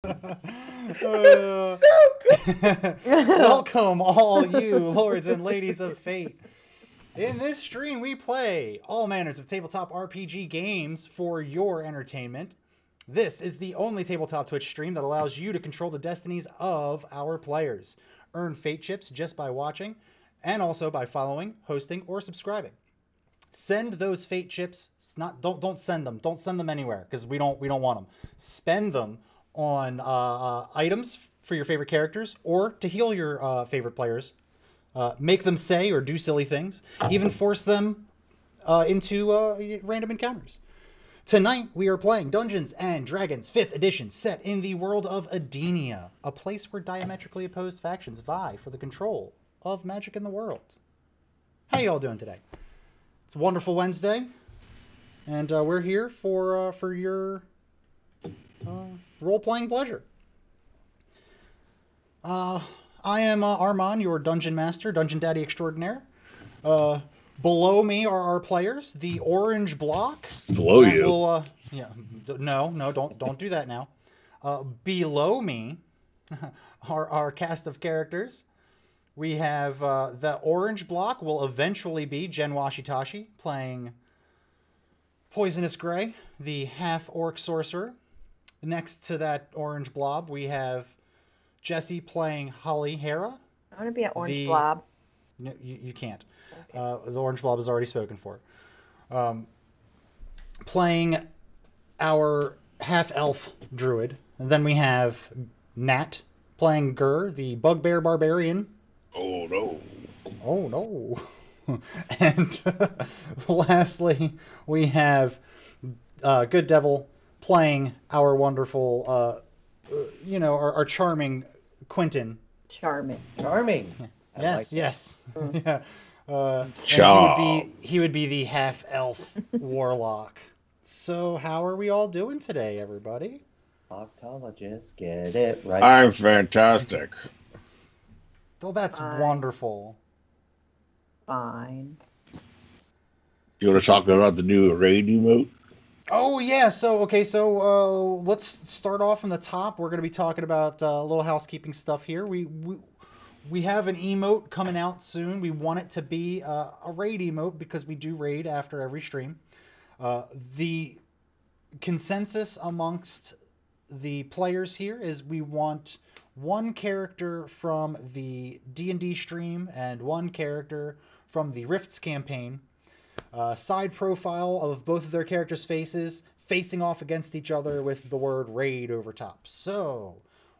Uh, So good. welcome, all you lords and ladies of fate. In this stream, we play all manners of tabletop RPG games for your entertainment. This is the only tabletop Twitch stream that allows you to control the destinies of our players. Earn fate chips just by watching, and also by following, hosting, or subscribing. Send those fate chips. Not don't send them. Don't send them anywhere because we don't want them. Spend them on items for your favorite characters or to heal your favorite players. Make them say or do silly things. Even force them into random encounters. Tonight we are playing Dungeons and Dragons 5th edition, set in the world of Edinia, a place where diametrically opposed factions vie for the control of magic in the world. How you all doing today? It's a wonderful Wednesday, and we're here for your role playing pleasure. Uh, I am Armand, your dungeon master, dungeon daddy extraordinaire. Uh, Below me are our players. The orange block Below that you. will yeah, no, don't do that now. Below me are our cast of characters. We have the orange block will eventually be Jen Washitashi playing Poisonous Gray, the half orc sorcerer. Next to that orange blob, we have Jesse playing Holly Hera. I want to be an orange The blob. no, you can't. Okay. The orange blob is already spoken for. Playing our half elf druid. And then we have Nat playing Gur, the bugbear barbarian. Oh no. Oh no. And lastly, we have Good Devil playing our wonderful, our charming Quentin. Charming. Charming. I Yes, like yes, Mm. yeah. And he would Charm. be the half elf warlock. So how are we all doing today, everybody? Octologist, get it right. I'm fantastic. Oh, that's Fine. wonderful. Fine. You want to talk about the new raid emote? Oh yeah, so let's start off from the top. We're going to be talking about a little housekeeping stuff here. We have an emote coming out soon. We want it to be a raid emote because we do raid after every stream. The consensus amongst the players here is we want one character from the D&D stream and one character from the Rifts campaign. Side profile of both of their characters' faces facing off against each other with the word raid over top. So,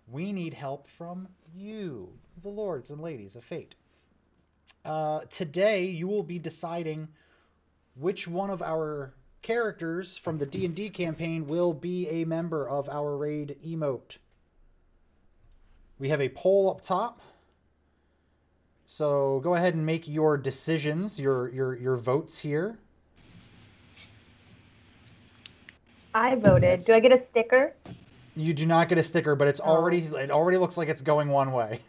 we need help from you, the lords and ladies of fate. Today, you will be deciding which one of our characters from the D&D campaign will be a member of our raid emote. We have a poll up top. So go ahead and make your decisions, your votes here. I voted. Do I get a sticker? You do not get a sticker, but it already looks like it's going one way.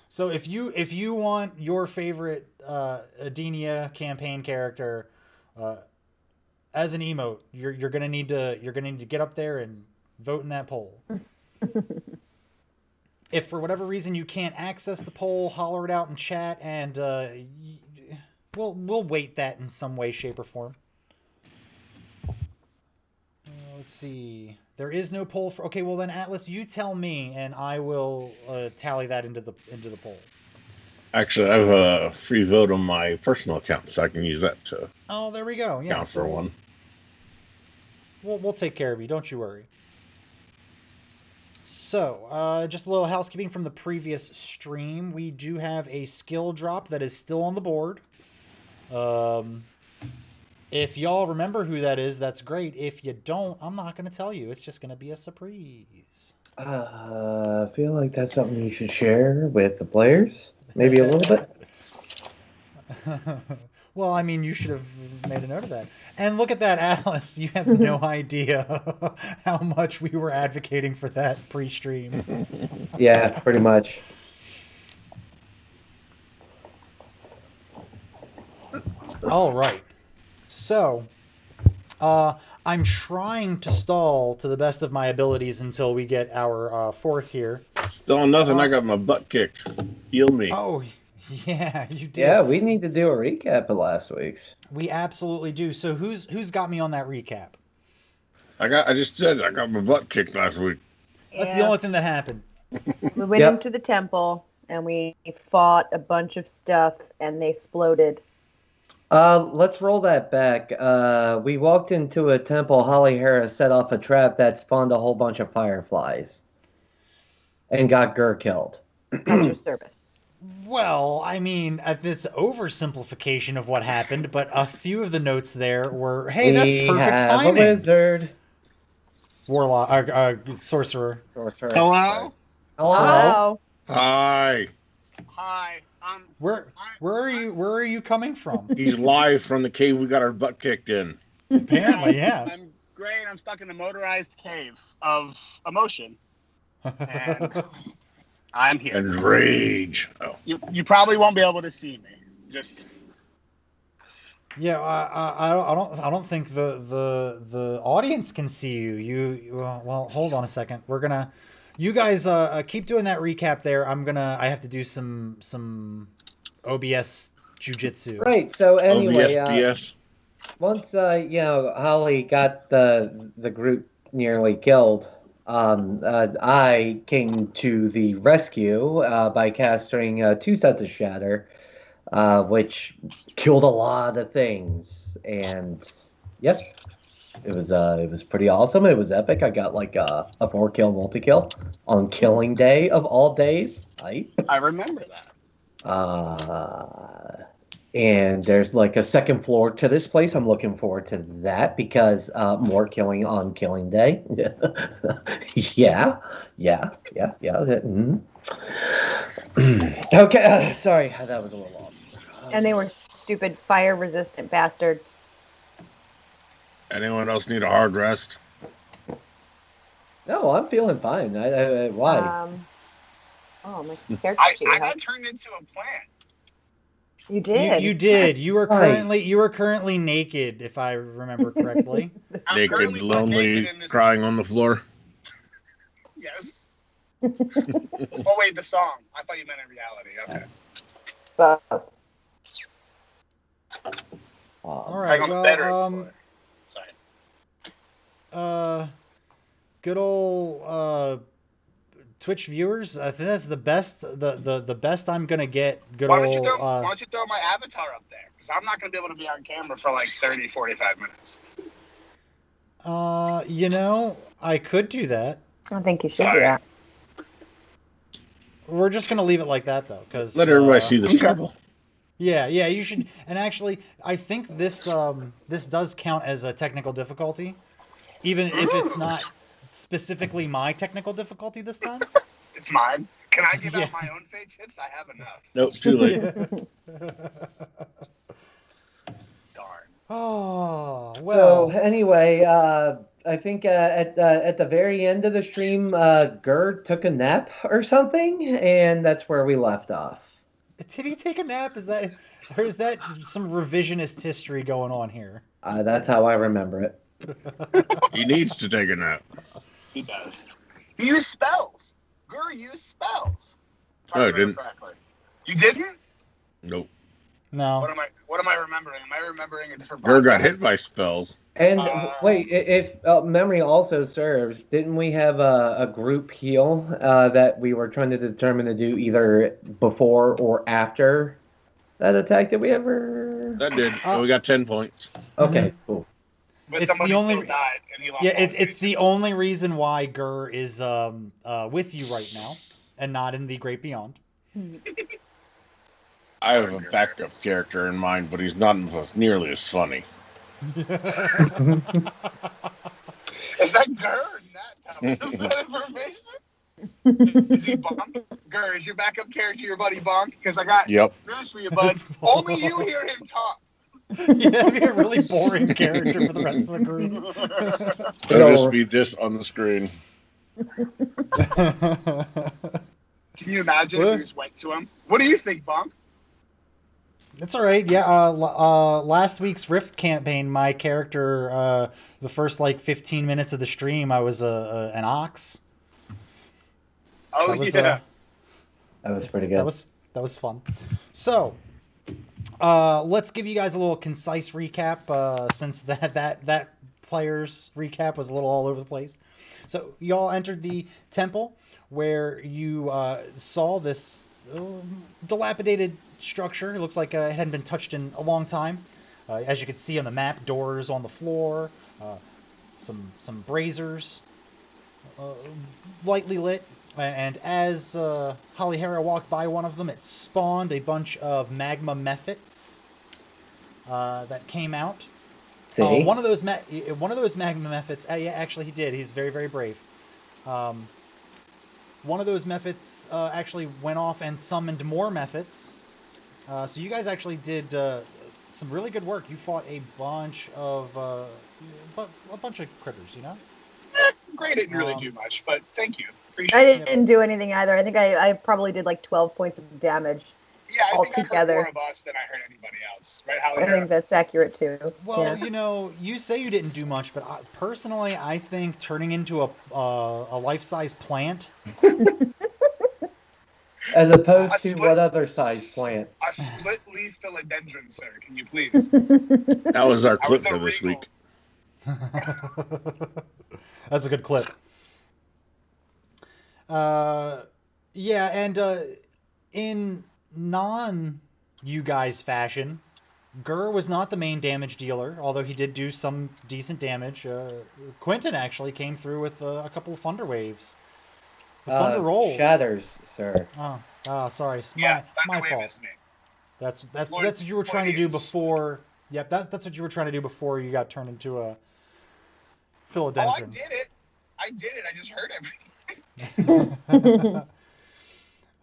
So if you want your favorite Edinia campaign character as an emote, you're gonna need to get up there and vote in that poll. If for whatever reason you can't access the poll, holler it out in chat, and we'll weight that in some way, shape, or form. Let's see. There is no poll for. Okay, well then Atlas, you tell me, and I will tally that into the poll. Actually, I have a free vote on my personal account, so I can use that to Oh, there we go. Yeah, count for one. We'll take care of you. Don't you worry. So, just a little housekeeping from the previous stream. We do have a skill drop that is still on the board. If y'all remember who that is, that's great. If you don't, I'm not going to tell you. It's just going to be a surprise. I feel like that's something you should share with the players. Maybe a little bit. Well, I mean, you should have made a note of that. And look at that, Alice. You have no idea how much we were advocating for that pre-stream. Yeah, pretty much. All right. So, I'm trying to stall to the best of my abilities until we get our fourth here. Still nothing. I got my butt kicked. Heal me. Oh, yeah, you did. Yeah, we need to do a recap of last week's. We absolutely do. So who's got me on that recap? I just said I got my butt kicked last week. That's the only thing that happened. We went Yep. into the temple and we fought a bunch of stuff and they exploded. Let's roll that back. We walked into a temple. Holly Harris set off a trap that spawned a whole bunch of fireflies and got Gur killed. At your service. Well, I mean, it's oversimplification of what happened, but a few of the notes there were, hey, that's We perfect have timing. a wizard. Warlock, sorcerer. Sorcerer. Hello? Hello. Hi. Hi. Where are you coming from? He's live from the cave we got our butt kicked in. Apparently, yeah. I'm great. I'm stuck in a motorized cave of emotion. And I'm here. And rage. Oh. You probably won't be able to see me. Just Yeah, I don't think the audience can see you. Well, hold on a second. You guys keep doing that recap there. I have to do some OBS jujitsu. Right. So anyway, OBS. once Holly got the group nearly killed, I came to the rescue by casting 2 sets of shatter, which killed a lot of things. And yes, it was pretty awesome. It was epic. I got like a 4-kill multi-kill on killing day of all days. Right? I remember that. And there's like a second floor to this place. I'm looking forward to that because more killing on killing day. yeah. Mhm. Okay, sorry, that was a little long. And they were stupid fire resistant bastards. Anyone else need a hard rest? No, I'm feeling fine. Why? My character I sheet. got turned into a plant. You did. You did. You were Right. currently naked, if I remember correctly. I'm Naked, currently butt lonely, naked in this. crying on the floor. Yes. Oh wait, the song. I thought you meant in reality. Okay. But All I right. got better. Well, Sorry. good old Twitch viewers. I think that's the best. The best I'm gonna get. Good Why don't you old. throw my avatar up there? Because I'm not going to be able to be on camera for like 30, 45 minutes. I could do that. I don't think you should do Sorry. that. We're just gonna leave it like that though, because Let everybody see the struggle. Yeah, you should. And actually, I think this does count as a technical difficulty, even if it's not specifically my technical difficulty this time. It's mine. Can I give Yeah. out my own fate tips? I have enough. Nope, too late. Darn. Oh So well. anyway, I think at the very end of the stream, Gerd took a nap or something, and that's where we left off. Did he take a nap? Or is that some revisionist history going on here? That's how I remember it. He needs to take a nap. He does. He used spells. Gur used spells. If No, I remember didn't. correctly. You didn't? Nope. No. What am I remembering? Am I remembering a different Gur got podcast? hit by spells. And wait, if memory also serves, didn't we have a group heal that we were trying to determine to do either before or after that attack? Did we ever? That did. And we got 10 points. Okay, cool. But It's somebody the only- still died, and he lost Yeah, all his it's fate the tips. only reason why Gur is with you right now, and not in the Great Beyond. I have a backup character in mind, but he's not nearly as funny. Is that Gur? Not is that information? Is he Bonk? Gur, is your backup character your buddy Bonk? Because I got Yep. news for you, bud. It's Only you hear him talk. Yeah, that'd be a really boring character for the rest of the group. It'll just be this on the screen. Can you imagine if What? you just went to him? What do you think, Bonk? It's all right. Yeah. Last week's Rift campaign, my character, the first like 15 minutes of the stream, I was an ox. Oh That was yeah. That was pretty good. that was fun. So, let's give you guys a little concise recap, since that player's recap was a little all over the place. So, y'all entered the temple where you saw this dilapidated structure. It looks like it hadn't been touched in a long time. As you can see on the map, doors on the floor, some braziers lightly lit. And as Holly Hera walked by one of them, it spawned a bunch of magma mephits that came out. See? One of those magma mephits. Yeah, actually, he did. He's very, very brave. One of those mephits actually went off and summoned more mephits. So you guys actually did some really good work. You fought a bunch of critters. You know. Gray didn't really do much, but thank you. I Appreciate it. didn't do anything either. I think I probably did like 12 points of damage. Yeah, I think I hurt altogether. more of us than I hurt anybody else. Right, Holly? I think that's accurate too. Well, Yeah. you know, you say you didn't do much, but personally, I think turning into a life-size plant. As opposed A to split- what other size plant? A split leaf philodendron, sir. Can you please? That was our I clip was a for this regal. week. That's a good clip. Yeah, and in non-you guys fashion, Gur was not the main damage dealer, although he did do some decent damage. Quentin actually came through with a couple of thunder waves. The thunder rolls. Shatters, sir. Sorry, Yeah, my Thunderwave fault. is me. That's Lord- what you were trying to do Lord is- before. Yep, that's what you were trying to do before you got turned into a Oh, I philodendron. did it. I just heard everything.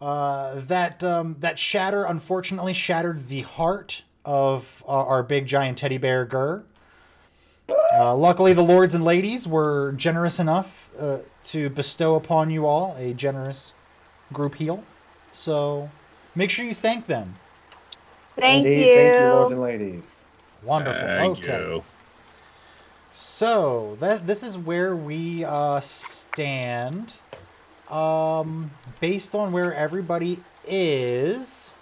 That shatter unfortunately shattered the heart of our big giant teddy bear Gur. Luckily, the lords and ladies were generous enough to bestow upon you all a generous group heal. So make sure you thank them. Thank Indeed, you. thank you, lords and ladies. Wonderful. Thank Okay. you. So this is where we stand. Based on where everybody is.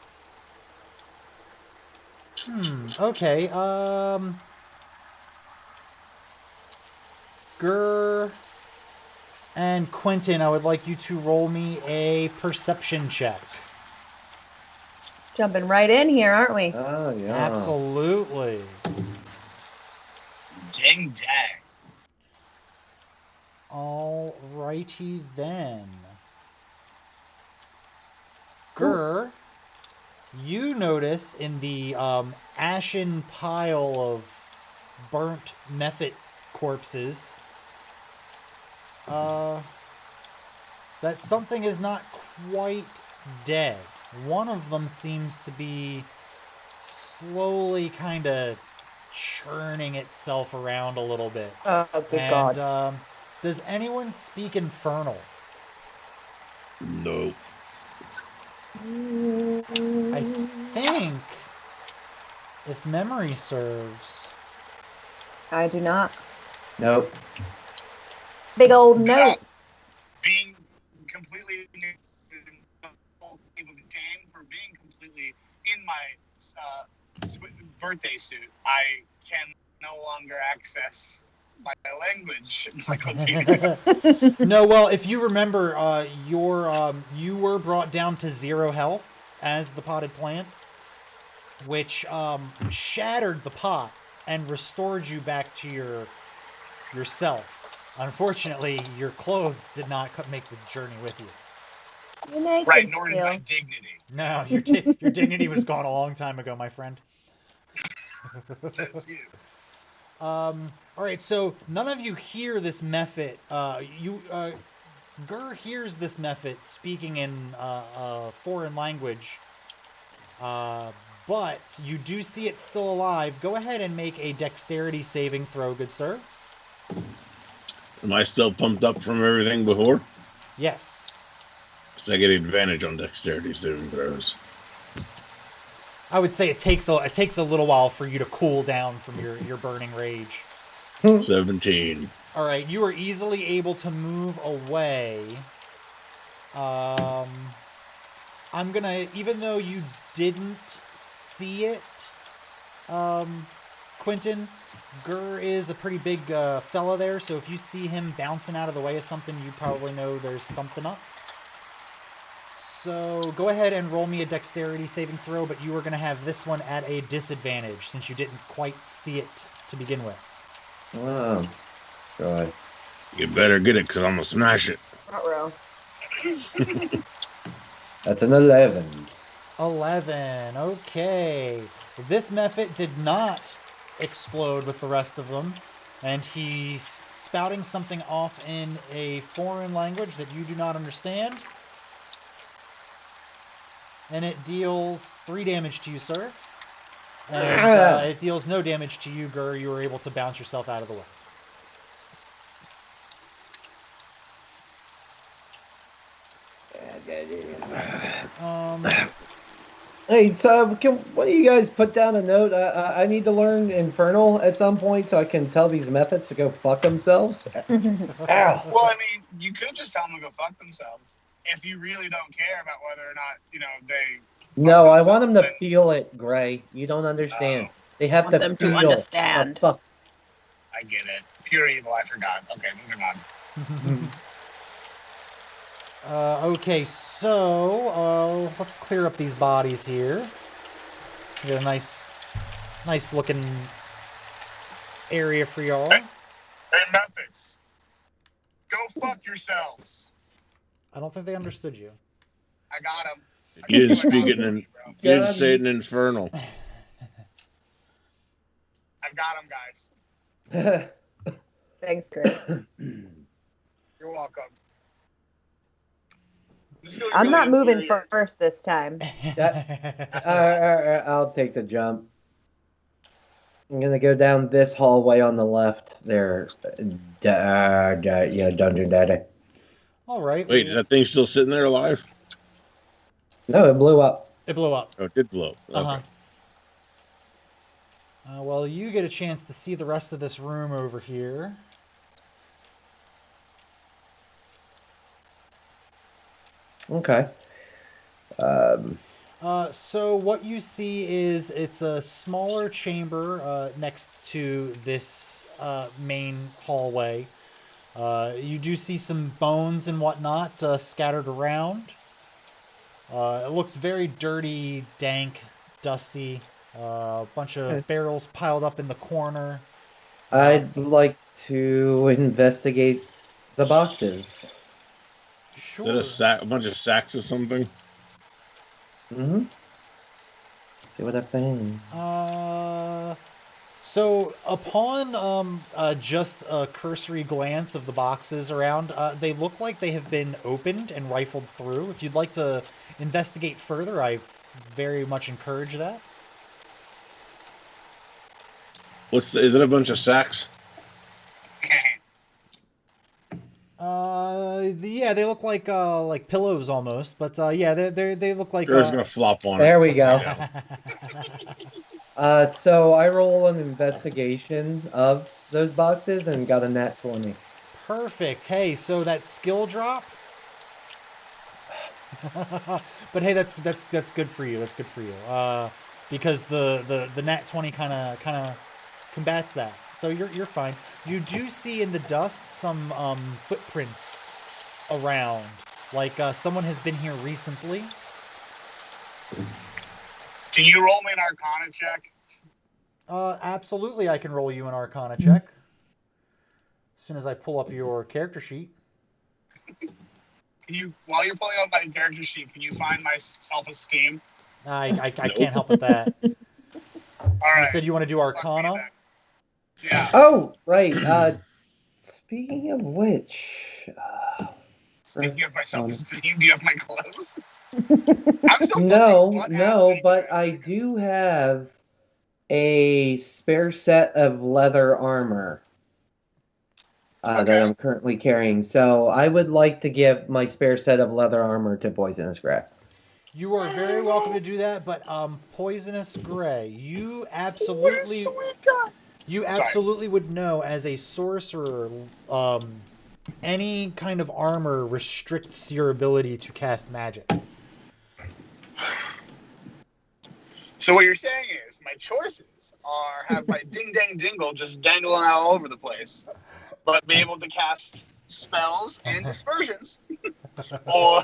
Okay. Gur and Quentin, I would like you to roll me a perception check. Jumping right in here, aren't we? Oh, yeah. Absolutely. Ding dang. Alrighty then. Gur, you notice in the ashen pile of burnt mephit corpses that something is not quite dead. One of them seems to be slowly kind of churning itself around a little bit. Oh, good And God. does anyone speak Infernal? Nope. I think, if memory serves, I do not. Nope. Big old note. Being completely damned for being completely in my birthday suit, I can no longer access my language encyclopedia. no. Well, if you remember, you were brought down to 0 health as the potted plant, which shattered the pot and restored you back to yourself. Unfortunately, your clothes did not make the journey with you. Right, nor did my dignity. No, your dignity was gone a long time ago, my friend. That's you. All right, so none of you hear this mephit. Gur hears this mephit speaking in a foreign language, but you do see it still alive. Go ahead and make a dexterity saving throw, good sir. Am I still pumped up from everything before? Yes. Because I get advantage on dexterity saving throws. I would say it takes a little while for you to cool down from your burning rage. 17. All right, you are easily able to move away. I'm gonna, even though you didn't see it, Quentin, Gur is a pretty big fella there, so if you see him bouncing out of the way of something, you probably know there's something up. So go ahead and roll me a dexterity saving throw, but you are going to have this one at a disadvantage since you didn't quite see it to begin with. Oh, God. You better get it, because I'm going to smash it. Ruh-roh. That's an 11. 11. Okay. This Mephit did not explode with the rest of them, and he's spouting something off in a foreign language that you do not understand. And it deals 3 damage to you, sir. And it deals no damage to you, Gur. You were able to bounce yourself out of the way. Hey, so what do you guys put down a note? I need to learn Infernal at some point so I can tell these methods to go fuck themselves. Ow. Well, I mean, you could just tell them to go fuck themselves if you really don't care about whether or not, they... No, I want them to feel it, Gray. You don't understand. They have Want to them feel to understand. Fuck. I get it. Pure evil, I forgot. Okay, moving on. Okay, so let's clear up these bodies here. We got a nice looking area for y'all. Hey, methods. Go fuck yourselves. I don't think they understood you. I got him. You didn't speak it in... You didn't say it in Infernal. I got him, guys. Thanks, Chris. You're welcome. I'm not moving first this time. I'll take the jump. I'm gonna go down this hallway on the left. There's Dungeon Daddy. All right. Wait, is that thing still sitting there alive? No, it blew up. It blew up. Oh, it did blow up. Okay. Uh-huh. Well, you get a chance to see the rest of this room over here. Okay. So what you see is it's a smaller chamber next to this main hallway. You do see some bones and whatnot scattered around. It looks very dirty, dank, dusty. A bunch of barrels piled up in the corner. I'd like to investigate the boxes. Sure. Is that a bunch of sacks or something? Mm-hmm. See what I find. So upon just a cursory glance of the boxes around, they look like they have been opened and rifled through. If you'd like to investigate further, I very much encourage that. Is it a bunch of sacks? Yeah, they look like pillows almost, but yeah, they look like. Girl's gonna flop on it. There we go. So I roll an investigation of those boxes and got a nat 20. Perfect. Hey, so that skill drop. But hey, that's good for you. That's good for you. Because the nat 20 kind of combats that. So you're fine. You do see in the dust some footprints around, like someone has been here recently. Can you roll me an Arcana check? Absolutely, I can roll you an Arcana check. As soon as I pull up your character sheet. While you're pulling up my character sheet, can you find my self-esteem? I can't help with that. All right. You said you want to do Arcana? Yeah. Oh, right. Speaking of which... Speaking of my self-esteem, do you have my clothes? No, but I do have a spare set of leather armor that I'm currently carrying. So I would like to give my spare set of leather armor to Poisonous Graf. You are very welcome to do that, but Poisonous Gray, you absolutely would know as a sorcerer, any kind of armor restricts your ability to cast magic. So what you're saying is my choices are have my ding dang dingle just dangling all over the place, but be able to cast spells and dispersions, or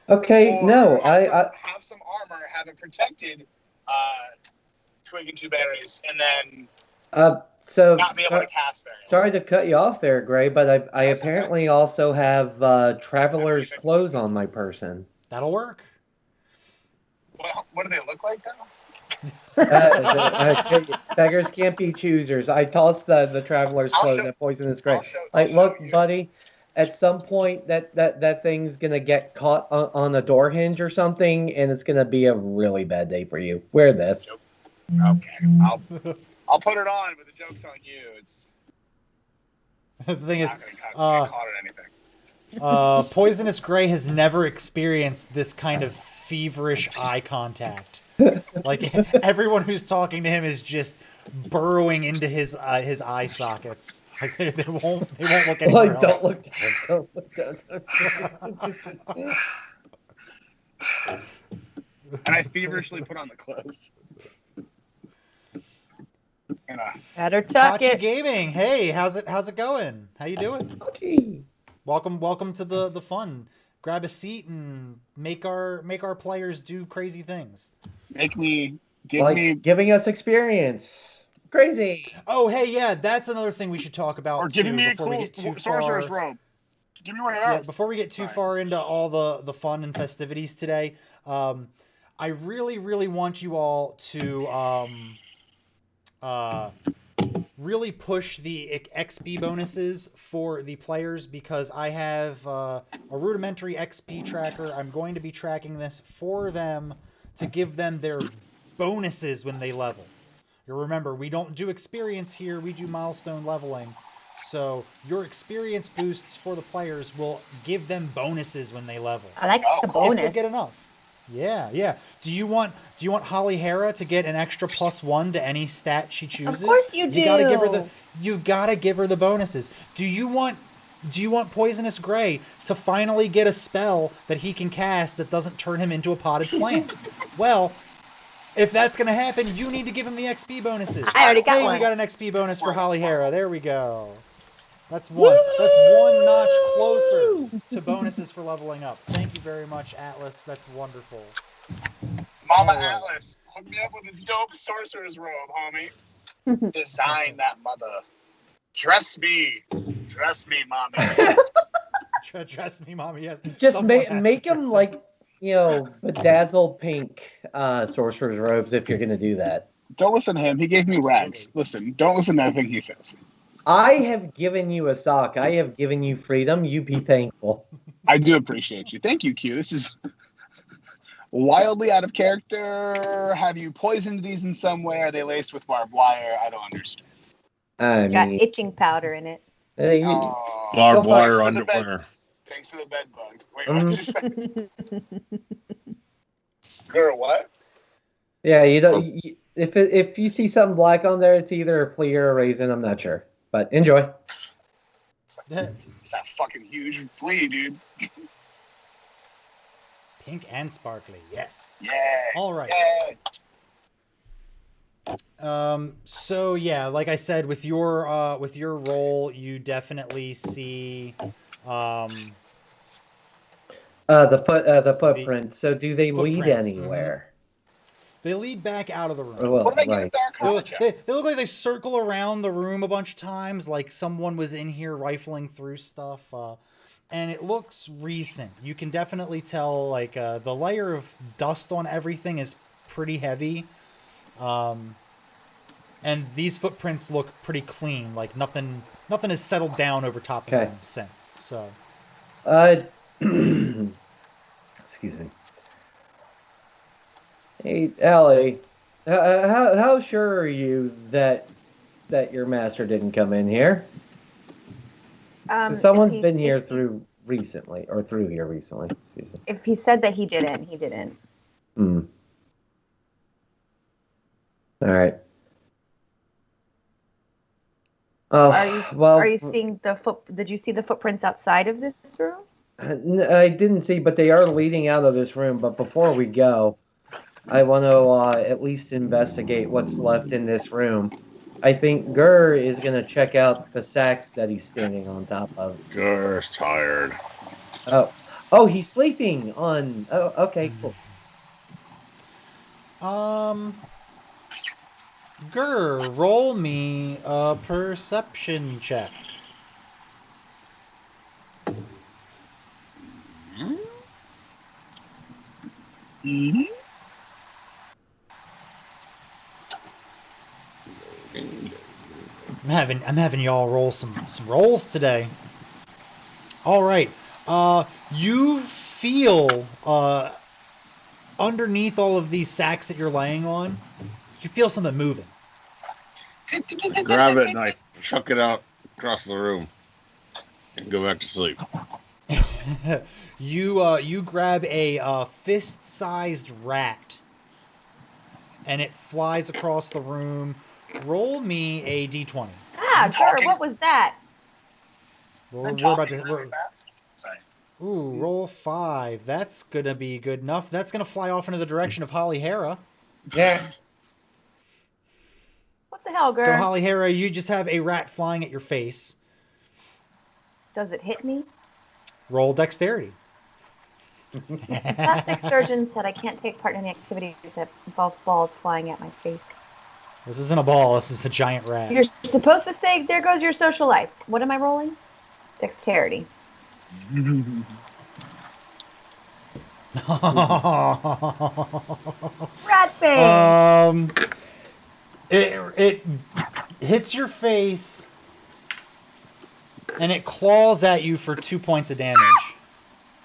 Okay, or no, have some armor, have a protected twig and two berries, and then so not be able to cast very well. sorry to cut you off there, Gray, but I That's apparently also have traveler's clothes on my person. That'll work. What do they look like though? Beggars can't be choosers. I tossed the traveler's clothes at Poisonous Gray. Look, buddy, at some point that thing's gonna get caught on a door hinge or something, and it's gonna be a really bad day for you. Wear this. Okay, I'll put it on, but the joke's on you. It's The thing is, not gonna get caught or anything. Poisonous Gray has never experienced this kind of feverish eye contact. Like everyone who's talking to him is just burrowing into his eye sockets. Like they won't look anywhere else. Don't look down. And I feverishly put on the clothes. Better tuck Pachi it. Gaming, hey, how's it going? How you doing? Okay. Welcome to the fun. Grab a seat and make our players do crazy things. Giving us experience. Crazy. Oh, hey, yeah, that's another thing we should talk about Or too giving me a before we cool get too sorcerer's far. robe. Give me one of Yeah, those. before we get too far into all the fun and festivities today, I really want you all to really push the XP bonuses for the players because I have a rudimentary XP tracker. I'm going to be tracking this for them to give them their bonuses when they level. You remember, we don't do experience here, we do milestone leveling. So your experience boosts for the players will give them bonuses when they level. I like the If bonus. they get enough. Yeah. Do you want Holly Hera to get an extra +1 to any stat she chooses? Of course you do. You gotta give her the bonuses. Do you want Poisonous Gray to finally get a spell that he can cast that doesn't turn him into a potted plant? Well, if that's gonna happen, you need to give him the XP bonuses. I already got Hey, one. we got an XP bonus for Holly Hera. There we go. That's one notch closer to bonuses for leveling up. Thank you very much, Atlas. That's wonderful. Mama All right. Atlas, hook me up with a dope sorcerer's robe, homie. Design that mother. Dress me, mommy. Trust me, mommy. Yes. Just Someone has make to them dress like bedazzled pink sorcerer's robes if you're gonna do that. Don't listen to him. He gave me rags. Listen, don't listen to everything he says. I have given you a sock. I have given you freedom. You be thankful. I do appreciate you. Thank you, Q. This is wildly out of character. Have you poisoned these in some way? Are they laced with barbed wire? I don't understand. I Got mean, itching powder in it. Oh, Barbed Go wire for the underwear. thanks for the bed bugs. Wait, what did you say? Girl, what? yeah, you don't. If you see something black on there, it's either a flea or a raisin. I'm not sure, but enjoy. It's that fucking huge flea, dude. Pink and sparkly. Yes. Yeah. All right. Yeah. So yeah, like I said, with your role, you definitely see the footprint. So do they lead footprints, anywhere? they lead back out of the room. Well, What did I get right. at Dark College? They look like they circle around the room a bunch of times, like someone was in here rifling through stuff. And it looks recent. You can definitely tell, like, the layer of dust on everything is pretty heavy. And these footprints look pretty clean. Like nothing has settled down over top of them since. So. Excuse me. Hey, Allie, how sure are you that your master didn't come in here? Someone's been here through recently, or through here recently. Excuse me. If he said that he didn't, he didn't. Hmm. All right. Oh, Are you seeing the foot? Did you see the footprints outside of this room? I didn't see, but they are leading out of this room. But before we go, I want to at least investigate what's left in this room. I think Gurr is going to check out the sacks that he's standing on top of. Gur's tired. Oh, he's sleeping on. Oh, okay, cool. Grr, roll me a perception check. Mm-hmm. I'm having y'all roll some rolls today. All right. You feel underneath all of these sacks that you're laying on, you feel something moving. Grab it and I chuck it out across the room and go back to sleep. You grab a fist-sized rat, and it flies across the room. Roll me a d20. Ah, Gurr, what was that? We're about to. Really fast. Sorry. Ooh, roll 5. That's gonna be good enough. That's gonna fly off into the direction of Holly Hera. Yeah. What the hell, Gurr? So Holly Hera, you just have a rat flying at your face. Does it hit me? Roll dexterity. The plastic surgeon said I can't take part in any activities that involve balls flying at my face. This isn't a ball. This is a giant rat. You're supposed to say, "There goes your social life." What am I rolling? Dexterity. Rat face. It hits your face, and it claws at you for 2 points of damage.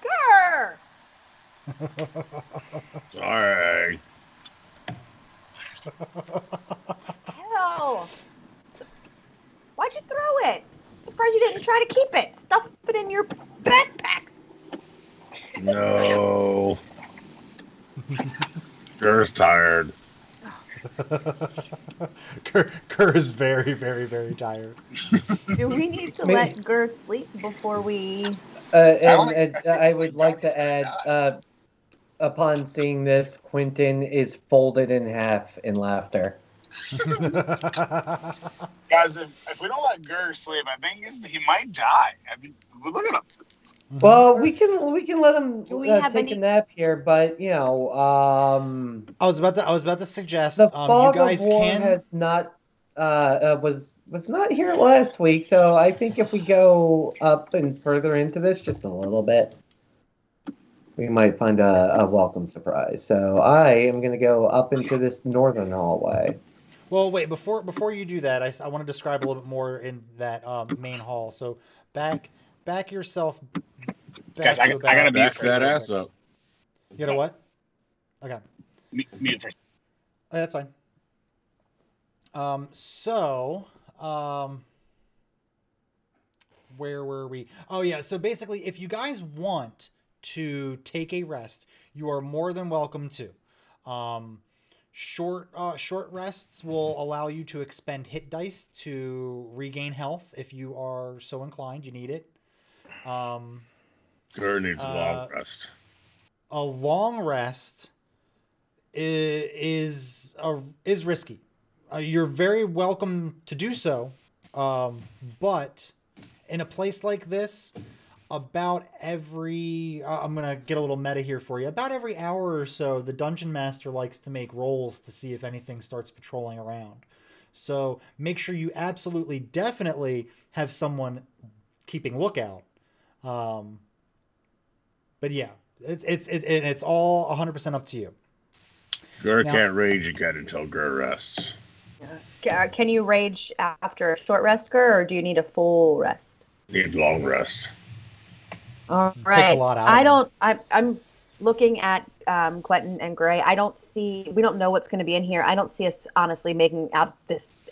Grr! Sorry. Hell! Why'd you throw it? Surprised you didn't try to keep it. Stuff it in your backpack. No. Gur's tired. Kerr is very, very, very tired. Do we need to let Gurr sleep before we... I would like to add, upon seeing this, Quentin is folded in half in laughter. Guys, if we don't let Gurr sleep, I think he might die. I mean, look at him. Well, we can let him take a nap here, but I was about to suggest the you fog guys of war can has not was not here last week, so I think if we go up and further into this just a little bit, we might find a welcome surprise. So I am going to go up into this northern hallway. Well, wait, before you do that, I want to describe a little bit more in that main hall. So back yourself back Guys, I gotta back that ass up. You know what? Okay. Mute first. Oh, that's fine. Where were we? Oh yeah, so basically if you guys want to take a rest, you are more than welcome to. Short rests will allow you to expend hit dice to regain health if you are so inclined. You need it. Gur needs a long rest. A long rest is risky. You're very welcome to do so, but in a place like this, about every I'm gonna get a little meta here for you. About every hour or so, the dungeon master likes to make rolls to see if anything starts patrolling around. So make sure you absolutely, definitely have someone keeping lookout. But yeah, it's all 100% up to you. Gur can't rage again until Gur rests. Can you rage after a short rest, Gurr, or do you need a full rest? Need long rest. All right. Takes a lot out of him. I'm looking at Quentin and Gray. We don't know what's going to be in here. I don't see us honestly making out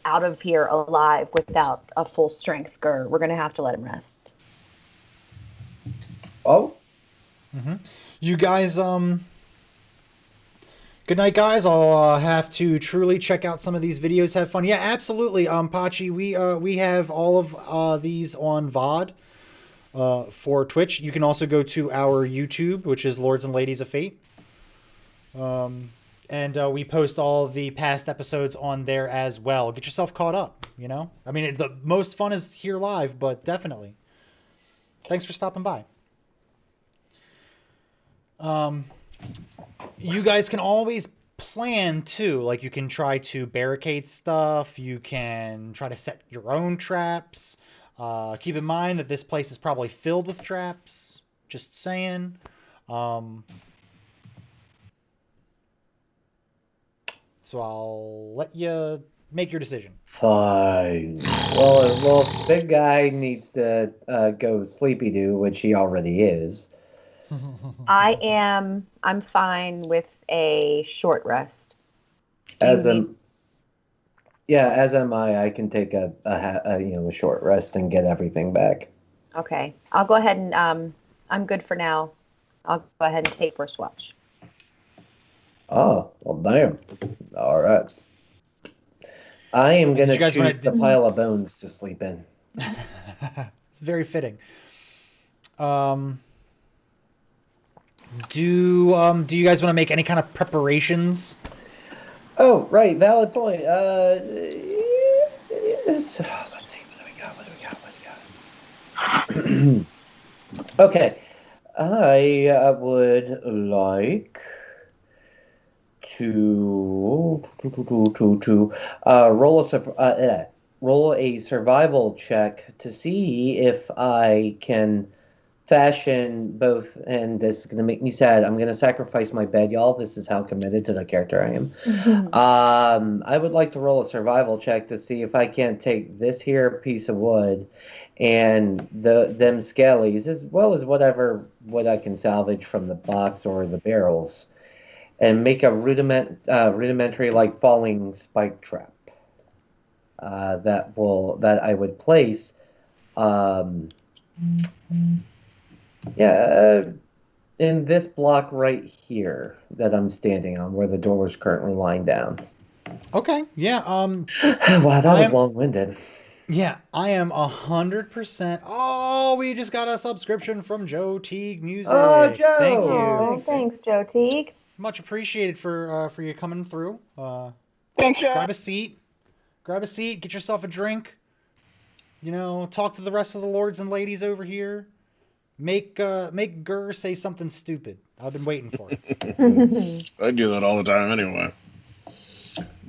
of here alive without a full strength Gurr. We're going to have to let him rest. Oh, You guys, good night, guys. I'll have to truly check out some of these videos. Have fun. Yeah, absolutely. Pachi, we have all of these on VOD for Twitch. You can also go to our YouTube, which is Lords and Ladies of Fate. And we post all of the past episodes on there as well. Get yourself caught up, you know? I mean, the most fun is here live, but definitely. Thanks for stopping by. You guys can always plan too. Like, you can try to barricade stuff. You can try to set your own traps. Keep in mind that this place is probably filled with traps. Just saying. So I'll let you make your decision. fine. Well, if big guy needs to go sleepy do, which he already is. I'm fine with a short rest. Do you As need- am, yeah, as am I. I can take a short rest and get everything back. Okay. I'll go ahead and I'm good for now. I'll go ahead and take first watch. Oh, well, damn. All right. I am Did gonna you guys choose wanna- the pile of bones to sleep in. It's very fitting. Do you guys want to make any kind of preparations? Oh, right, valid point. Let's see. What do we got? Okay. I would like to roll a survival check to see if I can fashion both, and this is gonna make me sad. I'm gonna sacrifice my bed, y'all. This is how committed to the character I am. I would like to roll a survival check to see if I can't take this here piece of wood and them skellies, as well as whatever wood I can salvage from the box or the barrels, and make a rudimentary like falling spike trap that I would place. Yeah, in this block right here that I'm standing on, where the door is currently lying down. Okay, yeah. Wow, that was long-winded. Yeah, I am 100%. Oh, we just got a subscription from Joe Teague Music. Oh, Joe! Thank you. Oh, thanks, Joe Teague. Much appreciated for you coming through. Thanks, Joe. Grab a seat. Get yourself a drink. You know, talk to the rest of the lords and ladies over here. Make Gurr say something stupid. I've been waiting for it. I do that all the time anyway.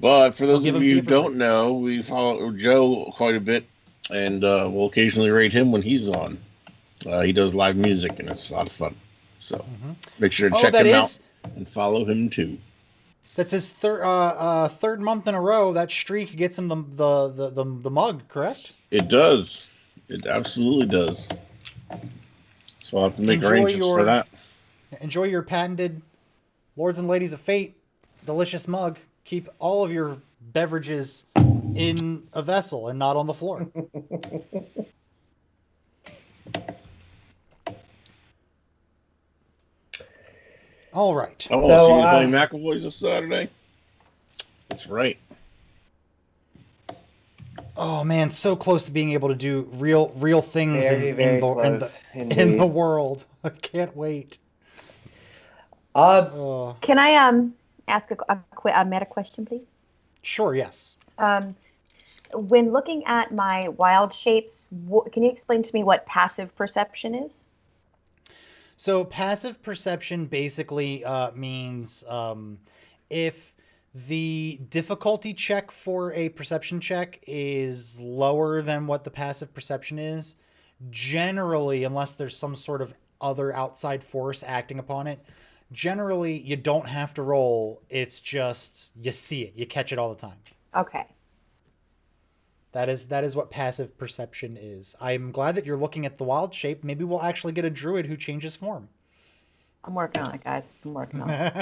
But for those give of them to you you who for don't free. know, we follow Joe quite a bit, and we'll occasionally rate him when he's on. He does live music, and it's a lot of fun. So make sure to check him out and follow him too. That's his third month in a row. That streak gets him the mug, correct? It does. It absolutely does. So I'll have to make arrangements for that. Enjoy your patented Lords and Ladies of Fate delicious mug. Keep all of your beverages in a vessel and not on the floor. All right. Oh, So, so you're playing McAvoy's this Saturday? That's right. Oh man, so close to being able to do real things in the world. I can't wait. Can I ask a meta question, please? Sure. Yes. When looking at my wild shapes, can you explain to me what passive perception is? So passive perception basically means if the difficulty check for a perception check is lower than what the passive perception is, generally, unless there's some sort of other outside force acting upon it, generally you don't have to roll. It's just you see it, you catch it all the time. Okay. That is what passive perception is. I'm glad that you're looking at the wild shape. Maybe we'll actually get a druid who changes form. I'm working on it, guys. I'm working on it.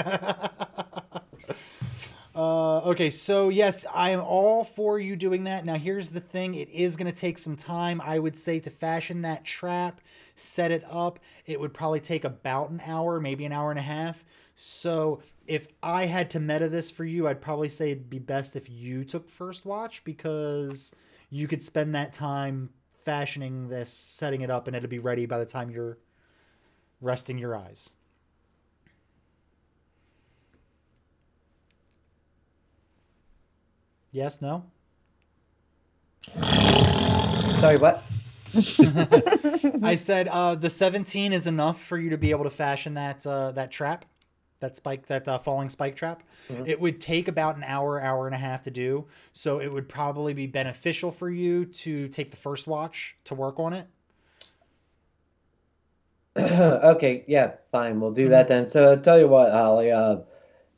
Okay, so yes, I am all for you doing that. Now, here's the thing. It is going to take some time, I would say, to fashion that trap, set it up. It would probably take about an hour, maybe an hour and a half. So if I had to meta this for you, I'd probably say it'd be best if you took first watch because you could spend that time fashioning this, setting it up, and it'll be ready by the time you're resting your eyes. Yes, no? Sorry, what? I said the 17 is enough for you to be able to fashion that trap, that spike, that falling spike trap. Mhm. It would take about an hour, hour and a half to do. So it would probably be beneficial for you to take the first watch to work on it. Okay, yeah, fine. We'll do that then. So, tell you what, Holly.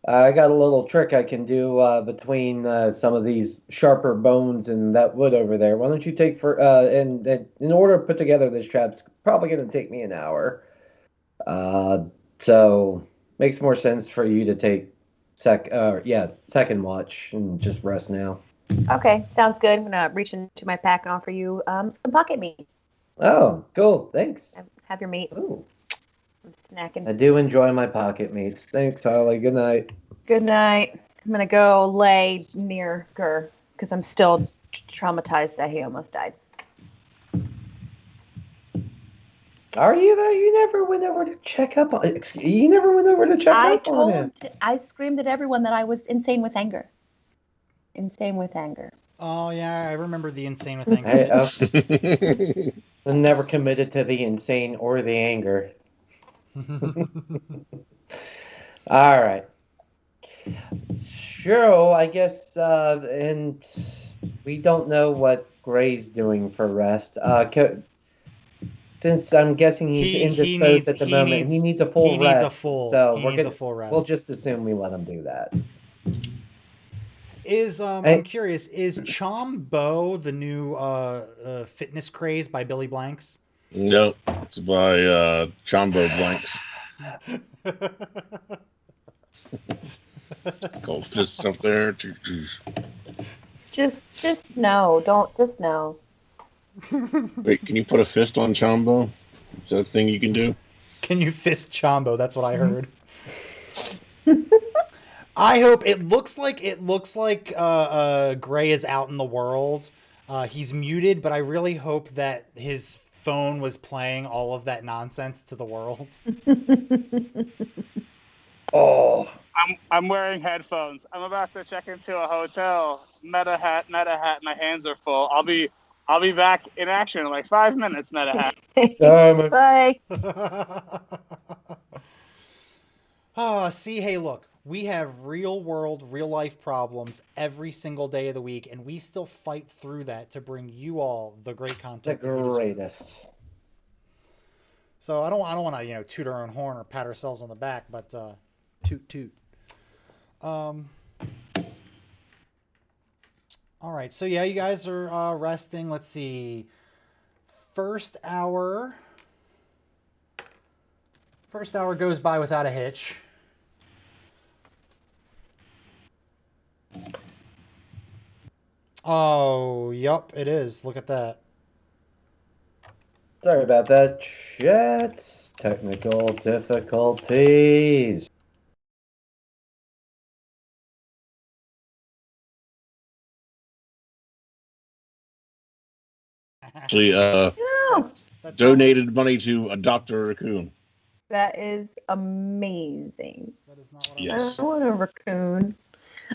I got a little trick I can do between some of these sharper bones and that wood over there. Why don't you take for and in order to put together this trap, it's probably going to take me an hour. Uh, so makes more sense for you to take second watch and just rest now. Okay, sounds good. I'm gonna reach into my pack and offer you some pocket meat. Oh, cool. Thanks. Have your meat. Ooh, I'm snacking. I do enjoy my pocket meats. Thanks, Holly. Good night. Good night. I'm gonna go lay near Gur because I'm still traumatized that he almost died. Are you though? You never went over to check up on. You never went over to check I up on him. I screamed at everyone that I was insane with anger. Insane with anger. Oh yeah, I remember the insane with anger I, bit. never committed to the insane or the anger. All right. Sure, I guess, and we don't know what Gray's doing for rest. Since I'm guessing he's he indisposed needs at the moment, he needs a he full needs a rest. full So he needs a full we'll rest. just assume we let him do that. I'm curious, is Chombo the new fitness craze by Billy Blanks? No, it's by Chombo Blanks. Cold fists up there. Just no. Don't just no. Wait, can you put a fist on Chombo? Is that a thing you can do? Can you fist Chombo? That's what I heard. I hope it looks like Gray is out in the world. He's muted, but I really hope that his phone was playing all of that nonsense to the world. Oh, I'm wearing headphones. I'm about to check into a hotel. Meta hat. My hands are full. I'll be back in action in like 5 minutes. Meta hat. Bye. See, hey, look, we have real world, real life problems every single day of the week, and we still fight through that to bring you all the great the content that you deserve. greatest. So I don't want to toot our own horn or pat ourselves on the back, but toot toot. All right, so yeah, you guys are resting. Let's see. First hour goes by without a hitch. Oh, yup, it is. Look at that. Sorry about that, chat. Technical difficulties. Actually, That's donated money to a Dr. Raccoon. That is amazing. That is not what Yes. I want a raccoon.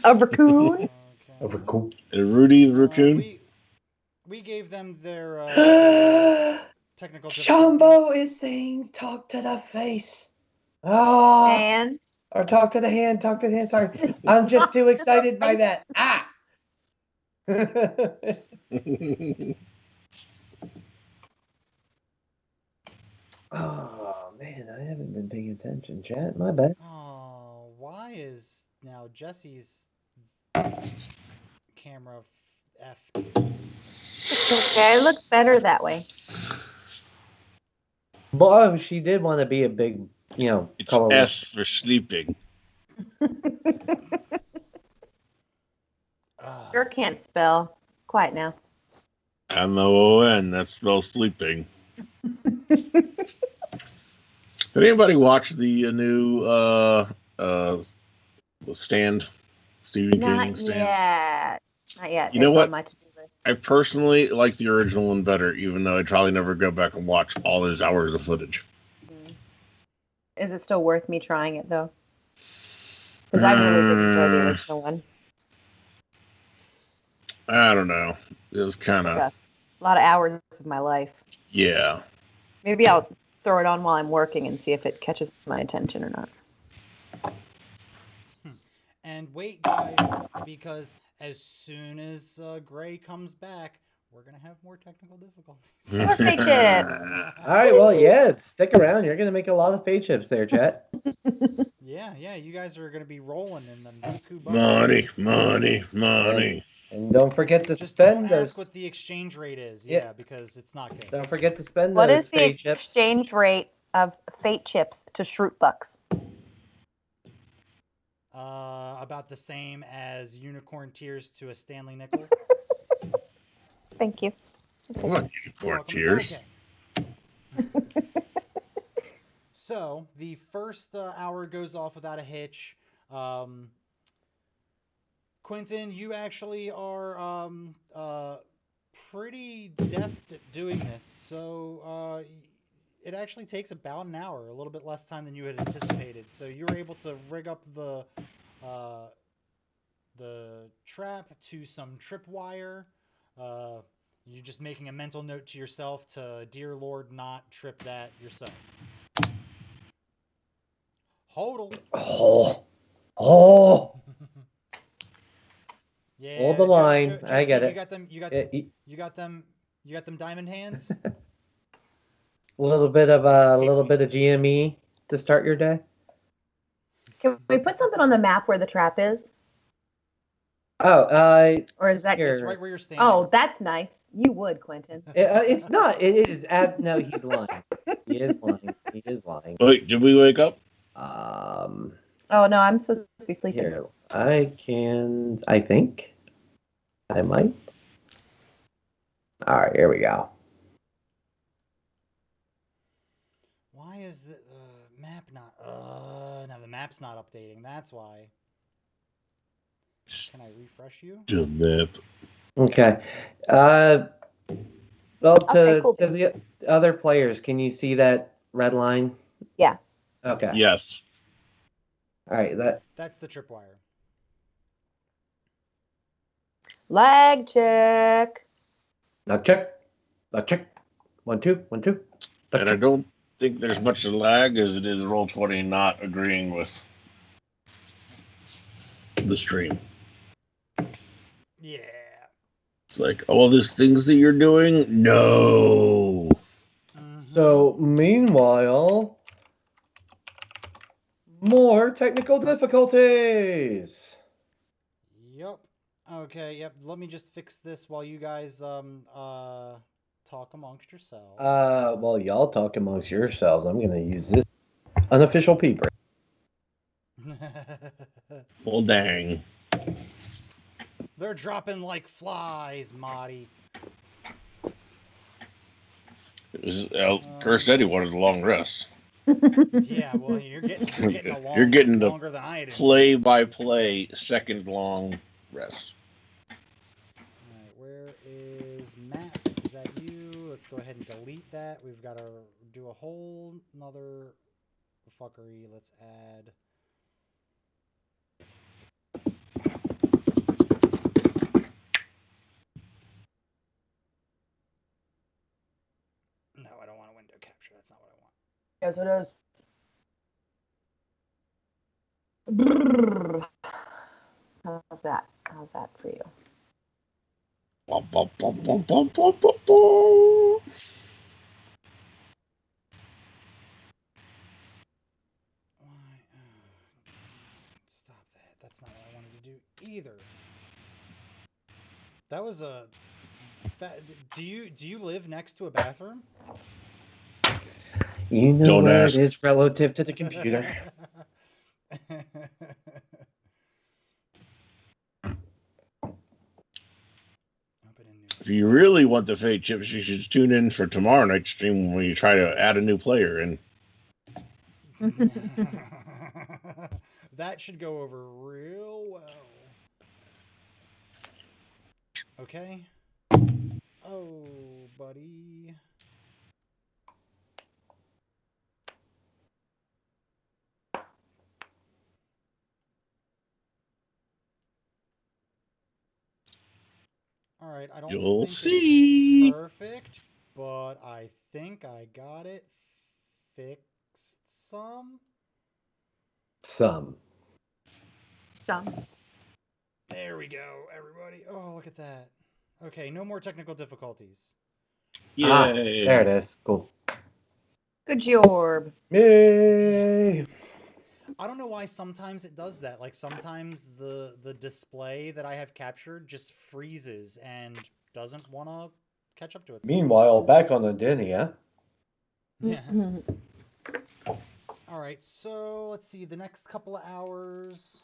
A raccoon? Okay. Over cool. Rudy the Raccoon? We gave them their technical Chumbo difficulties. is saying talk to the face. Ah, And or talk to the hand, talk to the hand. Sorry. I'm just too excited by that. Ah. Oh man, I haven't been paying attention, chat. My bad. Oh, why is now Jesse's camera F? okay, it looks better that way. Well, she did want to be a big, It's colorless. S for sleeping. Sure can't spell. Quiet now. MOON. That spells sleeping. Did anybody watch the new Stand? Stephen King Stand? Not yet. You know what? On my to-do list. I personally like the original one better, even though I'd probably never go back and watch all those hours of footage. Is it still worth me trying it, though? Because I really did enjoy the original one. I don't know. It was kind of... a lot of hours of my life. Yeah. Maybe I'll throw it on while I'm working and see if it catches my attention or not. And wait, guys, because as soon as Gray comes back, we're going to have more technical difficulties. More fate chips! All right, well, yeah, stick around. You're going to make a lot of fate chips there, Chet. Yeah, you guys are going to be rolling in them buku Money. And don't forget to Just spend don't those. ask what the exchange rate is, because it's not good. Don't forget to spend What those is the fate chips. exchange rate of fate chips to Shroot Bucks? About the same as unicorn tears to a Stanley nickel. Thank you. What unicorn tears? Okay. So the first hour goes off without a hitch. Quentin, you actually are pretty deft at doing this. So it actually takes about an hour, a little bit less time than you had anticipated. So you were able to rig up the trap to some tripwire. You're just making a mental note to yourself to, dear Lord, not trip that yourself. Hodl. Oh. Yeah. Hold the line. Joe, I get it. You got them diamond hands. A little bit of GME to start your day. Can we put something on the map where the trap is? Oh, or is that here. It's right where you're standing. Oh, that's nice. You would, Quentin. It's not. It is. No, he's lying. He is lying. Wait, did we wake up? Oh no, I'm supposed to be sleeping. Here, I think. I might. All right, here we go. Why is the map not? Now the map's not updating. That's why. Can I refresh you? The map. Okay. Well, to the other players, can you see that red line? Yeah. Okay. Yes. All right. That's the tripwire. Lag check. Lag check. 1 2 1 2. And I don't think there's much lag as it is Roll20 not agreeing with the stream. Yeah. It's like, all these things that you're doing? No. Mm-hmm. So, meanwhile, more technical difficulties. Yep. Okay, yep. Let me just fix this while you guys talk amongst yourselves. Well, y'all talk amongst yourselves. I'm going to use this unofficial peeper. Well, dang. They're dropping like flies, Marty. Curse said he wanted a long rest. Yeah, well, you're getting longer than I did. Play-by-play second long rest. All right, where is map? Is that you? Let's go ahead and delete that. We've got to do a whole nother fuckery. Let's add. No, I don't want a window capture. That's not what I want. Yes, it is. How's that? How's that for you? Stop that. That's not what I wanted to do either. That was a... Do you live next to a bathroom? You know Don't where ask. it is relative to the computer. If you really want the fate chips, you should tune in for tomorrow night's stream when you try to add a new player. And that should go over real well. Okay. Oh, buddy. All right, I don't you'll think see. it's perfect, but I think I got it fixed some. Some. There we go, everybody. Oh, look at that. Okay, no more technical difficulties. Yay. There it is. Cool. Good job. Yay. I don't know why sometimes it does that. Like sometimes the display that I have captured just freezes and doesn't want to catch up to itself. Meanwhile, back on Edinia. Yeah. All right, so let's see. The next couple of hours.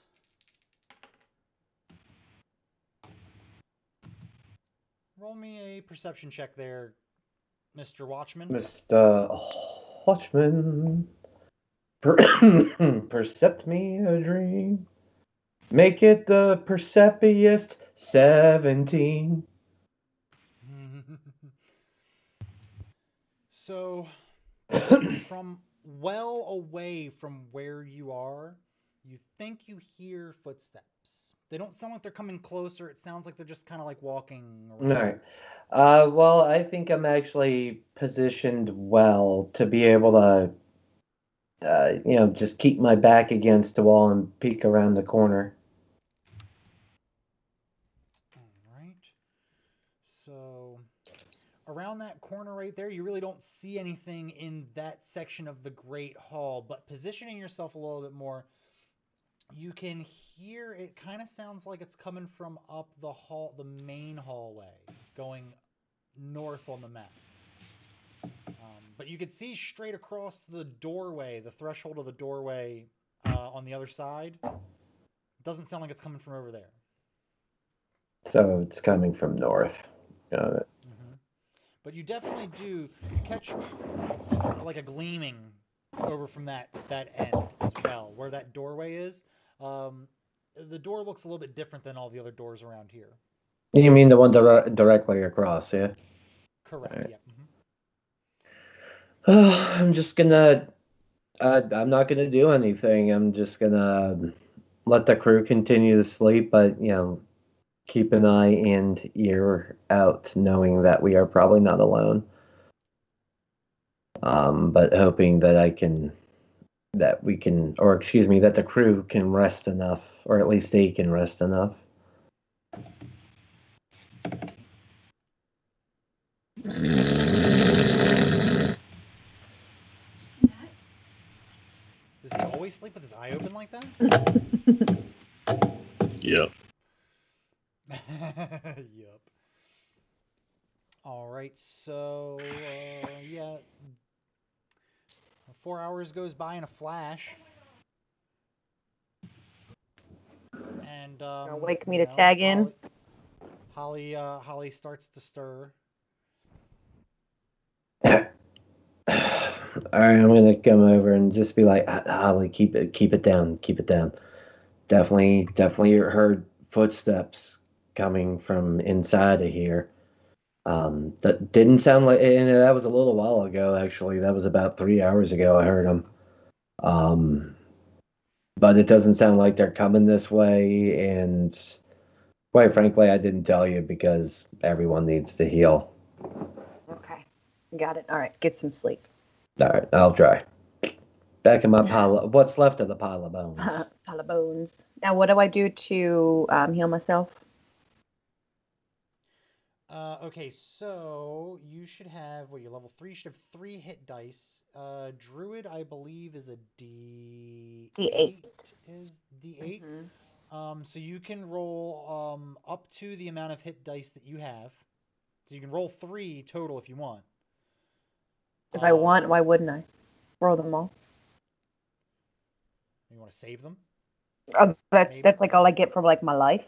Roll me a perception check there, Mr. Watchman. Mr. Watchman. Percept me a dream. Make it the percepiest 17. So, from well away from where you are, you think you hear footsteps. They don't sound like they're coming closer. It sounds like they're just kind of like walking around. All right. Well, I think I'm actually positioned well to be able to, just keep my back against the wall and peek around the corner. All right. So, around that corner right there, you really don't see anything in that section of the Great Hall, but positioning yourself a little bit more, you can hear it kind of sounds like it's coming from up the hall, the main hallway, going north on the map. But you could see straight across the doorway, the threshold of the doorway on the other side. Doesn't sound like it's coming from over there. So it's coming from north. Got it. But you definitely do. You catch like a gleaming over from that end as well, where that doorway is. The door looks a little bit different than all the other doors around here. You mean the one directly across, yeah? Correct. Right. Yep. I'm just gonna. I'm not gonna do anything. I'm just gonna let the crew continue to sleep, but keep an eye and ear out, knowing that we are probably not alone. But hoping that that the crew can rest enough, or at least they can rest enough. Does he always sleep with his eye open like that? Yep. Yep. All right, so yeah, 4 hours goes by in a flash, and Wake me to tag in. Holly starts to stir. All right, I'm gonna come over and just be like, Holly, keep it down. Definitely heard footsteps coming from inside of here. That didn't sound like, and that was a little while ago. Actually, that was about 3 hours ago. I heard them. But it doesn't sound like they're coming this way. And quite frankly, I didn't tell you because everyone needs to heal. Okay, got it. All right, get some sleep. All right, I'll try. Back in my pile. What's left of the pile of bones? Pile of bones. Now, what do I do to heal myself? Okay, so you should have, you're level 3, you should have 3 hit dice. Druid, I believe, is a D8. Is D8. So you can roll up to the amount of hit dice that you have. So you can roll 3 total if you want. If I want, why wouldn't I? Roll them all. You want to save them? That's like all I get for like my life.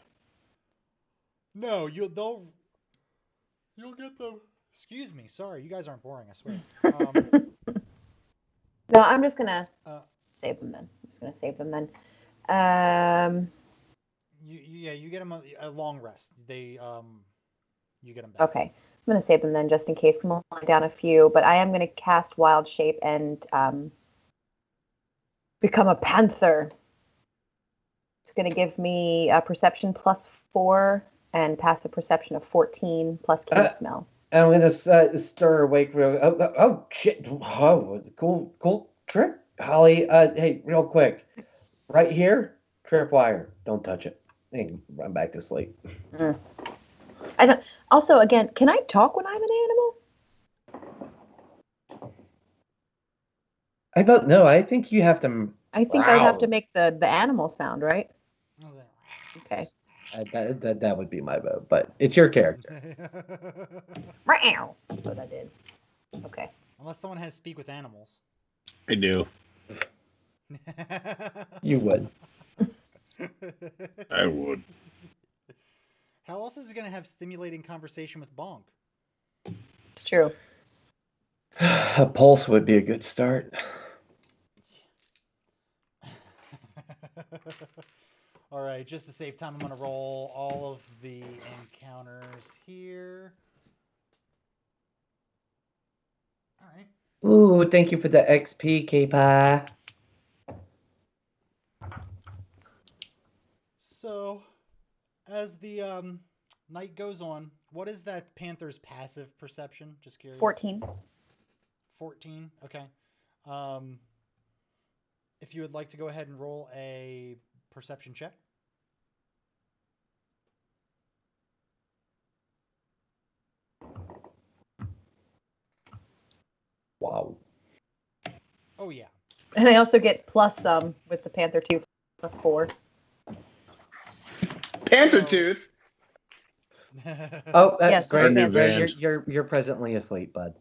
No, they'll. You'll get them. Excuse me. Sorry, you guys aren't boring. I swear. No, I'm just gonna save them then. I'm just gonna save them then. You get them a long rest. You get them back. Okay, I'm gonna save them then, just in case. I'm only down a few, but I am gonna cast Wild Shape and become a panther. It's gonna give me a perception +4 and passive perception of 14 plus keen smell. I'm gonna stir awake real. Oh shit! Oh, cool trick, Holly. Hey, real quick, right here, tripwire. Don't touch it. And run back to sleep. I don't. Also, again, can I talk when I'm an animal? I don't know. I think you have to. I think I have to make the animal sound, right? Okay. That would be my vote, but it's your character. That's what I did. Okay. Unless someone has speak with animals. I do. You would. I would. How else is he going to have stimulating conversation with Bonk? It's true. A pulse would be a good start. All right, just to save time, I'm going to roll all of the encounters here. All right. Ooh, thank you for the XP, K-Pie. So, as the night goes on, what is that panther's passive perception? Just curious. 14. 14, okay. If you would like to go ahead and roll a perception check. Wow. Oh, yeah. And I also get plus with the Panther 2 +4. Panther Tooth. Oh, that's Yes, great. new Gray, band. you're presently asleep, bud.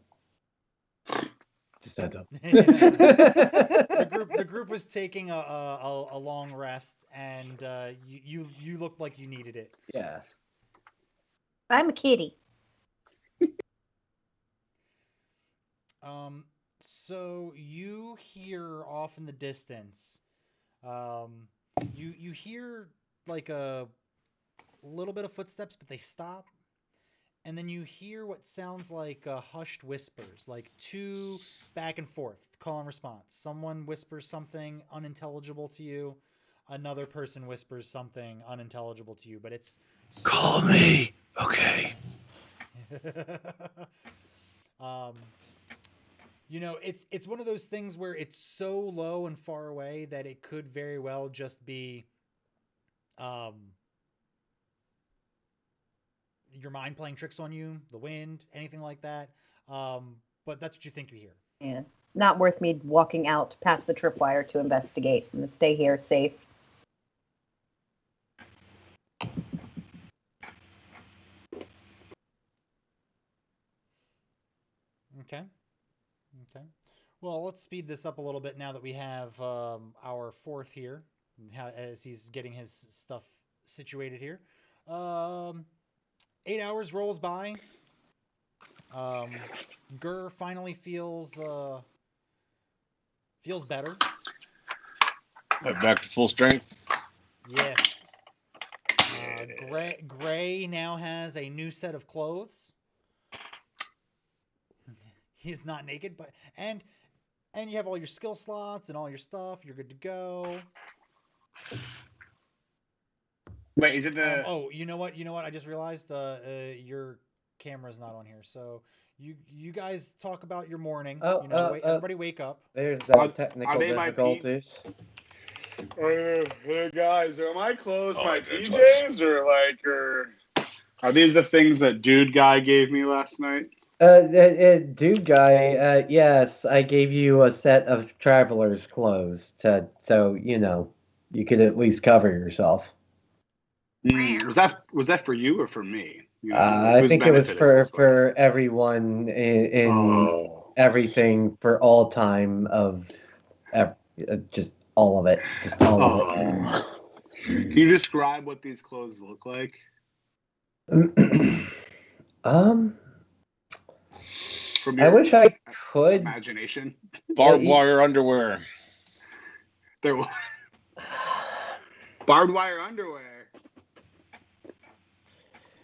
Just heads up. The group was taking a long rest, and you looked like you needed it. Yeah. I'm a kitty. So you hear off in the distance, you hear like a little bit of footsteps, but they stop, and then you hear what sounds like hushed whispers, like two back and forth, call and response. Someone whispers something unintelligible to you, another person whispers something unintelligible to you, but it's Call me. Okay. You know, it's one of those things where it's so low and far away that it could very well just be your mind playing tricks on you, the wind, anything like that. But that's what you think you hear. Yeah. Not worth me walking out past the tripwire to investigate. I'm going to stay here safe. Okay. Okay. Well, let's speed this up a little bit now that we have our fourth here, as he's getting his stuff situated here. 8 hours rolls by. Gur finally feels better. Back to full strength. Yes. Gray now has a new set of clothes. He is not naked, but and you have all your skill slots and all your stuff. You're good to go. Wait, is it the? You know what? I just realized your camera's not on here. So you guys talk about your morning. Everybody wake up. There's that technical difficulties. Hey guys, are my clothes my PJs or are these the things that dude guy gave me last night? Dude guy, yes, I gave you a set of traveler's clothes so you could at least cover yourself. Was that for you or for me? I think it was for everyone in everything for all time of just all of it. Just all of it. Can you describe what these clothes look like? From I wish I could. imagination. Barbed wire underwear. There was barbed wire underwear.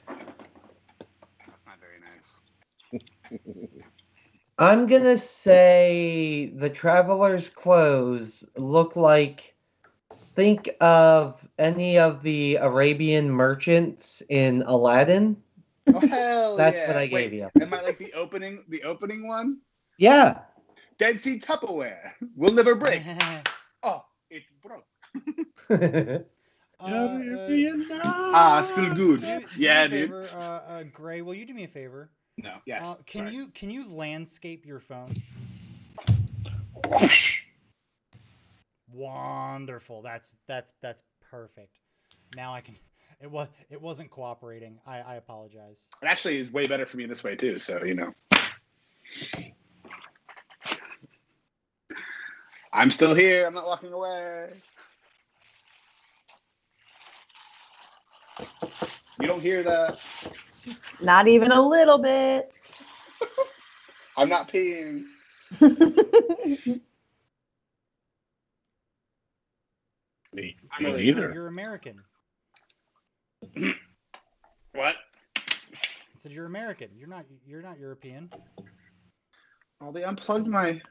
That's not very nice. I'm gonna say the traveler's clothes look like. Think of any of the Arabian merchants in Aladdin. Oh hell That's yeah! what I gave you. Am I like the opening one? Yeah. Dead Sea Tupperware will never break. Oh, it broke. Still good. Do me a favor, Gray. Will you do me a favor? No. Yes. Can you landscape your phone? Whoosh. Wonderful. That's perfect. Now I can. It wasn't cooperating. I apologize. It actually is way better for me this way too. So I'm still here. I'm not walking away. You don't hear that? Not even a little bit. I'm not peeing. Me I'm either. You're American. What? I said you're American. You're not European. Oh, they unplugged my.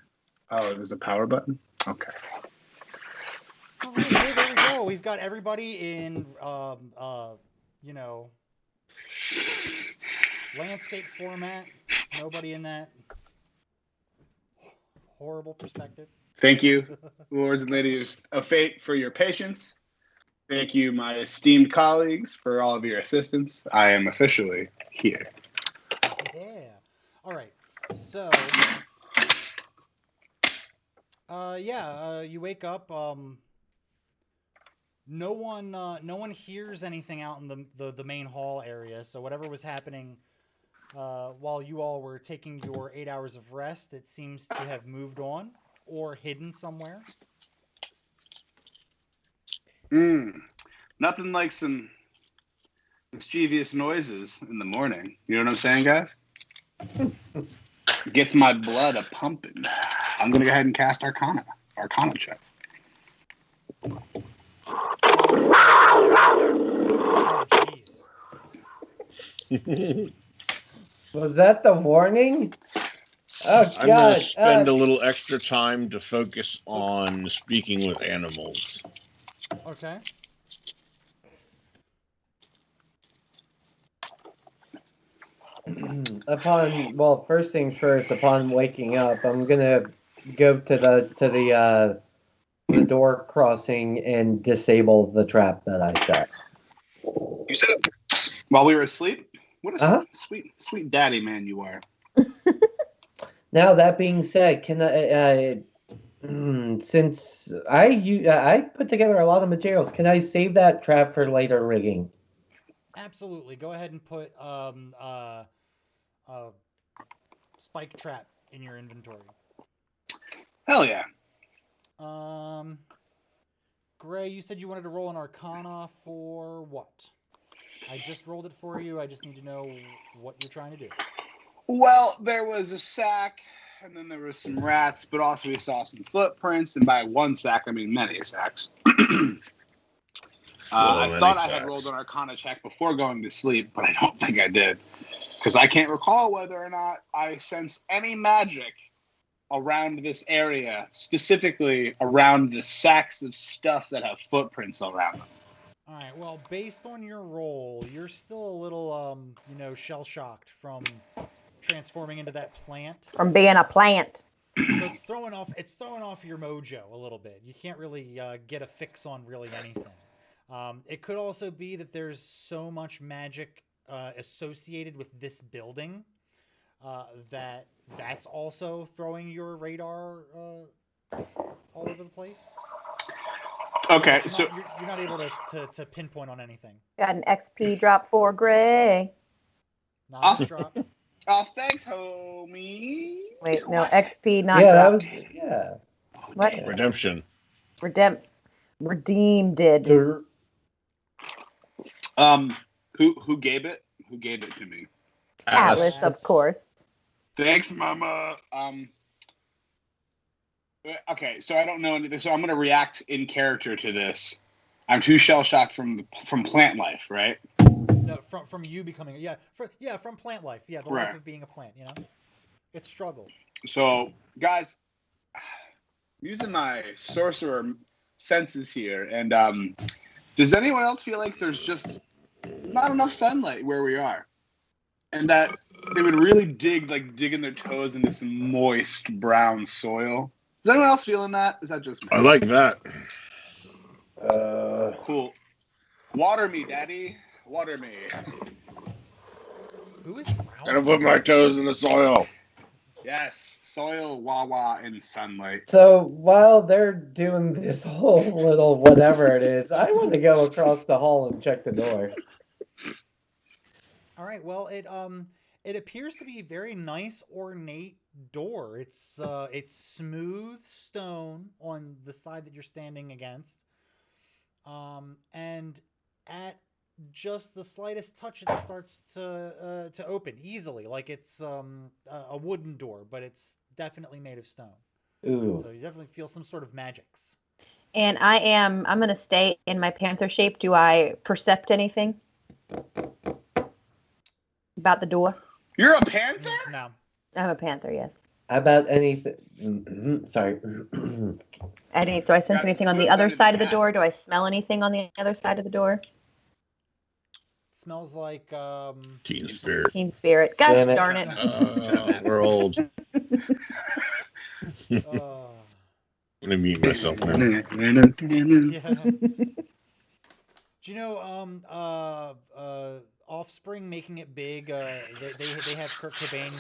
Oh, there's a power button. Okay. All right, there we go. We've got everybody in landscape format. Nobody in that horrible perspective. Thank you, lords and ladies of fate, for your patience. Thank you, my esteemed colleagues, for all of your assistance. I am officially here. Yeah. All right. So, you wake up. No one hears anything out in the main hall area. So whatever was happening while you all were taking your 8 hours of rest, it seems to have moved on or hidden somewhere. Nothing like some mischievous noises in the morning. You know what I'm saying, guys? Gets my blood a pumping. I'm gonna go ahead and cast Arcana check. Oh, jeez. Was that the warning? Oh, I'm God. going to spend a little extra time to focus on speaking with animals. Okay. First things first, upon waking up, I'm gonna go to the door crossing and disable the trap that I set. You said it while we were asleep? What a sweet daddy man you are. Now, that being said, can since I put together a lot of materials, can I save that trap for later rigging? Absolutely. Go ahead and put spike trap in your inventory. Hell yeah. Gray, you said you wanted to roll an Arcana for what? I just rolled it for you. I just need to know what you're trying to do. Well, there was a sack, and then there was some rats, but also we saw some footprints, and by one sack, I mean many sacks. I thought I had rolled an Arcana check before going to sleep, but I don't think I did. Because I can't recall whether or not I sense any magic around this area, specifically around the sacks of stuff that have footprints around them. All right. Well, based on your roll, you're still a little, shell-shocked from transforming into that plant. From being a plant. So it's throwing off your mojo a little bit. You can't really get a fix on really anything. It could also be that there's so much magic associated with this building that's also throwing your radar all over the place. Okay, you're not able to pinpoint on anything. Got an XP drop for Gray. Not drop. Oh, thanks, homie. Wait, no, XP not yeah, drop. What? Redemption. Redeemed did. Who gave it? Who gave it to me? Atlas, of course. Thanks, Mama. Okay, so I don't know anything, so I'm going to react in character to this. I'm too shell-shocked from plant life, right? No, from you becoming from plant life. Yeah, the life of being a plant. It's struggle. So, guys, using my sorcerer senses here, and does anyone else feel like there's just not enough sunlight where we are, and that they would really digging their toes into some moist brown soil? Is anyone else feeling that? Is that just me? I like that. Cool. Water me, Daddy. Water me. Who is growling? Gonna put my toes in the soil. Yes, soil, wawa, and sunlight. So while they're doing this whole little whatever it is, I want to go across the hall and check the door. All right. Well, it appears to be a very nice, ornate door. It's smooth stone on the side that you're standing against, and at just the slightest touch, it starts to open easily, like it's a wooden door, but it's definitely made of stone. Ooh. So you definitely feel some sort of magics. And I'm going to stay in my panther shape. Do I percept anything about the door? You're a panther? No. I'm a panther, yes. How about anything? Sorry. Do I sense anything on the other side of the door? Do I smell anything on the other side of the door? Smells like Teen spirit. Teen spirit. Gosh darn it. We're old. I'm gonna mute myself now. Yeah. Do you know Offspring making it big? They have Kurt Cobain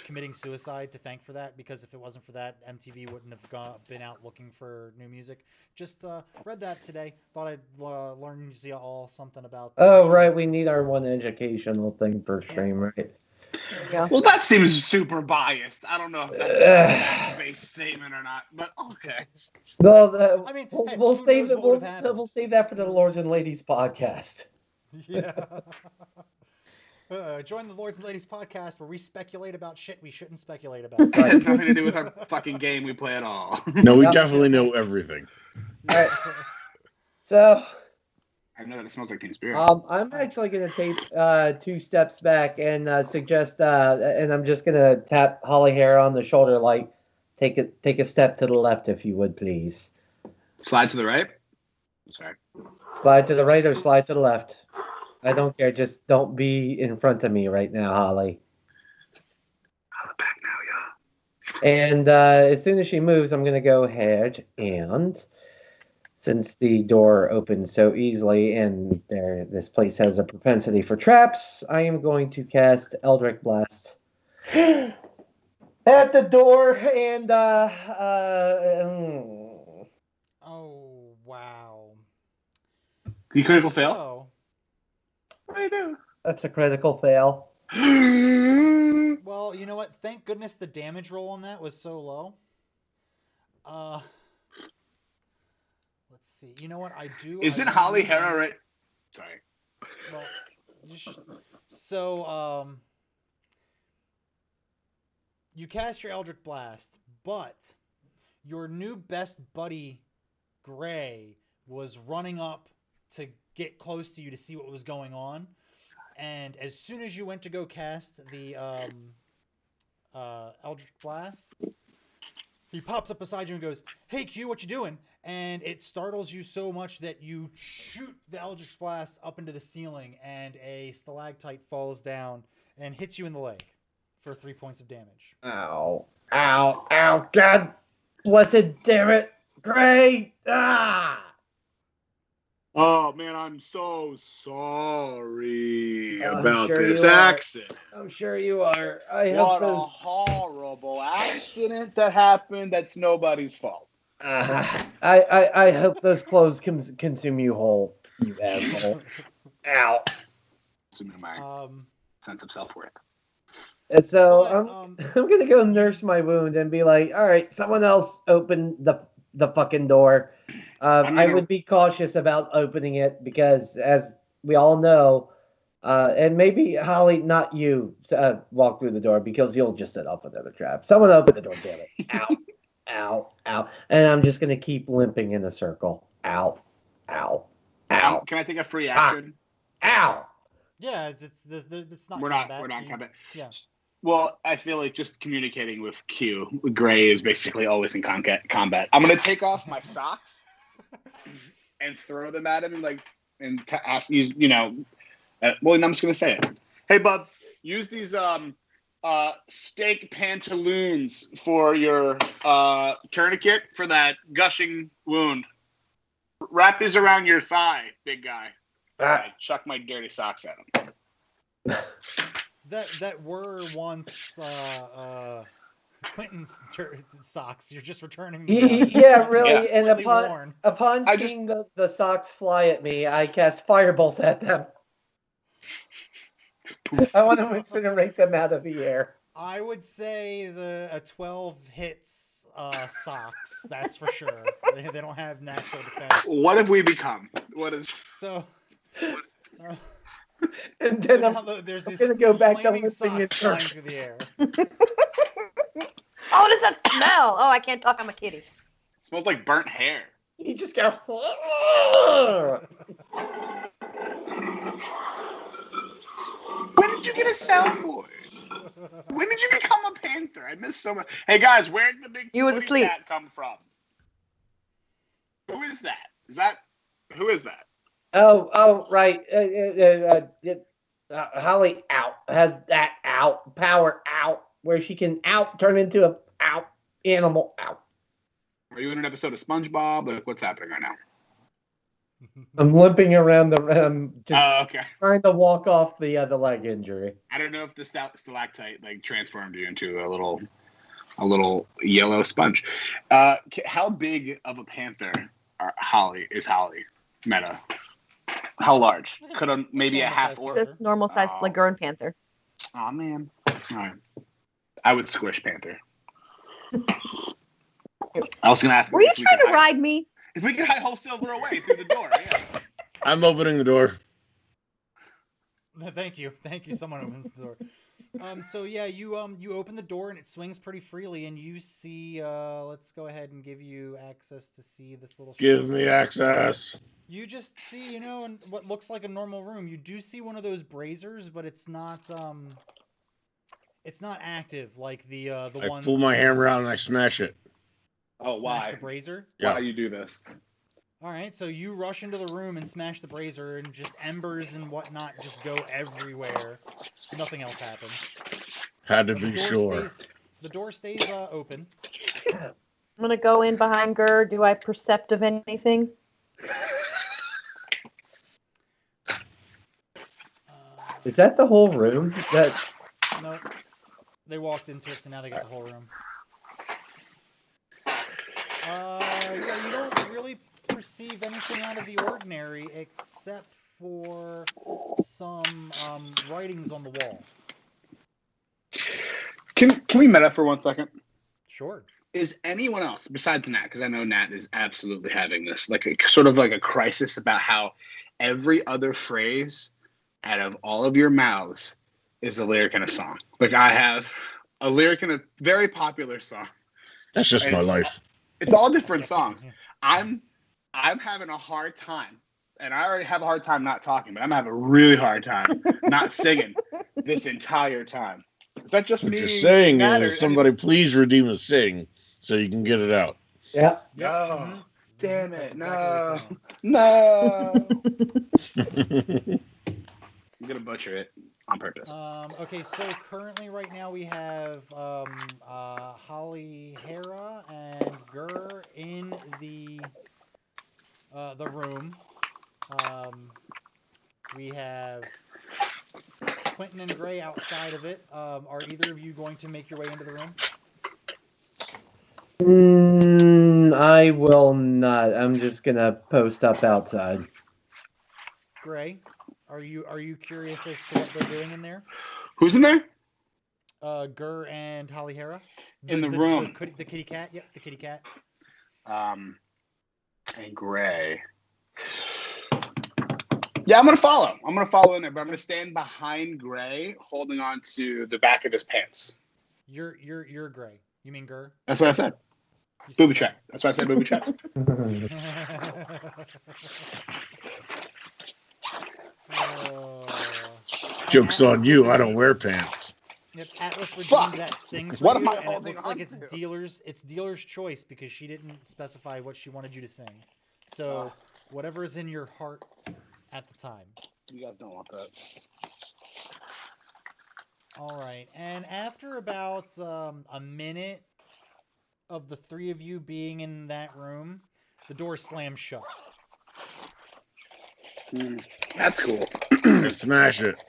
committing suicide to thank for that, because if it wasn't for that, MTV wouldn't have been out looking for new music. Just read that today. Thought I'd learn you all something about. Oh right, we need our one educational thing per stream, right? Well, that seems super biased. I don't know if that's a base statement or not, but okay. Well, I mean, we'll save that. We'll save that for the Lords and Ladies podcast. Yeah. Join the Lords and Ladies podcast, where we speculate about shit we shouldn't speculate about. It has nothing to do with our fucking game we play at all. No, we definitely know everything. Right. So. I know that it smells like Teen Spirit. I'm actually going to take 2 steps back and suggest, and I'm just going to tap Holly Hare on the shoulder, like, take a step to the left, if you would, please. Slide to the right? Sorry. Slide to the right or slide to the left. I don't care. Just don't be in front of me right now, Holly. I'll back now, yeah. And as soon as she moves, I'm going to go ahead and... Since the door opens so easily and this place has a propensity for traps, I am going to cast Eldritch Blast at the door and Oh wow! You critical fail? What do you do? That's a critical fail. Well, you know what? Thank goodness the damage roll on that was so low. Let's see. You know what? Isn't Holly Hera right? Sorry. Well, so you cast your Eldritch Blast, but your new best buddy, Gray, was running up to get close to you to see what was going on, and as soon as you went to go cast the Eldritch Blast, he pops up beside you and goes, "Hey Q, what you doing?" And it startles you so much that you shoot the Eldritch Blast up into the ceiling, and a stalactite falls down and hits you in the leg for 3 points of damage. Ow. Ow. Ow. God blessed damn it. Gray. Ah! Oh, man, I'm so sorry about sure this accident. I'm sure you are. What a horrible accident that happened. That's nobody's fault. I hope those clothes consume you whole, you asshole. Ow. Assuming my sense of self-worth. And so I'm gonna go nurse my wound and be like, all right, someone else open the fucking door. I would be cautious about opening it because, as we all know, And maybe Holly, not you, walk through the door because you'll just set off another trap. Someone open the door, damn it! Ow, ow, ow! And I'm just gonna keep limping in a circle. Ow, ow, ow! Can I take a free action? Ow! Yeah, it's not We're combat. not combat. Yeah. Well, I feel like just communicating with Q, Gray is basically always in combat. I'm gonna take off my socks and throw them at him, and ask you, well, I'm just gonna say it. Hey, bub, use these steak pantaloons for your tourniquet for that gushing wound. Wrap these around your thigh, big guy. I chuck my dirty socks at him. That were once Quentin's socks. You're just returning them. Yeah, really. Yeah. And upon seeing the socks fly at me, I cast firebolt at them. I want to incinerate them out of the air. I would say a 12 hits socks. That's for sure. They don't have natural defense. What have we become? What is so? And then I'm gonna go back to limping socks flying through the air. Oh, what does that smell? Oh, I can't talk. I'm a kitty. It smells like burnt hair. You just go. When did you get a soundboard? When did you become a panther? I missed so much. Hey guys, where did the big footy cat come from? Who is that? Who is that? Oh, right. Holly has that power where she can turn into a animal. Are you in an episode of SpongeBob? Like, what's happening right now? I'm limping around I'm just okay. trying to walk off the leg injury. I don't know if the stalactite transformed you into a little yellow sponge. How big of a panther is Holly? Meta. How large? Could maybe a half orc? Just normal sized Lagoon panther. Oh man. All right. I would squish panther. I was gonna ask. Were you trying to ride me? If we could hide whole silver away through the door, yeah. I'm opening the door. Thank you. Someone opens the door. So yeah, you open the door and it swings pretty freely, and you see. Let's go ahead and give you access to see this little. Give me access. You just see, in what looks like a normal room. You do see one of those braziers, but it's not active like the ones. I pull my hammer out and I smash it. Oh, smash why? The brazier? Yeah. Why do you do this? All right, so you rush into the room and smash the brazier, and just embers and whatnot just go everywhere. Nothing else happens. Had to be sure. The door stays open. I'm gonna go in behind Gur. Do I percept of anything? Is that the whole room? No, they walked into it, so now they got the whole room. Yeah, you don't really perceive anything out of the ordinary except for some writings on the wall. Can we meta for 1 second? Sure. Is anyone else besides Nat? Because I know Nat is absolutely having this sort of like a crisis about how every other phrase out of all of your mouths is a lyric in a song. Like I have a lyric in a very popular song. That's just my life. It's all different songs. I'm having a hard time, and I already have a hard time not talking, but I'm having a really hard time not singing this entire time. Is that just what me? What you're saying is somebody please redeem a sing so you can get it out. Yeah. No. Damn it. That's No. I'm going to butcher it on purpose. Okay, so currently right now we have Holly, Hera, and Gur in the room. We have Quentin and Gray outside of it. Are either of you going to make your way into the room? I will not. I'm just gonna post up outside. Gray, are you curious as to what they're doing in there? Who's in there? Gur and Holly Hera. In the room. The kitty cat. Yep, the kitty cat. And Gray. Yeah, I'm gonna follow. I'm gonna follow in there, but I'm gonna stand behind Gray, holding on to the back of his pants. You're Gray. You mean Gur? That's what I said. Booby trap. That's why I said booby trap. Joke's on you. I don't wear pants. Yep, Atlas redeemed that sing for What you, am I and it holding looks like on it's to? dealer's choice because she didn't specify what she wanted you to sing. So whatever is in your heart at the time. You guys don't want that. All right, and after about a minute of the three of you being in that room, the door slams shut. That's cool. Smash it.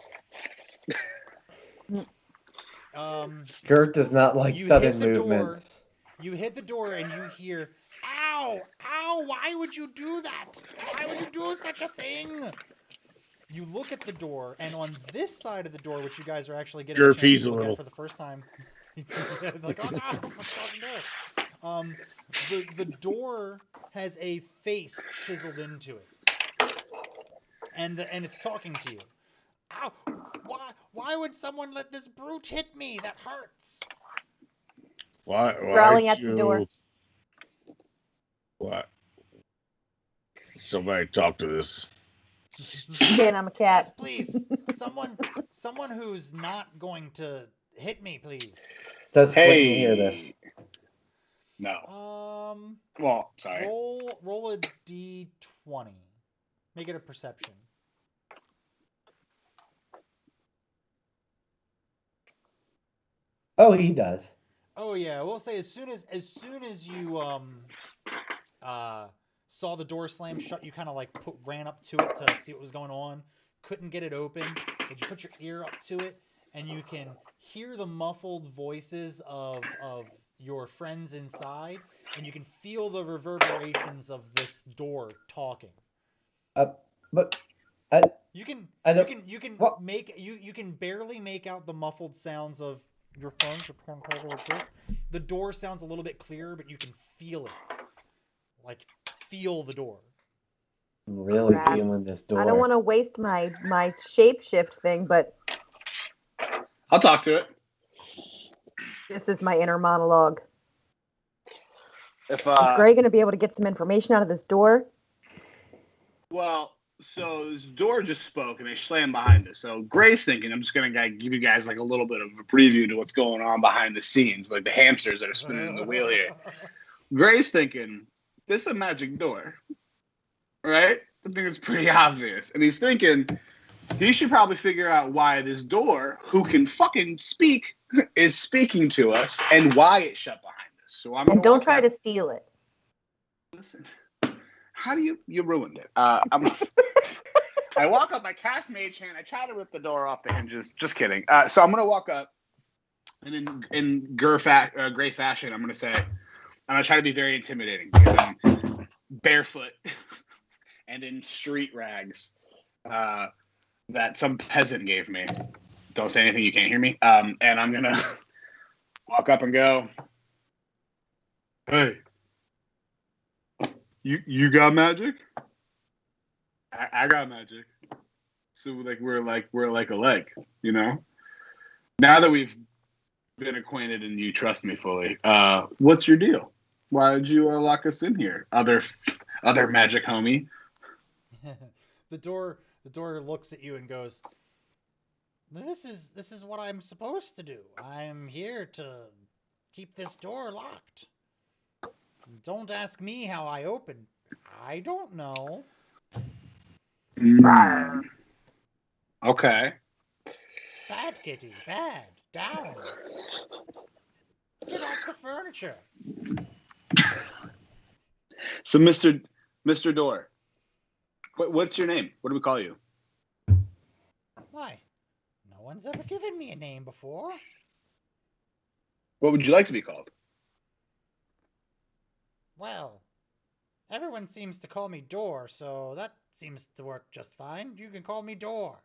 Gert does not like sudden movements. You hit the door and you hear, "Ow! Ow! Why would you do that? Why would you do such a thing?" You look at the door, and on this side of the door, which you guys are actually getting a chance to look at for the first time, it's like, "Oh God, what's the door?" The door has a face chiseled into it, and it's talking to you. Ow! Why would someone let this brute hit me? That hurts. Why Growling at the door. What? Somebody talk to this. Again, I'm a cat. Yes, please. Someone who's not going to hit me, please. Does Clayton hear this? No. Well, sorry. Roll a d20. Make it a perception. Oh, he does. Oh yeah, we'll say as soon as you saw the door slam shut, you kind of like ran up to it to see what was going on. Couldn't get it open, but you put your ear up to it, and you can hear the muffled voices of your friends inside, and you can feel the reverberations of this door talking. You can barely make out the muffled sounds of your friends. The door sounds a little bit clearer, but you can feel it. Like, feel the door. I'm really feeling this door. I don't want to waste my shapeshift thing, but I'll talk to it. This is my inner monologue. Is Gray going to be able to get some information out of this door? Well, so this door just spoke and they slammed behind us. So Gray's thinking, I'm just going to give you guys like a little bit of a preview to what's going on behind the scenes, like the hamsters that are spinning in the wheel here. Gray's thinking, this is a magic door, right? I think it's pretty obvious. And he's thinking he should probably figure out why this door, who can fucking speak, is speaking to us and why it shut behind us. So I'm don't try to steal it. Listen, how do you ruined it? I walk up, I cast Mage Hand, I try to rip the door off the hinges. Just kidding. So I'm gonna walk up, and in Gray fashion, I'm gonna say, I'm gonna try to be very intimidating because I'm barefoot and in street rags that some peasant gave me. Don't say anything, you can't hear me. And I'm gonna walk up and go, "Hey, you got magic? I got magic." So we're like a leg, you know. Now that we've been acquainted and you trust me fully, what's your deal? Why did you lock us in here, other magic homie? The door looks at you and goes, This is what I'm supposed to do. I'm here to keep this door locked. Don't ask me how I open. I don't know." Okay. Bad kitty, bad. Down. Get off the furniture. So, Mr. Door, what's your name? What do we call you? Why? No one's ever given me a name before. What would you like to be called? Well, everyone seems to call me Door, so that seems to work just fine. You can call me Door.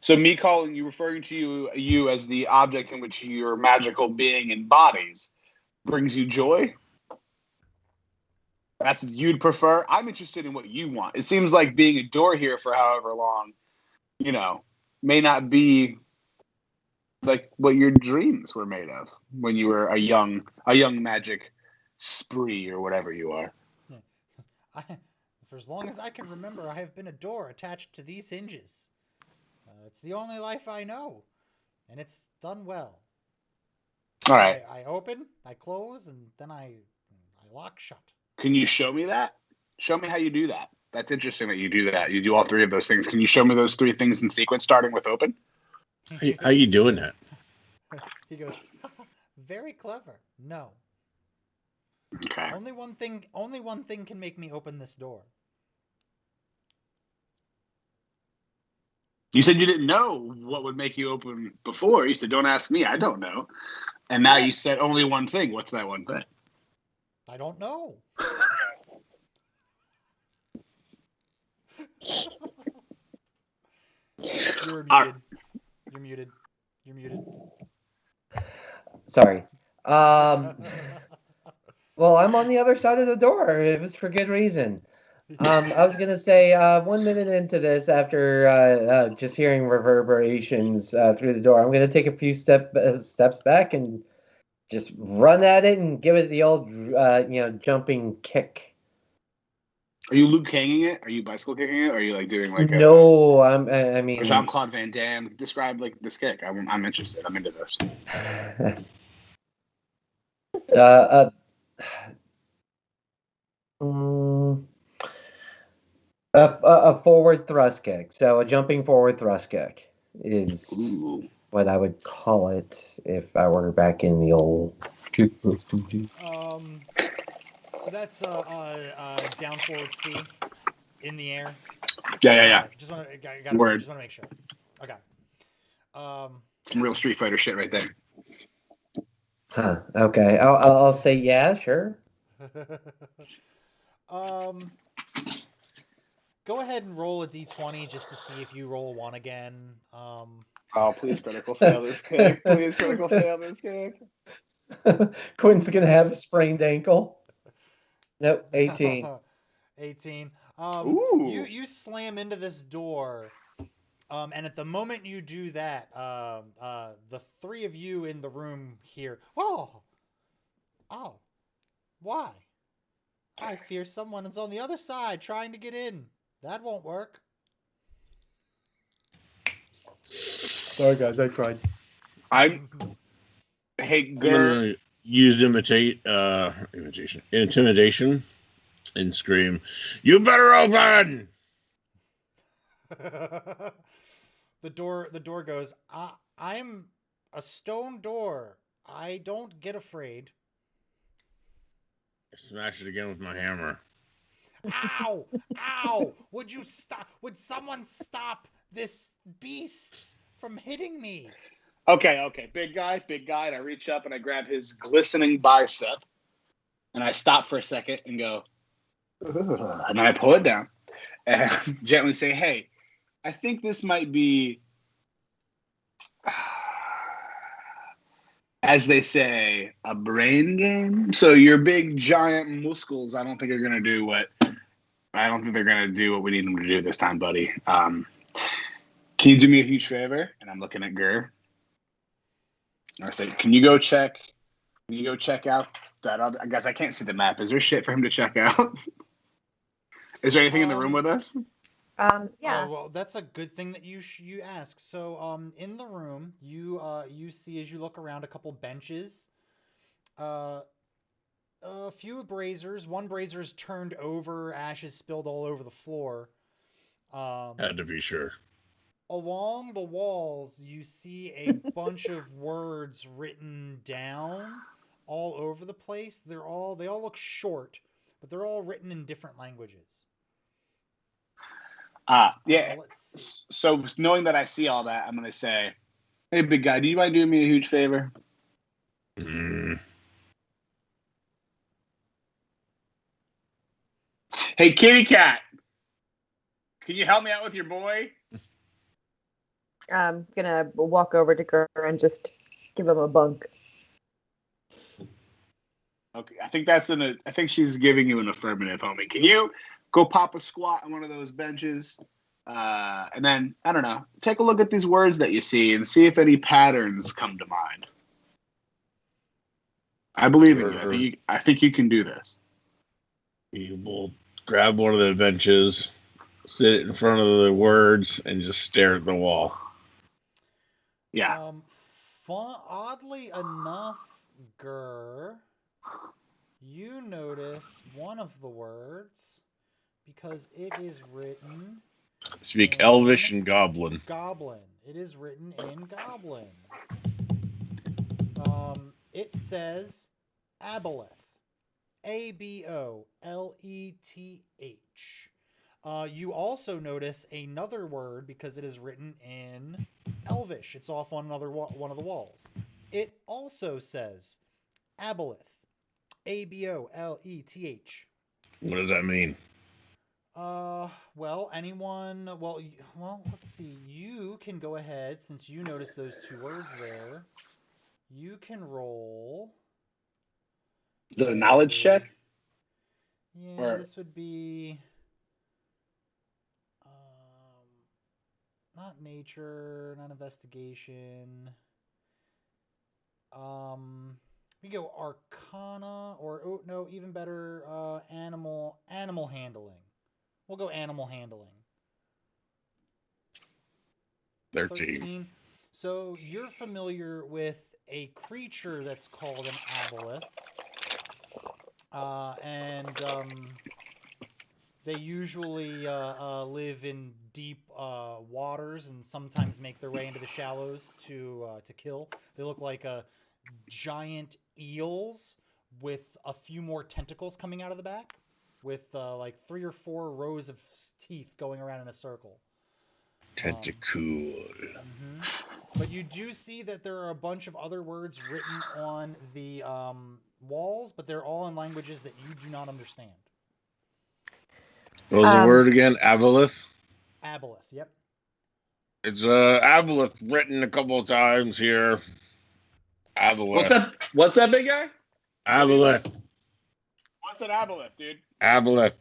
So me calling you, referring to you as the object in which your magical being embodies, brings you joy? That's what you'd prefer. I'm interested in what you want. It seems like being a door here for however long, may not be like what your dreams were made of when you were a young magic spree or whatever you are. For as long as I can remember, I have been a door attached to these hinges. It's the only life I know, and it's done well. All right. I open, I close, and then I lock shut. Can you show me that? Show me how you do that. That's interesting that you do that. You do all three of those things. Can you show me those three things in sequence, starting with open? How you doing that? He goes, very clever. No. Okay. Only one thing can make me open this door. You said you didn't know what would make you open before. You said, don't ask me. I don't know. And now you said only one thing. What's that one thing? I don't know. You're muted. You're muted. You're muted. Sorry. Well, I'm on the other side of the door. It was for good reason. I was gonna say 1 minute into this, after just hearing reverberations through the door, I'm gonna take a few steps back and just run at it and give it the old, jumping kick. Are you Luke Kanging it? Are you bicycle kicking it? Or are you like doing like no? I mean Jean-Claude Van Damme. Describe like this kick. I'm interested. I'm into this. A forward thrust kick. So a jumping forward thrust kick is what I would call it if I were back in the old kickboxing. So that's down forward C in the air. Yeah. Just want to make sure. Okay. Some real Street Fighter shit right there. Huh. Okay. I'll say yeah. Sure. Go ahead and roll a d20 just to see if you roll a 1 again. Oh, please critical fail this kick. Please critical fail this kick. Quinn's gonna have a sprained ankle. Nope. 18. 18. Ooh. You slam into this door. And at the moment you do that, the three of you in the room hear, oh, why? I fear someone is on the other side trying to get in. That won't work. Sorry, guys, I tried. Hey, I'm gonna use intimidation, and scream, "You better open!" The door goes, I'm a stone door. I don't get afraid. I smash it again with my hammer. Ow! Ow! Would you stop? Would someone stop this beast from hitting me? Okay. Big guy. And I reach up and I grab his glistening bicep. And I stop for a second and go, ugh, and then I pull it down and gently say, hey, I think this might be, as they say, a brain game. So your big giant muscles, I don't think they're going to do what we need them to do this time, buddy. Can you do me a huge favor? And I'm looking at Gur. And I say, can you go check out that other, I guess I can't see the map. Is there shit for him to check out? Is there anything in the room with us? Yeah. Well, that's a good thing that you ask. So, in the room, you see as you look around a couple benches, a few braziers. One brazier's turned over, ashes spilled all over the floor. Had to be sure. Along the walls, you see a bunch of words written down all over the place. They all look short, but they're all written in different languages. Yeah. Let's see. So knowing that I see all that, I'm gonna say, hey, big guy, do you mind doing me a huge favor? Hey, kitty cat, can you help me out with your boy? I'm gonna walk over to Gur and just give him a bunk. Okay, I think she's giving you an affirmative, homie. Can you go pop a squat on one of those benches? And then, I don't know, take a look at these words that you see and see if any patterns come to mind. I believe in you. I think you can do this. You will grab one of the benches, sit in front of the words, and just stare at the wall. Yeah. Oddly enough, Gur, you notice one of the words because it is written. Speak Elvish and Goblin. Goblin. It is written in Goblin. It says Aboleth. Aboleth. You also notice another word because it is written in Elvish. It's off on one of the walls. It also says Aboleth. Aboleth. What does that mean? Well, anyone. Well, let's see. You can go ahead since you noticed those two words there. You can roll. Is it a knowledge check? Yeah, this would be not nature, not investigation. We go arcana or no, even better, animal handling. We'll go animal handling. 13. So you're familiar with a creature that's called an aboleth. And they usually live in deep waters and sometimes make their way into the shallows to kill. They look like giant eels with a few more tentacles coming out of the back, with like 3 or 4 rows of teeth going around in a circle. Tentacle. But you do see that there are a bunch of other words written on the walls, but they're all in languages that you do not understand. What was the word again? Aboleth? Aboleth, yep. It's Aboleth written a couple of times here. Aboleth. What's that big guy? Aboleth. What's an aboleth, dude? Aboleth.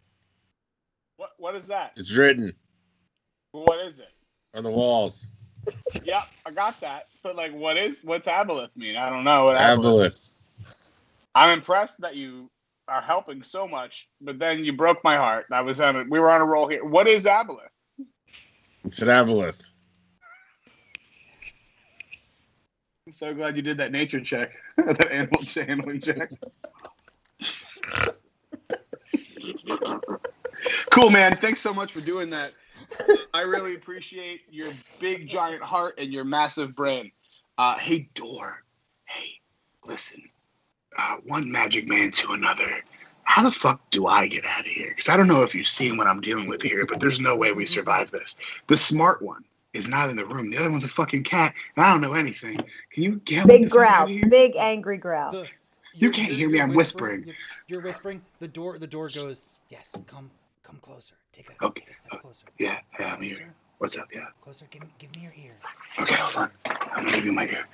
What is that? It's written. What is it? On the walls. Yeah, I got that. But like, what's aboleth mean? I don't know what aboleth. I'm impressed that you are helping so much, but then you broke my heart. We were on a roll here. What is aboleth? It's an aboleth. I'm so glad you did that nature check, that animal handling check. Cool, man. Thanks so much for doing that. I really appreciate your big giant heart and your massive brain. Hey, Door. Hey, listen. One magic man to another. How the fuck do I get out of here? Because I don't know if you've seen what I'm dealing with here, but there's no way we survive this. The smart one is not in the room. The other one's a fucking cat, and I don't know anything. Can you get me the fuck out of here? Big angry growl. You can't hear me. I'm whispering. You're whispering. The door goes. Yes, come closer. Take a step closer. Yeah, I'm here. What's up? Yeah. Closer. Give me your ear. Okay, hold on. I'm gonna give you my ear.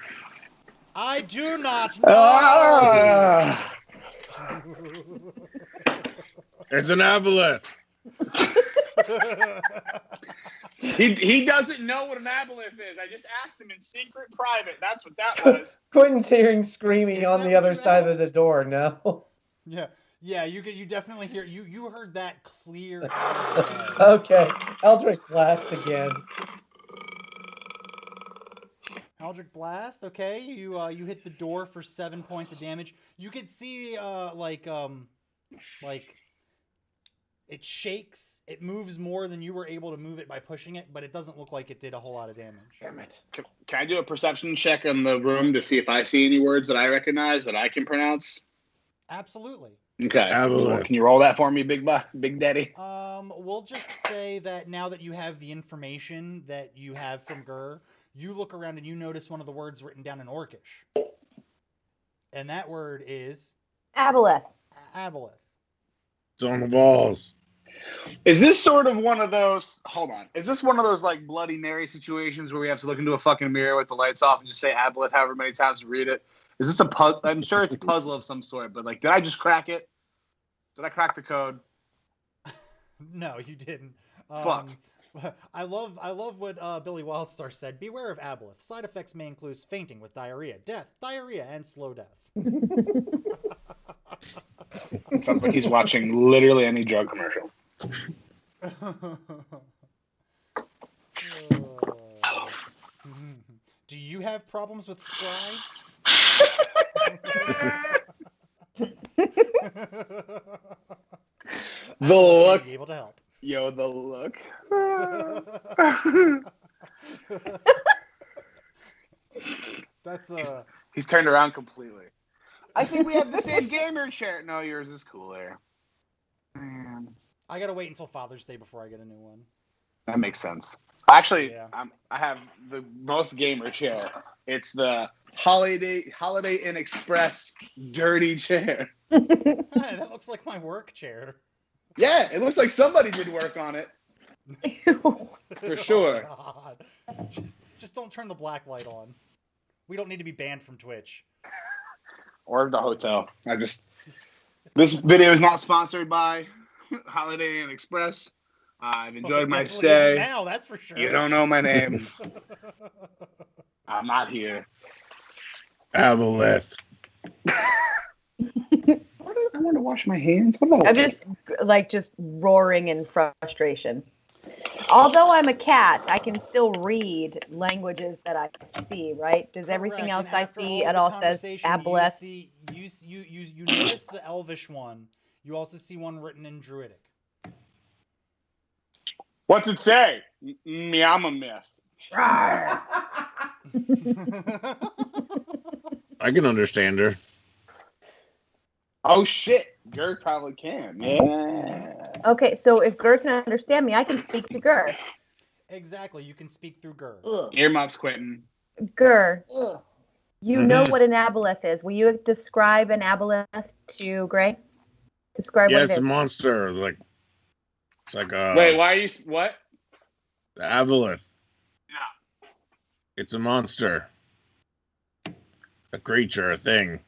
I do not know. It's an aboleth. He doesn't know what an aboleth is. I just asked him in secret, private. That's what that was. Quentin's hearing screaming on the other side of the door. No. Yeah. You definitely hear. You heard that clear. Okay, Eldritch Blast again. Eldritch Blast. Okay, you hit the door for 7 points of damage. You could see like it shakes. It moves more than you were able to move it by pushing it, but it doesn't look like it did a whole lot of damage. Damn it! Can I do a perception check on the room to see if I see any words that I recognize that I can pronounce? Absolutely. Okay. Can you roll that for me, Big Daddy? We'll just say that now that you have the information that you have from Gur, you look around and you notice one of the words written down in Orcish. And that word is... Aboleth. Aboleth. It's on the walls. Is this sort of one of those... Hold on. Is this one of those, like, Bloody Mary situations where we have to look into a fucking mirror with the lights off and just say Aboleth however many times we read it? Is this a puzzle? I'm sure it's a puzzle of some sort, but like, did I just crack it? Did I crack the code? No, you didn't. Fuck. I love what Billy Wildstar said. Beware of aboleth. Side effects may include fainting with diarrhea, death, diarrhea, and slow death. It sounds like he's watching literally any drug commercial. Do you have problems with scry? The look. Be able to help. Yo, the look. That's He's turned around completely. I think we have the same gamer chair. No, yours is cooler. Man. I gotta wait until Father's Day before I get a new one. That makes sense. Actually, Yeah. I have the most gamer chair. It's the Holiday Inn Express dirty chair. That looks like my work chair. Yeah, it looks like somebody did work on it. For sure. Oh, God. Just don't turn the black light on. We don't need to be banned from Twitch. Or the hotel. This video is not sponsored by Holiday Inn Express. I've enjoyed my stay. Now, that's for sure. You don't know my name. I'm not here. Aboleth. I want to wash my hands. I'm just roaring in frustration. Although I'm a cat, I can still read languages that I see, right? Does everything else I see at all says aboleth? You notice the Elvish one. You also see one written in Druidic. What's it say? I'm a myth. I can understand her. Oh shit, Gur probably can. Yeah. Okay, so if Gur can understand me, I can speak to Gur. Exactly, you can speak through Gur. Earmuffs, Quentin. Gur, you know what an aboleth is. Will you describe an aboleth to Gray? Describe what it is. Yeah, it's a monster. It's like a... Wait, why are you... What? The aboleth. Yeah. It's a monster. A creature, a thing.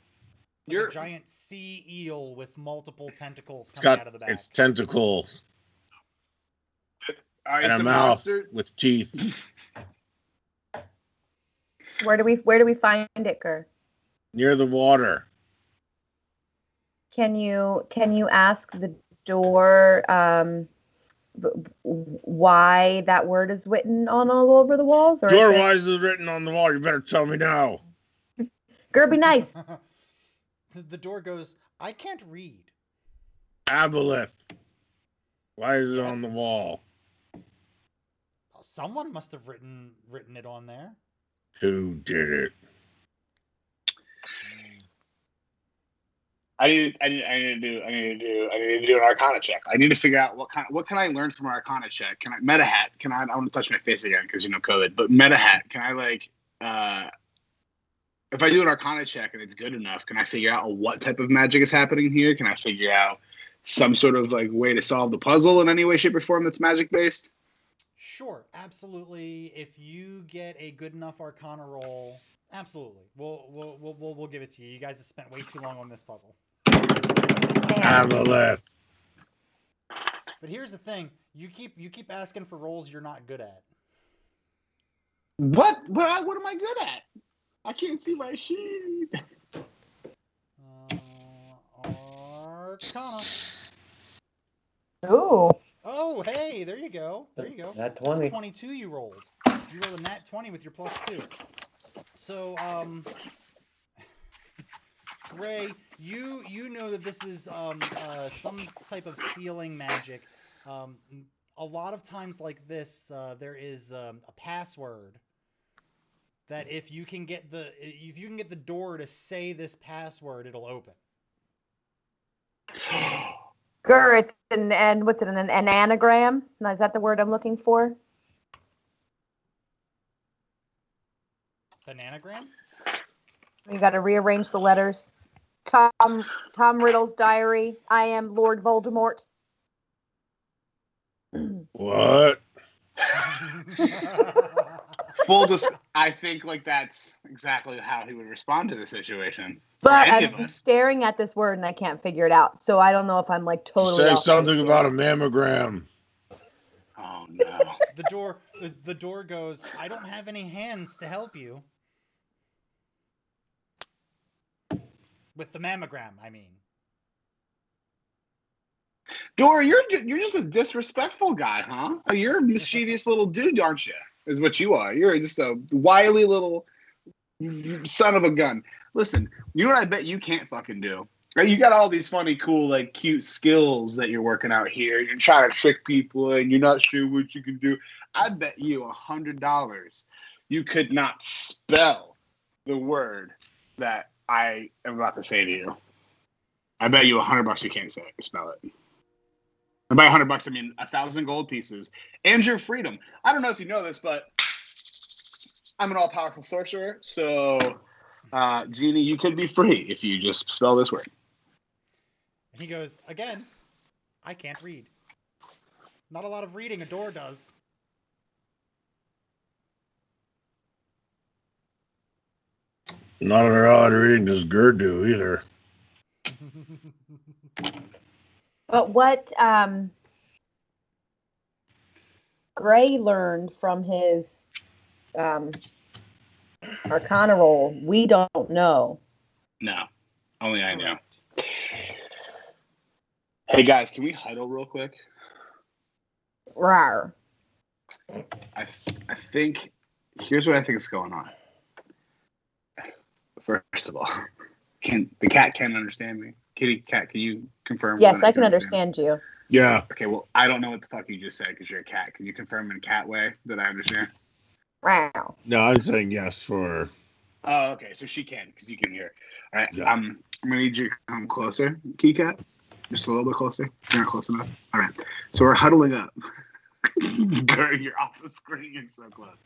It's like a giant sea eel with multiple tentacles It's coming got out of the back. its tentacles. And it's a a mouth monster. with teeth. Where do we find it, Gur? Near the water. Can you ask the door why that word is written on all over the walls? Or Door, why is it written on the wall? You better tell me now. Gur, be nice. The door goes, I can't read. Aboleth. Why is it on the wall? Someone must have written it on there. Who did it? I need to do an Arcana check. I need to figure out what can I learn from an Arcana check. Can I meta hat? I want to touch my face again because COVID. But meta hat, can I if I do an Arcana check and it's good enough, can I figure out what type of magic is happening here? Can I figure out some sort of way to solve the puzzle in any way, shape, or form that's magic based? Sure, absolutely. If you get a good enough Arcana roll, absolutely, we'll give it to you. You guys have spent way too long on this puzzle. Aboleth. But here's the thing: you keep asking for rolls you're not good at. What am I good at? I can't see my sheet. Arcana. Ooh. Oh, hey, there you go. Nat 20. That's a 22 you rolled. You rolled a nat 20 with your +2. So, Gray, you know that this is some type of sealing magic. A lot of times like this, there is a password that if you can get the door to say this password, it'll open. Gur, it's an anagram? Is that the word I'm looking for? An anagram? You got to rearrange the letters. Tom Riddle's diary. I am Lord Voldemort. What? I think like that's exactly how he would respond to the situation. But I'm staring at this word and I can't figure it out. So I don't know if I'm like totally. Say something about a mammogram. Oh no. The door goes, I don't have any hands to help you. With the mammogram, I mean. Door, you're just a disrespectful guy, huh? You're a mischievous little dude, aren't you? Is what you are. You're just a wily little son of a gun. Listen, you know what I bet you can't fucking do? You got all these funny, cool, like cute skills that you're working out here. You're trying to trick people and you're not sure what you can do. I bet you $100 you could not spell the word that I am about to say to you. I bet you $100 you can't spell it. And by $100, I mean 1,000 gold pieces and your freedom. I don't know if you know this, but I'm an all-powerful sorcerer. So, Genie, you could be free if you just spell this word. And he goes, again, I can't read. Not a lot of reading a door does. Not a lot of reading does Gerd do either. But what Gray learned from his Arcana roll, we don't know. No, only I know. Hey guys, can we huddle real quick? Rawr. I think here's what I think is going on. First of all, the cat can't understand me? Kitty cat, can you confirm? Yes, I can understand you. Yeah. Okay, well, I don't know what the fuck you just said because you're a cat. Can you confirm in a cat way that I understand? Wow. No, I'm saying yes for. Oh, okay, so she can because you can hear. All right, Yeah. I'm gonna need you to come closer, kitty cat. Just a little bit closer. You're not close enough. All right, so we're huddling up. Girl, you're off the screen. You're so close.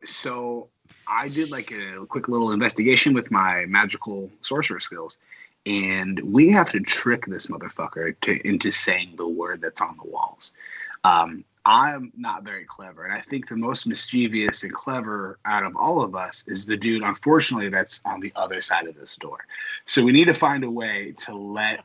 So I did like a quick little investigation with my magical sorcerer skills, and we have to trick this motherfucker into saying the word that's on the walls. I'm not very clever, and I think the most mischievous and clever out of all of us is the dude, unfortunately, that's on the other side of this door. So we need to find a way to let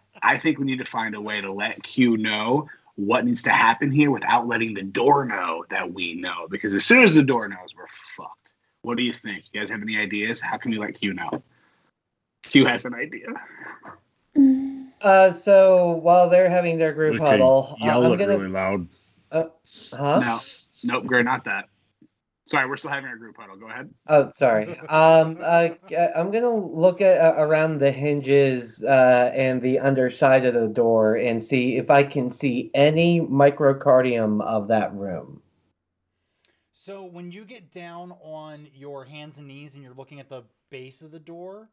Q know what needs to happen here without letting the door know that we know. Because as soon as the door knows, we're fucked. What do you think? You guys have any ideas? How can we let Q know? Q has an idea. So while they're having their group huddle, yell I'm gonna really loud. No, nope, Gray, not that. Sorry, we're still having our group huddle. Go ahead. Oh, sorry. I'm gonna look at around the hinges and the underside of the door and see if I can see any microcardium of that room. So when you get down on your hands and knees and you're looking at the base of the door,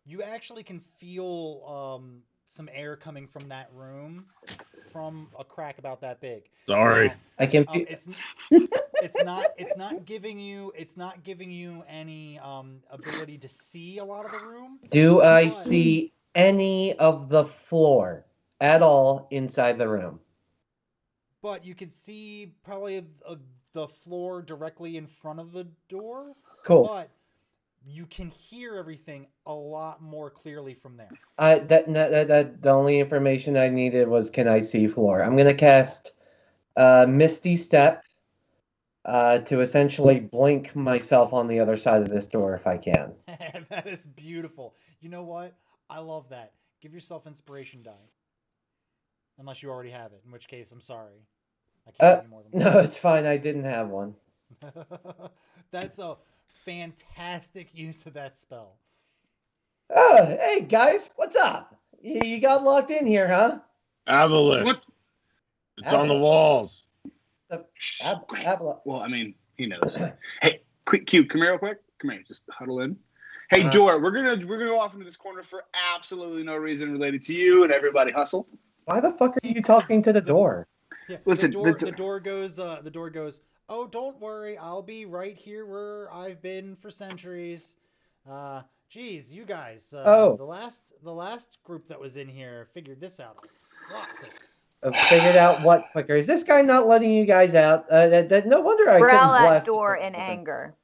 you actually can feel some air coming from that room from a crack about that big. Sorry. Now, I can. it's not giving you any ability to see a lot of the room. Do I see any of the floor at all inside the room? But you can see probably the floor directly in front of the door. Cool. But you can hear everything a lot more clearly from there. The only information I needed was, can I see floor? I'm gonna cast Misty Step to essentially blink myself on the other side of this door if I can. That is beautiful. You know what? I love that. Give yourself inspiration die. Unless you already have it, in which case I'm sorry. I can't give you more than one. No, it's fine. I didn't have one. That's a fantastic use of that spell. Oh, hey guys, what's up? You got locked in here, huh? Avalith. What? It's on the walls. Well, I mean, he knows. Hey, quick, Q, come here real quick. Come here, just huddle in. Hey, Door, we're gonna go off into this corner for absolutely no reason related to you, and everybody hustle. Why the fuck are you talking to the door? Yeah, listen. The door goes. Oh, don't worry, I'll be right here where I've been for centuries. Geez, you guys. The last group that was in here figured this out a lot quicker. figured out what quicker. Is this guy not letting you guys out? No wonder I Growl couldn't at blast door you. in anger.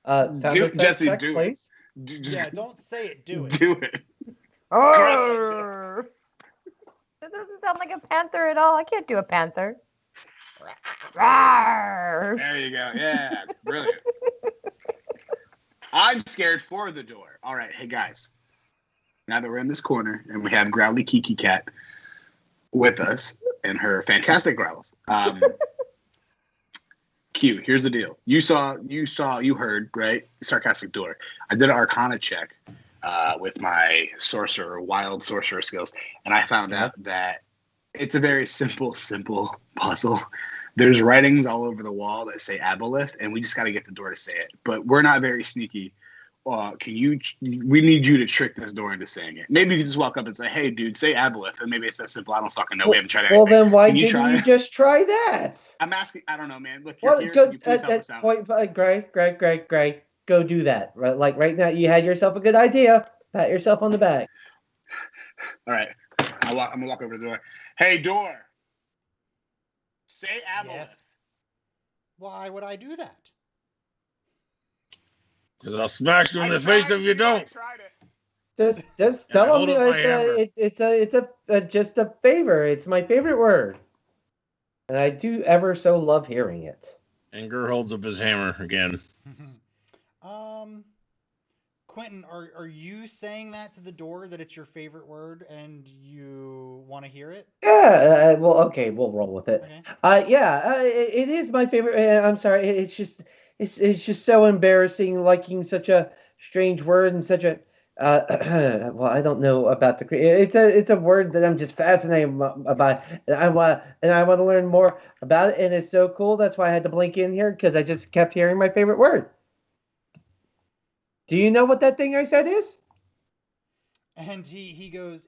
Sound effect Jesse, check, do please. it. Yeah, don't say it. Do it. Do it. That doesn't sound like a panther at all. I can't do a panther. There you go. Yeah, it's brilliant. I'm scared for the door. All right, hey guys. Now that we're in this corner and we have Growly Kiki Cat with us and her fantastic growls. Q, here's the deal. You heard, right? Sarcastic door. I did an Arcana check with my wild sorcerer skills, and I found out that it's a very simple puzzle. There's writings all over the wall that say aboleth, and we just got to get the door to say it. But we're not very sneaky. We need you to trick this door into saying it. Maybe you can just walk up and say, "Hey, dude, say aboleth," and maybe it's that simple. I don't fucking know. We haven't tried anything. Well, then why didn't you just try that? I'm asking. I don't know, man. Look, you're here. Can you please help us out? Greg, go do that. Right, like right now, you had yourself a good idea. Pat yourself on the back. All right, I'm gonna walk over to the door. Hey, door. Say aboleth. Yes. Why would I do that? Because I'll smash you in the face if you don't. I tried it. Just tell them it's just a favor. It's my favorite word, and I do ever so love hearing it. Anger holds up his hammer again. Quentin, are you saying that to the door that it's your favorite word and you want to hear it? Yeah. Well, okay, we'll roll with it. Okay. It is my favorite. I'm sorry. It's just so embarrassing liking such a strange word and such a. Well, I don't know about the. It's a word that I'm just fascinated by, and I want to learn more about it. And it's so cool. That's why I had to blink in here because I just kept hearing my favorite word. Do you know what that thing I said is? And he goes.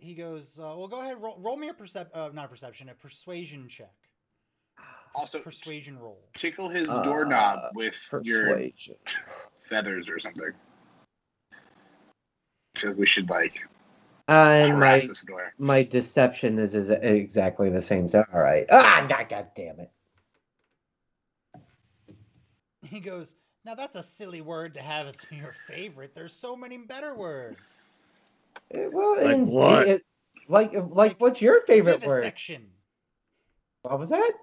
Well, go ahead. Roll me a persuasion check. Also, persuasion roll. Tickle his doorknob with your feathers or something. So we should harass this door. My deception is exactly the same. So, all right. God damn it. He goes, now that's a silly word to have as your favorite. There's so many better words. Well, like what? Like what's your favorite vivisection word? What was that?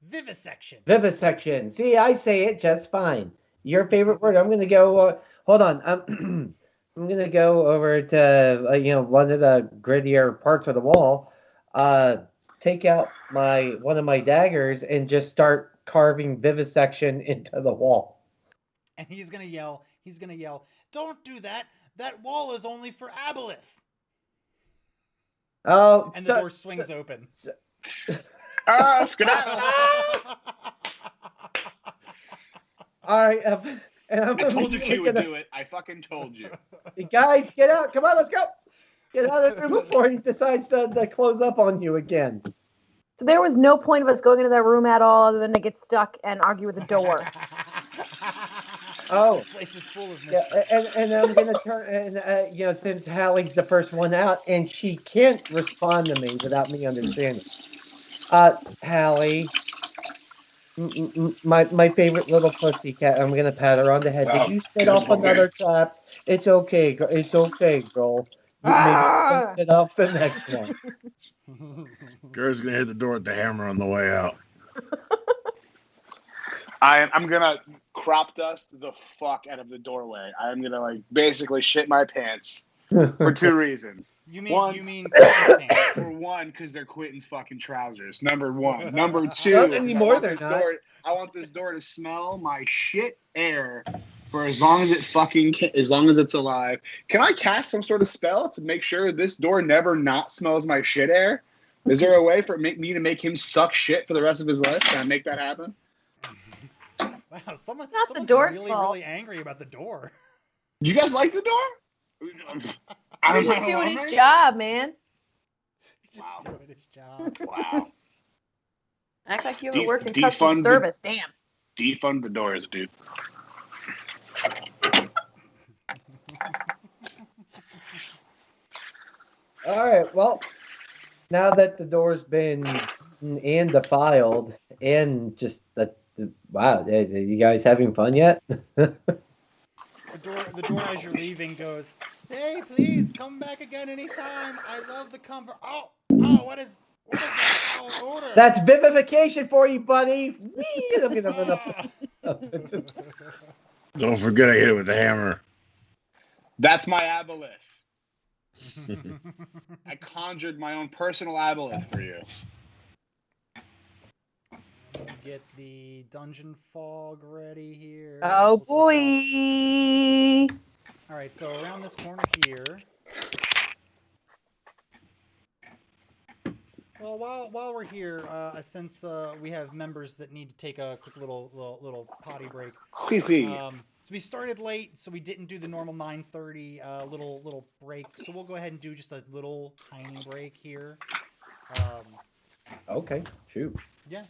Vivisection. Vivisection. See, I say it just fine. Your favorite word. I'm gonna go. Hold on. I'm gonna go over to one of the grittier parts of the wall. Take out one of my daggers and just start carving vivisection into the wall. And he's gonna yell. Don't do that. That wall is only for aboleth. Oh, and the door swings open. Skedaddle! All right, I told you Q would do it. I fucking told you. Guys, get out! Come on, let's go! Get out of the room before he decides to close up on you again. So there was no point of us going into that room at all, other than to get stuck and argue with the door. Oh, this place is full of mystery. And I'm gonna turn and since Hallie's the first one out and she can't respond to me without me understanding. Hallie, my favorite little pussycat. I'm gonna pat her on the head. Did you set off another trap? It's okay. It's okay, girl. Maybe set off the next one. Girl's gonna hit the door with the hammer on the way out. I'm gonna crop dust the fuck out of the doorway. I'm gonna basically shit my pants for two reasons. You mean pants? For one, because they're Quentin's fucking trousers. Number one. Number two, not anymore. I want this door to smell my shit air for as long as it's alive. Can I cast some sort of spell to make sure this door never not smells my shit air? Is there a way for me to make him suck shit for the rest of his life? Can I make that happen? Wow, someone's really angry about the door. Do you guys like the door? He's just doing his job, man. He's just doing his job. Wow. Act like you ever worked in customer service. Damn. Defund the doors, dude. All right. Well, Now that the door's been and defiled, and just wow, are you guys having fun yet? The door as you're leaving goes, "Hey, please come back again anytime. I love the comfort." Oh, what is that foul odor? That's vivification for you, buddy. Whee! I'm gonna run up. Don't forget I hit it with the hammer. That's my aboleth. I conjured my own personal aboleth for you. Let me get the dungeon fog ready here. Oh Looks boy! Like all right, so around this corner here. Well, while we're here, since we have members that need to take a quick little potty break. So we started late, so we didn't do the normal 9:30 little break. So we'll go ahead and do just a little tiny break here. Okay, shoot. Yeah.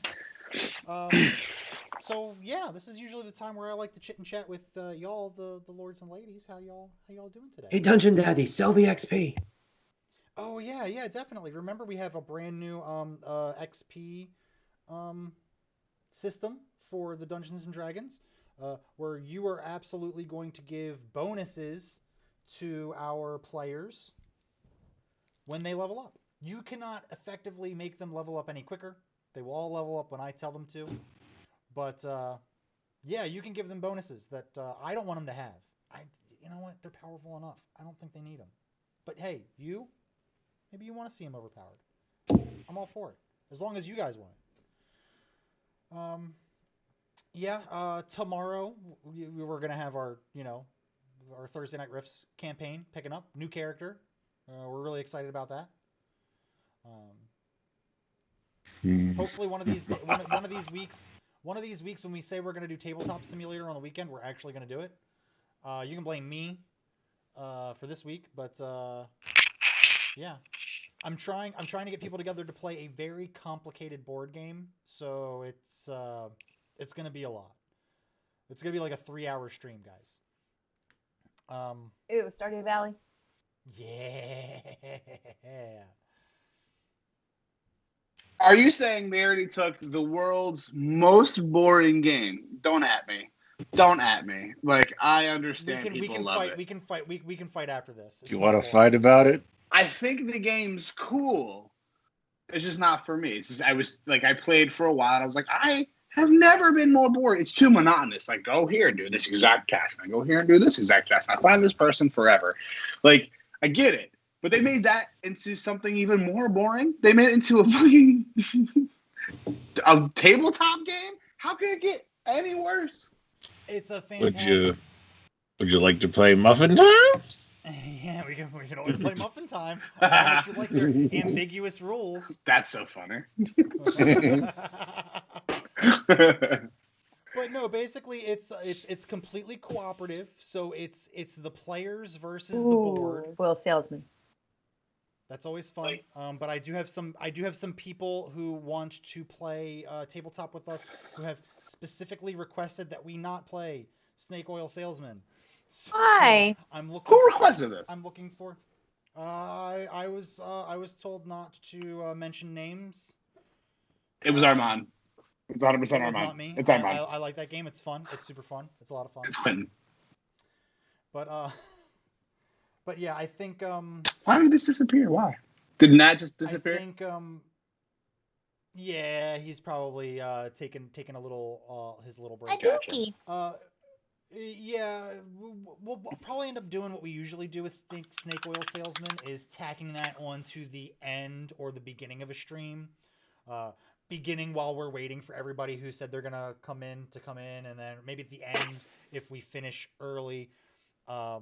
So yeah, this is usually the time where I like to chit and chat with y'all, the lords and ladies. How y'all doing today? Hey, Dungeon Daddy, sell the XP. Oh yeah, definitely. Remember, we have a brand new XP system for the Dungeons and Dragons, where you are absolutely going to give bonuses to our players when they level up. You cannot effectively make them level up any quicker. They will all level up when I tell them to. But yeah, you can give them bonuses that I don't want them to have. You know what? They're powerful enough. I don't think they need them. But hey, maybe you want to see them overpowered. I'm all for it, as long as you guys want it. Yeah, tomorrow we're gonna have our Thursday Night Riffs campaign picking up. New character. We're really excited about that. Hopefully one of these weeks when we say we're gonna do Tabletop Simulator on the weekend, we're actually gonna do it. You can blame me for this week, but yeah, I'm trying to get people together to play a very complicated board game, so it's gonna be a lot. It's gonna be like a 3-hour stream, guys. Ew, Stardew Valley. Yeah. Are you saying they already took the world's most boring game? Don't at me. Like, I understand people love it. We can fight after this. Do you want to fight about it? I think the game's cool. It's just not for me. It's just I played for a while and I was like, I have never been more bored. It's too monotonous. Like, go here and do this exact task. And I go here and do this exact task. And I find this person forever. Like, I get it. But they made that into something even more boring. They made it into a fucking a tabletop game? How can it get any worse? It's a fantastic. Would you like to play Muffin Time? Yeah, we can always play Muffin Time. I don't know what you like their ambiguous rules. That's so funny. But no, basically it's completely cooperative. So it's the players versus the board. Well, salesman. That's always fun. But I do have some people who want to play tabletop with us who have specifically requested that we not play Snake Oil Salesman. So, Why? Who requested this? I'm looking for. I was told not to mention names. It was Armand. It's 100% Armand. It's not me. It's Armand. I like that game. It's fun. It's super fun. It's a lot of fun. It's Quentin. But yeah, I think. Why did this disappear? Why? Did Nat just disappear? I think. Yeah, he's probably taking a little his little break. Gotcha. Yeah, we'll probably end up doing what we usually do with Snake Oil Salesman, is tacking that onto the end or the beginning of a stream. Beginning while we're waiting for everybody who said they're gonna come in, and then maybe at the end if we finish early. But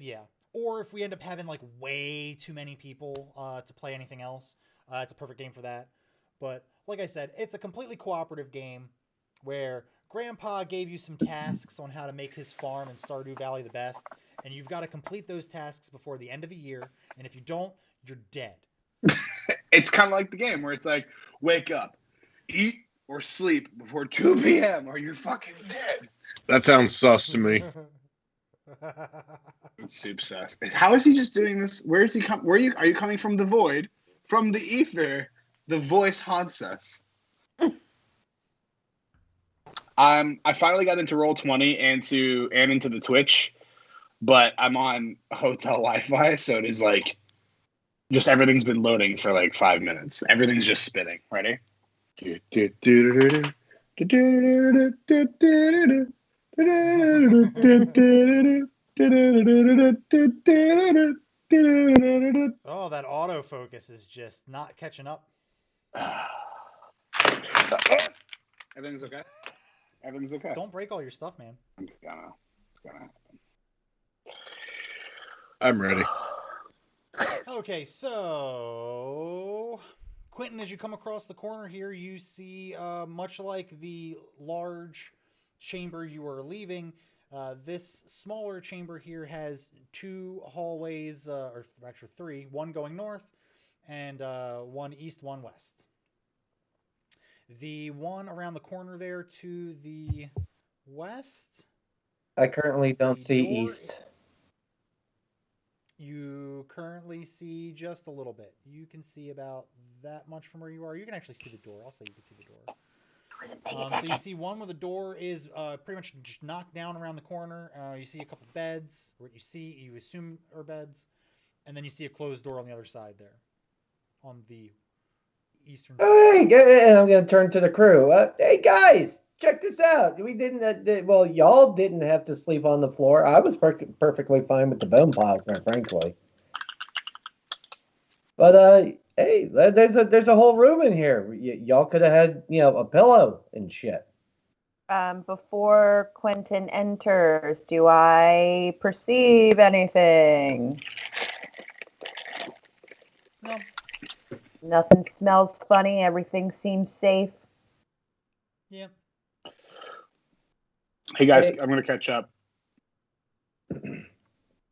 yeah, or if we end up having like way too many people to play anything else, it's a perfect game for that. But like I said, it's a completely cooperative game where Grandpa gave you some tasks on how to make his farm in Stardew Valley the best, and you've got to complete those tasks before the end of the year, and if you don't, you're dead. It's kind of like the game where it's like, wake up, eat or sleep before 2 p.m. or you're fucking dead. That sounds sus to me. Soup sus. How is he just doing this? Where is he come? Are you coming from the void? From the ether? The voice haunts us. I finally got into Roll20 and into the Twitch, but I'm on hotel Wi-Fi, so it is like just everything's been loading for like 5 minutes. Everything's just spinning. Ready? Oh, that autofocus is just not catching up. Everything's okay? Everything's okay. Don't break all your stuff, man. It's gonna happen. I'm ready. Okay, so Quentin, as you come across the corner here, you see, much like the large chamber you are leaving, this smaller chamber here has 2 hallways, or actually 3, one going north and one east, one west. The one around the corner there to the west. I currently don't see east. You currently see just a little bit. You can see about that much from where you are. You can actually see the door. I'll say you can see the door. So you see one where the door is pretty much just knocked down around the corner. You see a couple beds. What you assume are beds. And then you see a closed door on the other side there. On the eastern side. Hey, I'm going to turn to the crew. Hey, guys, check this out. We didn't, well, y'all didn't have to sleep on the floor. I was perfectly fine with the bone pile, quite frankly. But, hey, there's a whole room in here. Y'all could have had, a pillow and shit. Before Quentin enters, do I perceive anything? No. Nothing smells funny. Everything seems safe. Yeah. Hey guys, I'm gonna catch up.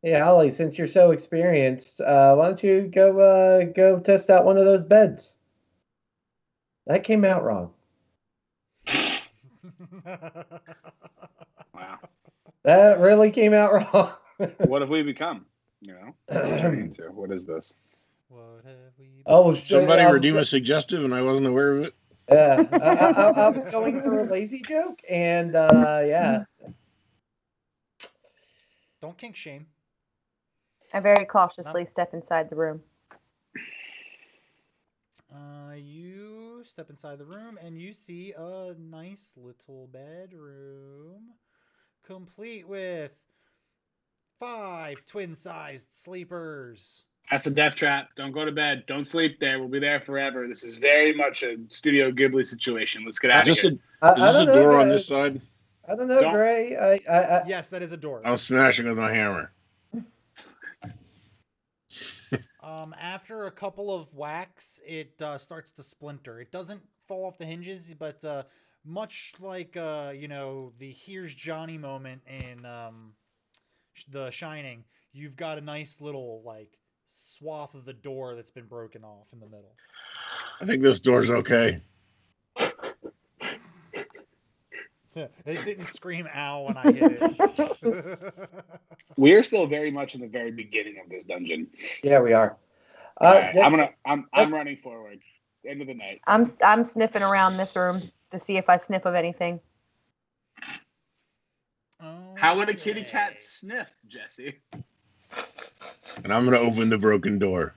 Yeah, Holly, since you're so experienced, why don't you go test out one of those beds? That came out wrong. Wow. That really came out wrong. What have we become? What is this? What have we become? Oh, Somebody redeem a suggestive, and I wasn't aware of it. Yeah, I was going for a lazy joke, and yeah. Don't kink shame. I very cautiously step inside the room. You step inside the room and you see a nice little bedroom, complete with 5 twin-sized sleepers. That's a death trap. Don't go to bed. Don't sleep there. We'll be there forever. This is very much a Studio Ghibli situation. Let's get out of here. Is this a door on this side? I don't know, Gray. Yes, that is a door. I was smashing with my hammer. After a couple of whacks, it starts to splinter. It doesn't fall off the hinges, but much like the "Here's Johnny" moment in The Shining, you've got a nice little swath of the door that's been broken off in the middle. I think this door's okay. It didn't scream "ow" when I hit it. We are still very much in the very beginning of this dungeon. Yeah, we are. Right, I'm running forward. End of the night. I'm sniffing around this room to see if I sniff of anything. How would a kitty cat sniff, Jesse? And I'm gonna open the broken door.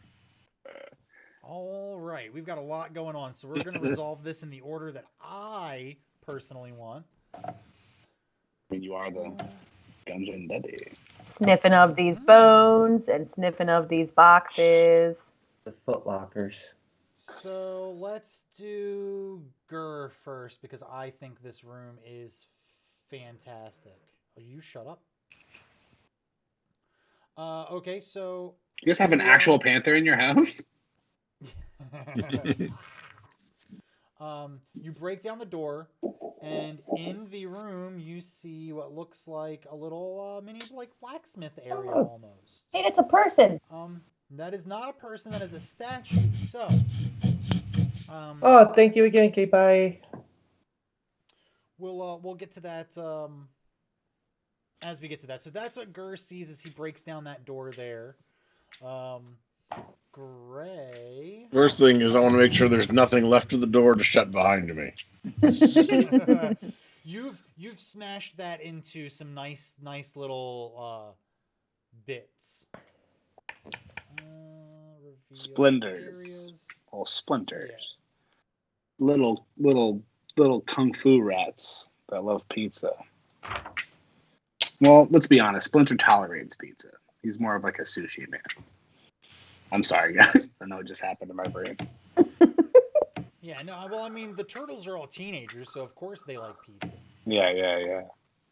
All right, we've got a lot going on, so we're gonna resolve this in the order that I personally want. When you are the dungeon daddy. Sniffing of these bones and sniffing of these boxes. The footlockers. So let's do Gur first because I think this room is fantastic. Oh, you shut up. Okay, so you guys have an actual panther in your house? You break down the door, and in the room you see what looks like a little mini blacksmith area almost. Hey, it's a person. That is not a person. That is a statue. So. Oh, thank you again, K-Pie. We'll get to that as we get to that. So that's what Gur sees as he breaks down that door there. Gray. First thing is I want to make sure there's nothing left of the door to shut behind me. You've smashed that into some nice little bits. Splinters. Oh, splinters. Yeah. Little kung fu rats that love pizza. Well, let's be honest. Splinter tolerates pizza. He's more of like a sushi man. I'm sorry, guys. I know it just happened to my brain. Yeah, no. Well, I mean, the turtles are all teenagers, so of course they like pizza. Yeah.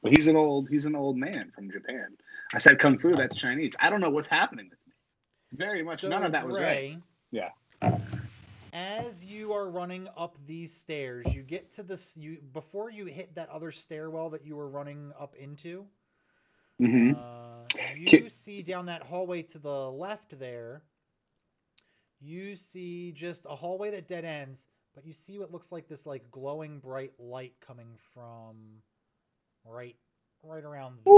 But he's an old man from Japan. I said kung fu. That's Chinese. I don't know what's happening with me. It's very much none of that was right. Yeah. As you are running up these stairs, you get to this. Before you hit that other stairwell that you were running up into. Mm-hmm. You see down that hallway to the left there. You see just a hallway that dead ends, but you see what looks like this like glowing bright light coming from right around there.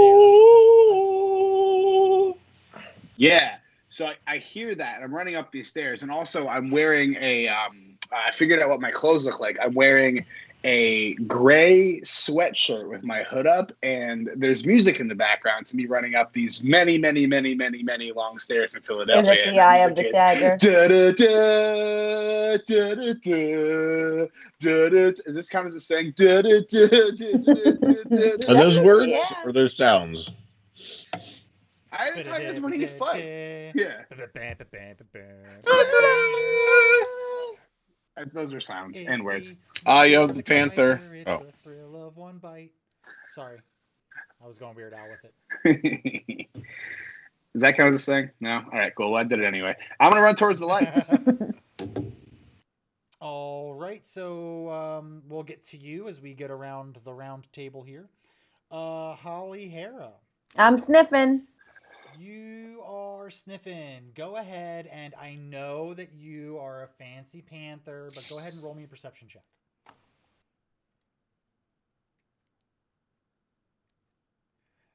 Yeah. So I hear that, and I'm running up these stairs, and also I'm wearing a. I figured out what my clothes look like. I'm wearing a gray sweatshirt with my hood up, and there's music in the background to me running up these many long stairs in Philadelphia. Is it the Eye of the Tiger? Is this kind of saying? Are those words or those sounds? I just thought it was when he fights. Yeah. Those are sounds and words. Eye of the Panther. It's the thrill of one bite. Sorry. I was going Weird Al with it. Does that count as a thing? No? All right, cool. Well, I did it anyway. I'm going to run towards the lights. All right. So we'll get to you as we get around the round table here. Holly Hera. I'm sniffing. You are sniffing. Go ahead, and I know that you are a fancy panther, but go ahead and roll me a perception check.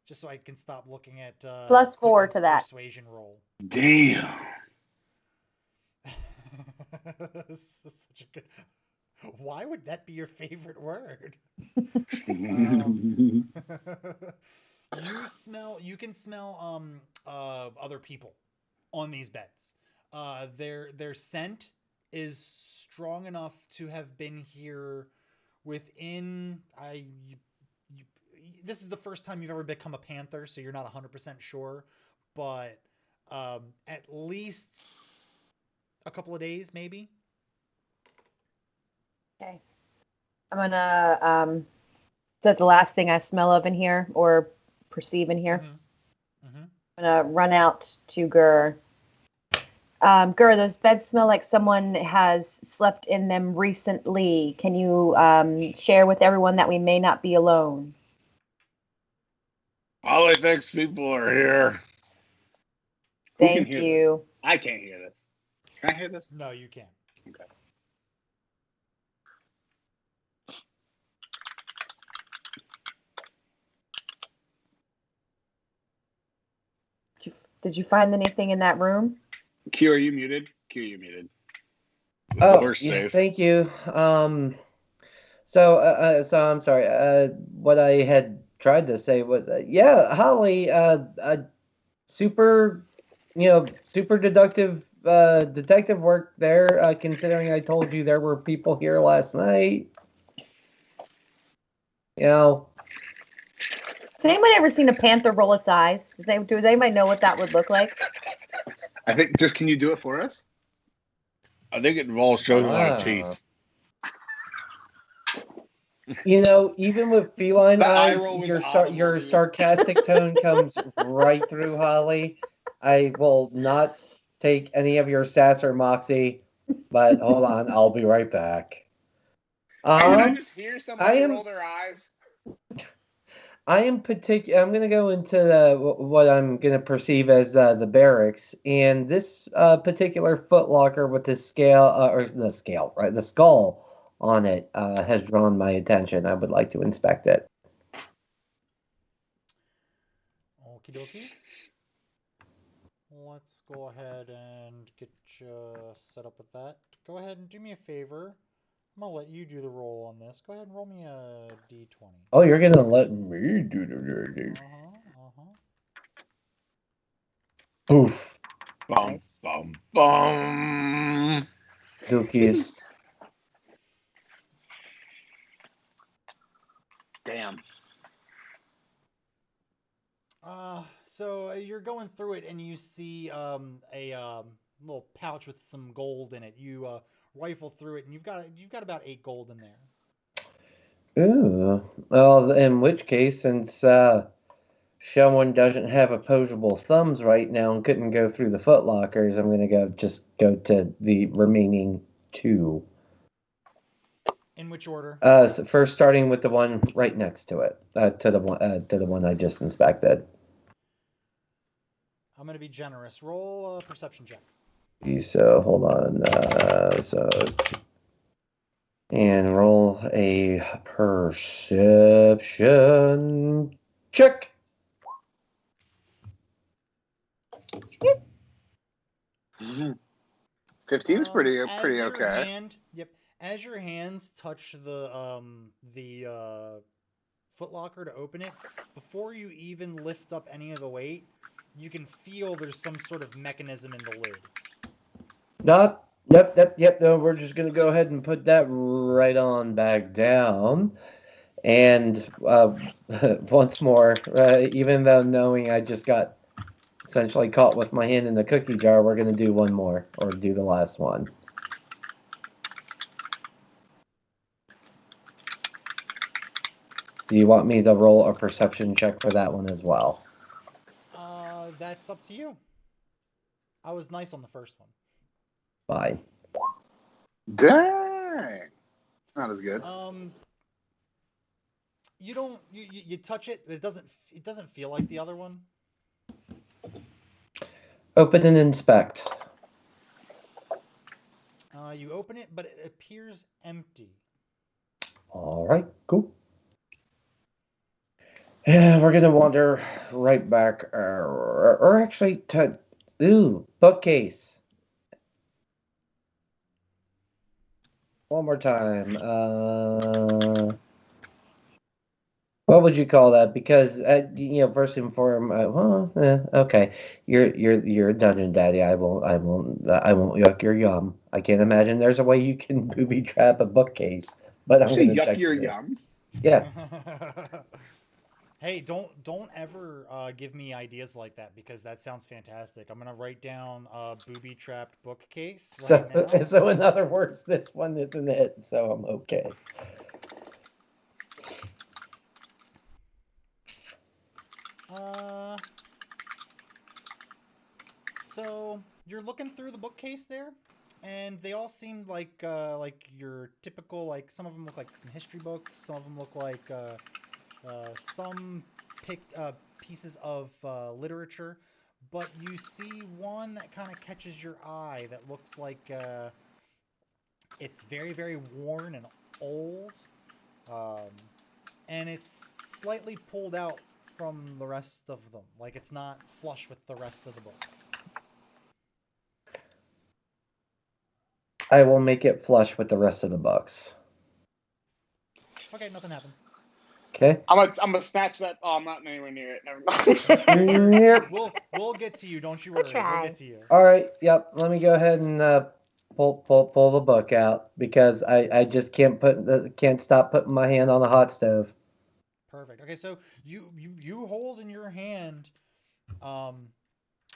Just so I can stop looking at +4 to that persuasion roll. Damn. This is such a good. Why would that be your favorite word? You can smell other people on these beds. Their scent is strong enough to have been here within this is the first time you've ever become a panther, so you're not 100% sure, but at least a couple of days maybe. Okay. I'm gonna is that the last thing I smell of in here or perceive in here? Mm-hmm. I'm gonna run out to Gur. Gur, those beds smell like someone has slept in them recently. Can you share with everyone that we may not be alone? Holly thinks people are here. Thank you. I can't hear this. Can I hear this? No, you can't. Okay. Did you find anything in that room? Q, are you muted? Q, you're muted. Oh, yeah, thank you. So I'm sorry. What I had tried to say was, yeah, Holly, super deductive detective work there. Considering I told you there were people here last night. You know. Has anyone ever seen a panther roll its eyes? Do they might know what that would look like? I think can you do it for us? I think it involves showing a lot of teeth. Even with feline eyes, your sarcastic tone comes right through, Holly. I will not take any of your sass or moxie, but hold on, I'll be right back. Can I just hear somebody roll their eyes? I'm going to go into what I'm going to perceive as the barracks, and this particular footlocker with the the skull on it has drawn my attention. I would like to inspect it. Okie dokie. Let's go ahead and get you set up with that. Go ahead and do me a favor. I'm going to let you do the roll on this. Go ahead and roll me a d20. Oh, you're going to let me do the dirty. Poof. Bum, bum, bum. Dookies. Damn. So you're going through it and you see a little pouch with some gold in it. You rifle through it and you've got about 8 gold in there. Ooh. Well, in which case, since someone doesn't have opposable thumbs right now and couldn't go through the footlockers, I'm going to go to the remaining 2. In which order? So first, starting with the one right next to it, to the one I just inspected. I'm going to be generous. Roll a perception check. So hold on. And roll a perception check. Mm-hmm. 15 is pretty okay. As your hands touch the footlocker to open it, before you even lift up any of the weight, you can feel there's some sort of mechanism in the lid. Yep. No, we're just gonna go ahead and put that right on back down. And once more, even though knowing I just got essentially caught with my hand in the cookie jar, we're gonna do one more, or do the last one. Do you want me to roll a perception check for that one as well? That's up to you. I was nice on the first one. Fine. Dang. Not as good. You touch it, it doesn't feel like the other one. Open and inspect. You open it, but it appears empty. All right, cool. Yeah, we're gonna wander right back, or actually, bookcase. One more time. What would you call that? Because first and foremost, okay, you're a dungeon daddy. I won't yuck your yum. I can't imagine there's a way you can booby trap a bookcase, but I'm gonna check your yum. Yeah. Hey, don't ever give me ideas like that, because that sounds fantastic. I'm gonna write down booby trapped bookcase right now. So in other words, this one isn't it, so I'm okay. So you're looking through the bookcase there, and they all seem like your typical, like, some of them look like some history books, some of them look like some pieces of literature, but you see one that kind of catches your eye that looks like it's very, very worn and old, and it's slightly pulled out from the rest of them, like it's not flush with the rest of the books. I will make it flush with the rest of the books. Okay, nothing happens. Okay. I'm gonna snatch that. Oh, I'm not anywhere near it. Never mind. Yep. We'll get to you. Don't you worry. We'll get to you. All right. Yep. Let me go ahead and pull the book out, because I just can't stop putting my hand on the hot stove. Perfect. Okay, so you hold in your hand,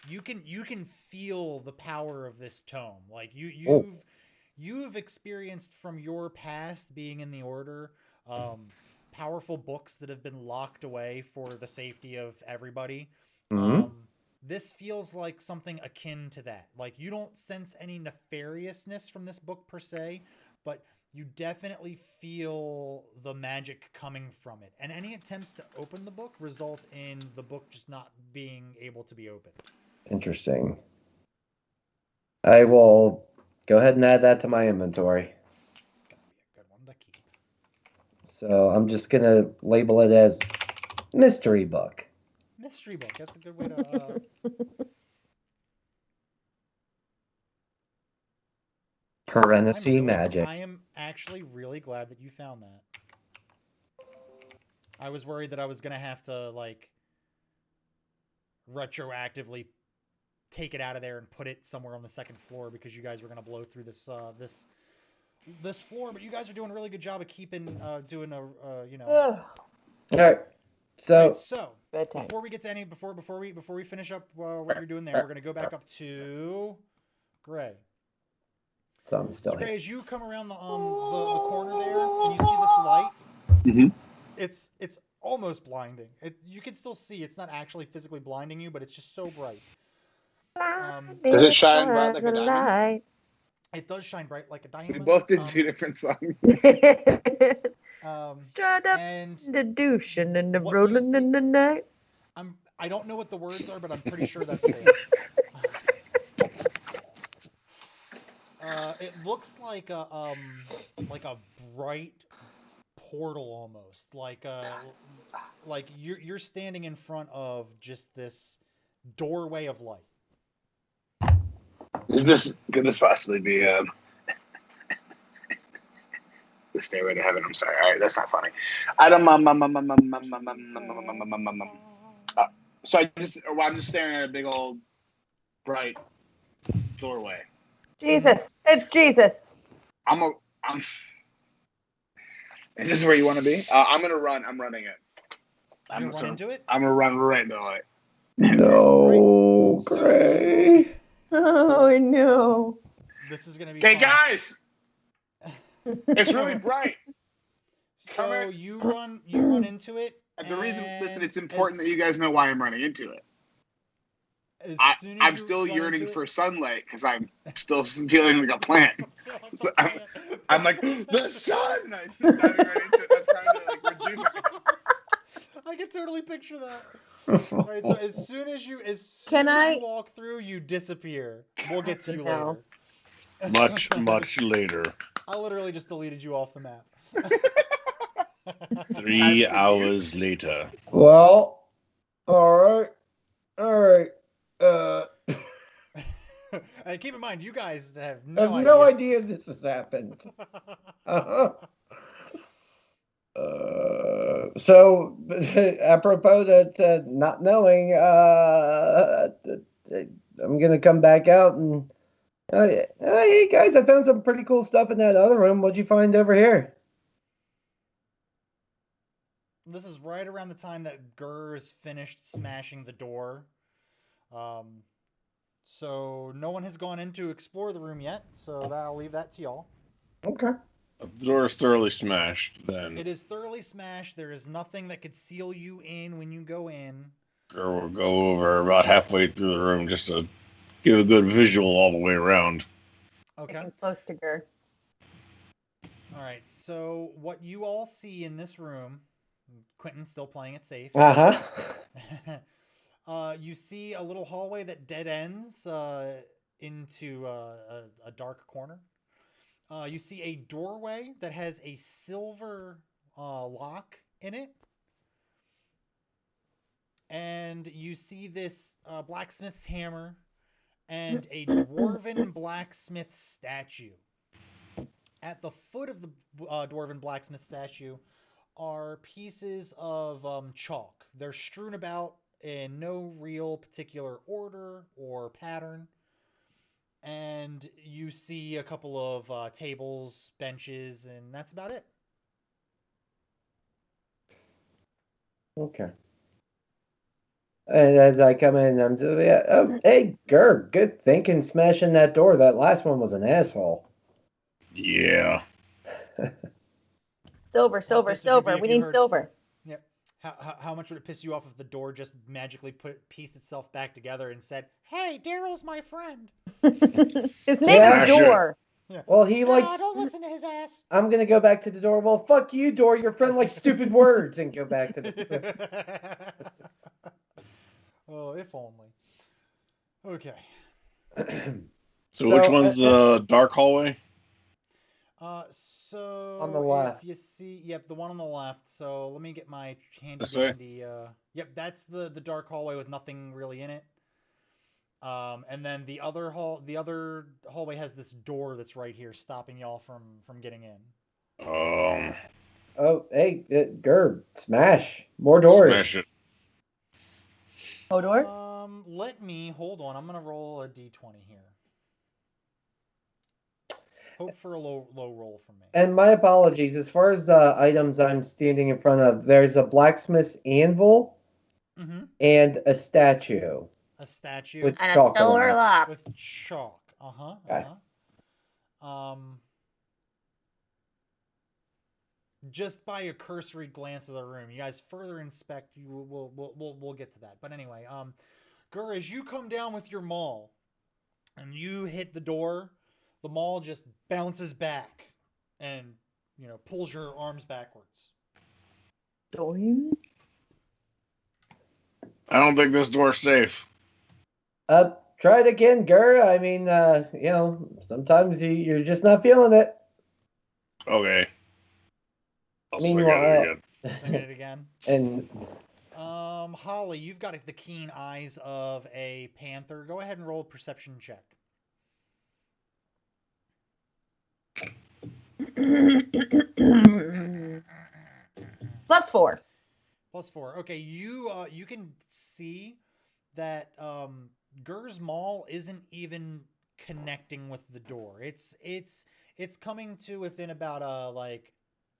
you can feel the power of this tome. Like you've experienced from your past being in the order, powerful books that have been locked away for the safety of everybody. Mm-hmm. This feels like something akin to that. Like, you don't sense any nefariousness from this book per se, but you definitely feel the magic coming from it. And any attempts to open the book result in the book just not being able to be opened. Interesting. I will go ahead and add that to my inventory. It's going to be a good one to keep. So I'm just going to label it as mystery book. Mystery book. That's a good way to. Parenthesis magic. I am actually really glad that you found that. I was worried that I was gonna have to like retroactively take it out of there and put it somewhere on the second floor because you guys were gonna blow through this this floor. But you guys are doing a really good job of keeping doing a you know. All right. So before we get to any before we finish up what you're doing there, we're gonna go back up to Gray. So I'm still Gray, here. as you come around the corner there and you see this light, it's almost blinding. You can still see. It's not actually physically blinding you, but it's just so bright. Does it shine bright like a diamond? It does shine bright like a diamond. We both did two different songs. Shut up, and the douching and the rolling in the night. I don't know what the words are, but I'm pretty sure that's what they are. It looks like a bright portal almost, like you're standing in front of just this doorway of light. Could this possibly be the stairway to heaven? I'm sorry. All right, that's not funny. I don't. So I'm just staring at a big old bright doorway. Jesus, it's Jesus. Is this where you want to be? I'm gonna run. I'm running it. I'm gonna run into it. I'm gonna run right into it. No, Gray. Oh no. This is gonna be. Hey guys, it's really bright. So you run into it. The reason, listen, it's important that you guys know why I'm running into it. I'm still yearning for sunlight because I'm still feeling like a plant. So I'm like, the sun! I'm diving right into it. I'm trying to like rejuvenate. I can totally picture that. All right, so as soon as you walk through, you disappear. We'll get to you later. Much later. I literally just deleted you off the map. 3 hours later. Well, all right. And keep in mind, you guys have no idea this has happened. So, apropos that not knowing, I'm gonna come back out and hey guys, I found some pretty cool stuff in that other room. What'd you find over here? This is right around the time that Gur's finished smashing the door. So no one has gone in to explore the room yet, so I'll leave that to y'all. Okay. The door is thoroughly smashed, then. It is thoroughly smashed. There is nothing that could seal you in when you go in. Gur will go over about halfway through the room just to give a good visual all the way around. Okay. Getting close to Gur. All right, so what you all see in this room, Quentin's still playing it safe. You see a little hallway that dead ends into a dark corner. You see a doorway that has a silver lock in it. And you see this blacksmith's hammer and a dwarven blacksmith statue. At the foot of the dwarven blacksmith statue are pieces of chalk. They're strewn about in no real particular order or pattern. And you see a couple of tables, benches, and that's about it. Okay. And as I come in, I'm just, hey, Gur, good thinking smashing that door. That last one was an asshole. Yeah. Silver. We need silver. Yep. How much would it piss you off if the door just magically pieced itself back together and said, "Hey, Daryl's my friend." His name is Door. Yeah. Well, he likes. Don't listen to his ass. I'm gonna go back to the door. Well, fuck you, door. Your friend likes stupid words, and go back to the. Oh, if only. Okay. So which one's the dark hallway? So on the left. If you see, yep, the one on the left. So let me get my handy This way? dandy. Yep, that's the dark hallway with nothing really in it. And then the other hallway has this door that's right here, stopping y'all from getting in. Oh, hey, Gerb, smash more doors. Smash it. Hodor? Let me hold on. I'm gonna roll a d20 here. Hope for a low roll from me. And my apologies. As far as the items I'm standing in front of, there's a blacksmith's anvil and a statue. A statue with And chalk a silver around. lock. with chalk. Okay. Just by a cursory glance of the room, you guys further inspect. We'll get to that. But anyway, Gur, as you come down with your maul, and you hit the door, the maul just bounces back, and pulls your arms backwards. Doing? I don't think this door's safe. Try it again, Gur. I mean, sometimes you're just not feeling it. Okay. I'll swing at Meanwhile, it again. Swing it again. And Holly, you've got the keen eyes of a panther. Go ahead and roll a perception check. +4. +4. Okay, you can see that Gur's maul isn't even connecting with the door. It's coming to within about like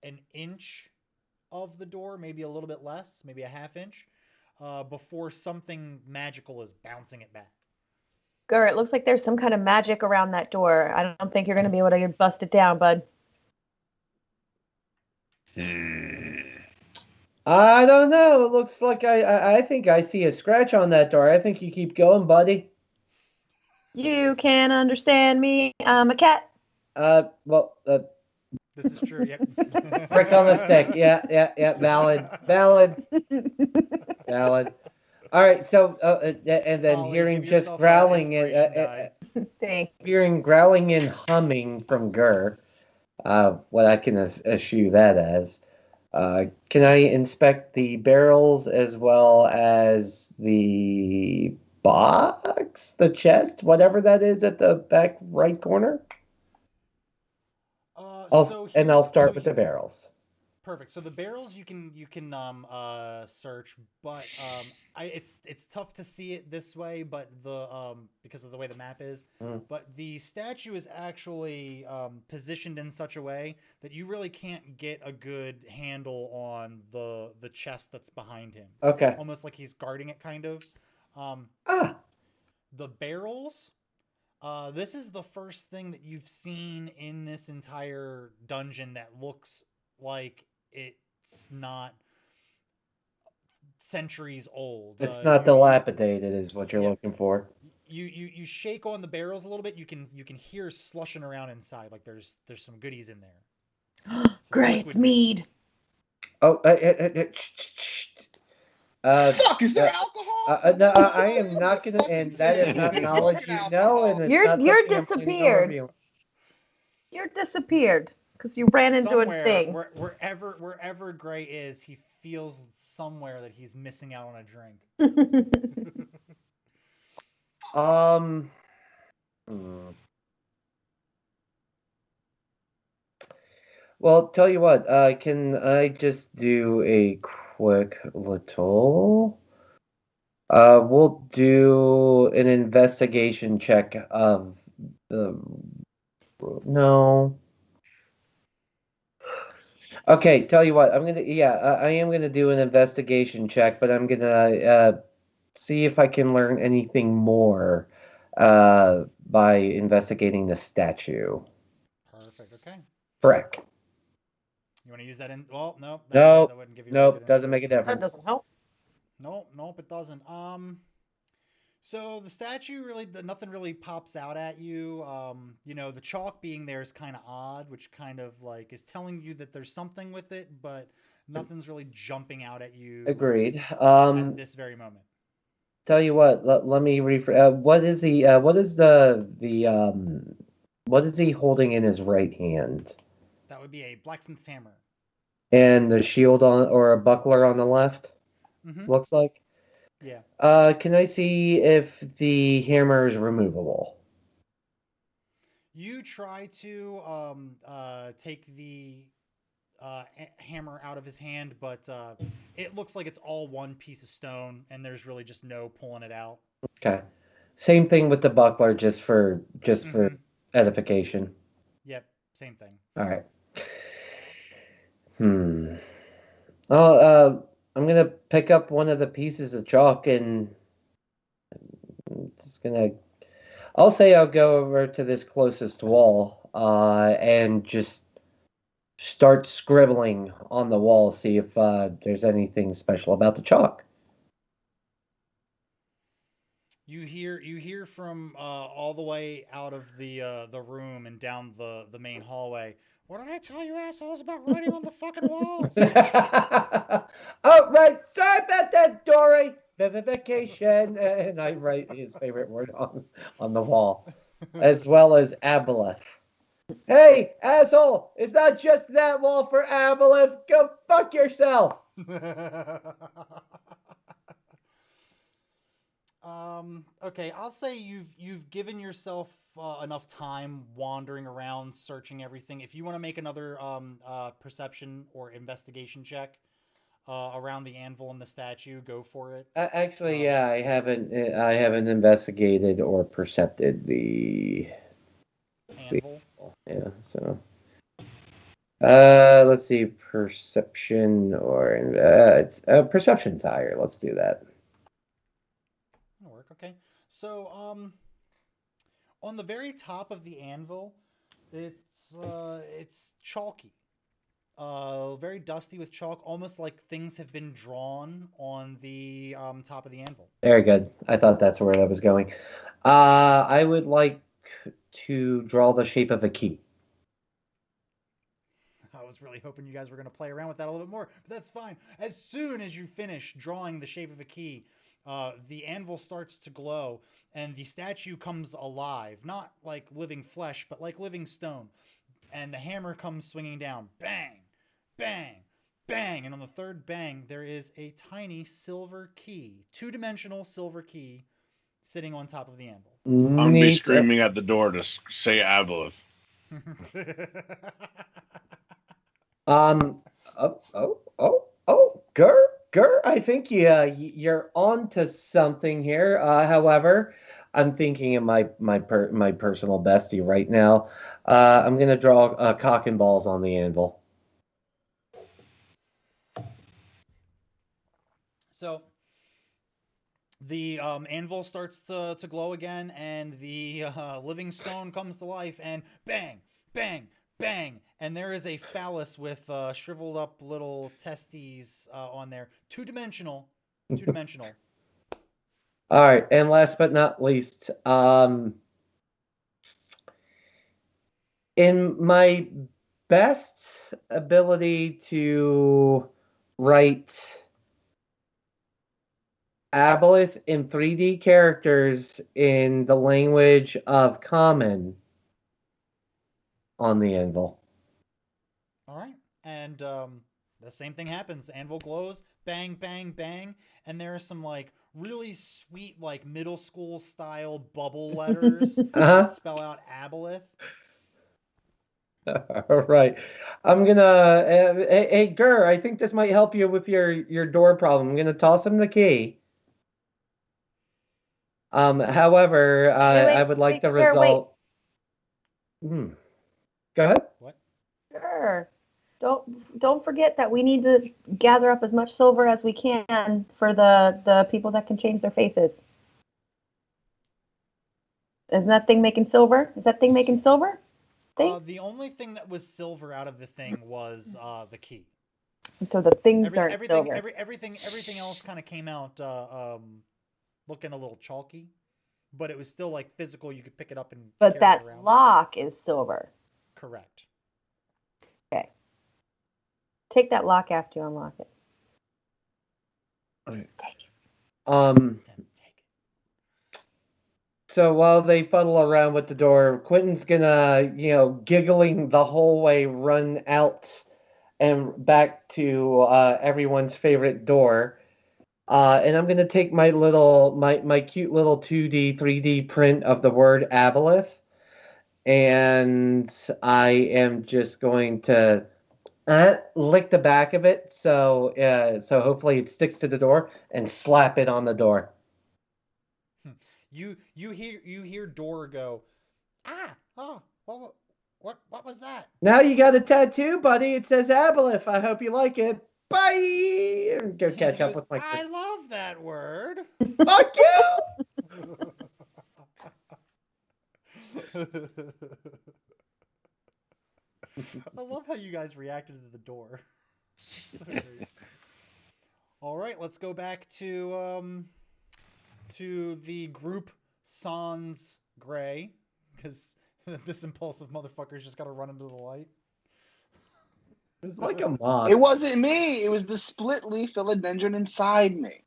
an inch of the door, maybe a little bit less, maybe a half inch, before something magical is bouncing it back. Gur, it looks like there's some kind of magic around that door. I don't think you're going to be able to bust it down, bud. I don't know. It looks like I think I see a scratch on that door. I think you keep going, buddy. You can understand me. I'm a cat. Well, This is true. Yep. Brick on the stick. Yeah. Valid. All right. So, and then Holly, hearing give just yourself growling inspiration die. Thanks. hearing growling and humming from Gur. What I can eschew that as. Can I inspect the barrels as well as the box, the chest, whatever that is at the back right corner? I'll start with the barrels. Perfect. So the barrels you can search, but it's tough to see it this way, but the because of the way the map is. But the statue is actually positioned in such a way that you really can't get a good handle on the chest that's behind him. Okay. Almost like he's guarding it, kind of. The barrels. This is the first thing that you've seen in this entire dungeon that looks like it's not centuries old. It's not dilapidated, is what you're looking for. You shake on the barrels a little bit. You can hear slushing around inside. Like there's some goodies in there. Great, it's mead. Oh, fuck! Is there alcohol? No, I am not gonna. And that is not knowledge you know, and it's not You're something disappeared. You're disappeared because you ran into a thing. Wherever Gray is, he feels somewhere that he's missing out on a drink. Well, tell you what. Can I just do a quick little? We'll do an investigation check of the. No. Okay, tell you what, I'm gonna. Yeah, I am gonna do an investigation check, but I'm gonna see if I can learn anything more by investigating the statue. Perfect. Okay. Frick. You want to use that in? Well, no. Nope. That wouldn't give you. Nope. Doesn't make a difference. That doesn't help. Nope, it doesn't. So the statue really, nothing really pops out at you. The chalk being there is kind of odd, which kind of like is telling you that there's something with it, but nothing's really jumping out at you. Agreed. At this very moment. Tell you what, let me rephrase. What is he holding in his right hand? That would be a blacksmith's hammer. And the shield or a buckler on the left, looks like. Yeah. Can I see if the hammer is removable? You try to take the hammer out of his hand, but it looks like it's all one piece of stone, and there's really just no pulling it out. Okay. Same thing with the buckler, just for edification. Yep, same thing. All right. Oh, I'm gonna pick up one of the pieces of chalk and just gonna. I'll say I'll go over to this closest wall, and just start scribbling on the wall, see if there's anything special about the chalk. You hear from all the way out of the room and down the main hallway. What did I tell you assholes about writing on the fucking walls? Oh, right. Sorry about that, Dory. Vivification. And I write his favorite word on the wall, as well as aboleth. Hey, asshole! It's not just that wall for aboleth. Go fuck yourself. Okay, I'll say you've given yourself enough time wandering around, searching everything. If you want to make another perception or investigation check around the anvil and the statue, go for it. Actually, yeah, I haven't investigated or percepted the anvil. Yeah, so. Let's see, perception or it's perception's higher. Let's do that. That'll work. Okay. So, on the very top of the anvil, it's chalky. Very dusty with chalk, almost like things have been drawn on the top of the anvil. Very good. I thought that's where that was going. I would like to draw the shape of a key. I was really hoping you guys were going to play around with that a little bit more, but that's fine. As soon as you finish drawing the shape of a key, the anvil starts to glow, and the statue comes alive. Not like living flesh, but like living stone. And the hammer comes swinging down. Bang! Bang! Bang! And on the third bang, there is a tiny silver key, two-dimensional silver key, sitting on top of the anvil. I'm going to be screaming at the door to say aboleth. Gur, I think you're on to something here. However, I'm thinking of my personal bestie right now. I'm gonna draw cock and balls on the anvil. So the anvil starts to glow again, and the living stone comes to life, and bang, bang, bang, and there is a phallus with shriveled up little testes on there. Two-dimensional. All right, and last but not least, in my best ability to write aboleth in 3D characters in the language of common on the anvil. All right, and the same thing happens. Anvil glows, bang, bang, bang, and there are some like really sweet like middle school style bubble letters that spell out aboleth. All right, I'm gonna. Hey, Gur, I think this might help you with your door problem. I'm gonna toss him the key. However, I would like the result. Go ahead. What? Sure. Don't forget that we need to gather up as much silver as we can for the people that can change their faces. Isn't that thing making silver? Is that thing making silver? The only thing that was silver out of the thing was the key. So the things aren't silver. Everything else kind of came out looking a little chalky, but it was still like physical. You could pick it up and. But that lock is silver. Correct. Okay. Take that lock after you unlock it. Okay. Take it. So while they fuddle around with the door, Quentin's gonna, giggling the whole way, run out and back to everyone's favorite door. And I'm gonna take my cute little 2D, 3D print of the word aboleth, and I am just going to lick the back of it, so hopefully it sticks to the door, and slap it on the door. You hear door go, ah, oh, what was that? Now you got a tattoo, buddy. It says aboleth. I hope you like it. Bye. And go catch up with my kids. I love that word. Fuck you. I love how you guys reacted to the door. So great. All right, let's go back to the group sans gray, because this impulsive motherfucker's just got to run into the light. It was like a moth. It wasn't me. It was the split leaf philodendron inside me.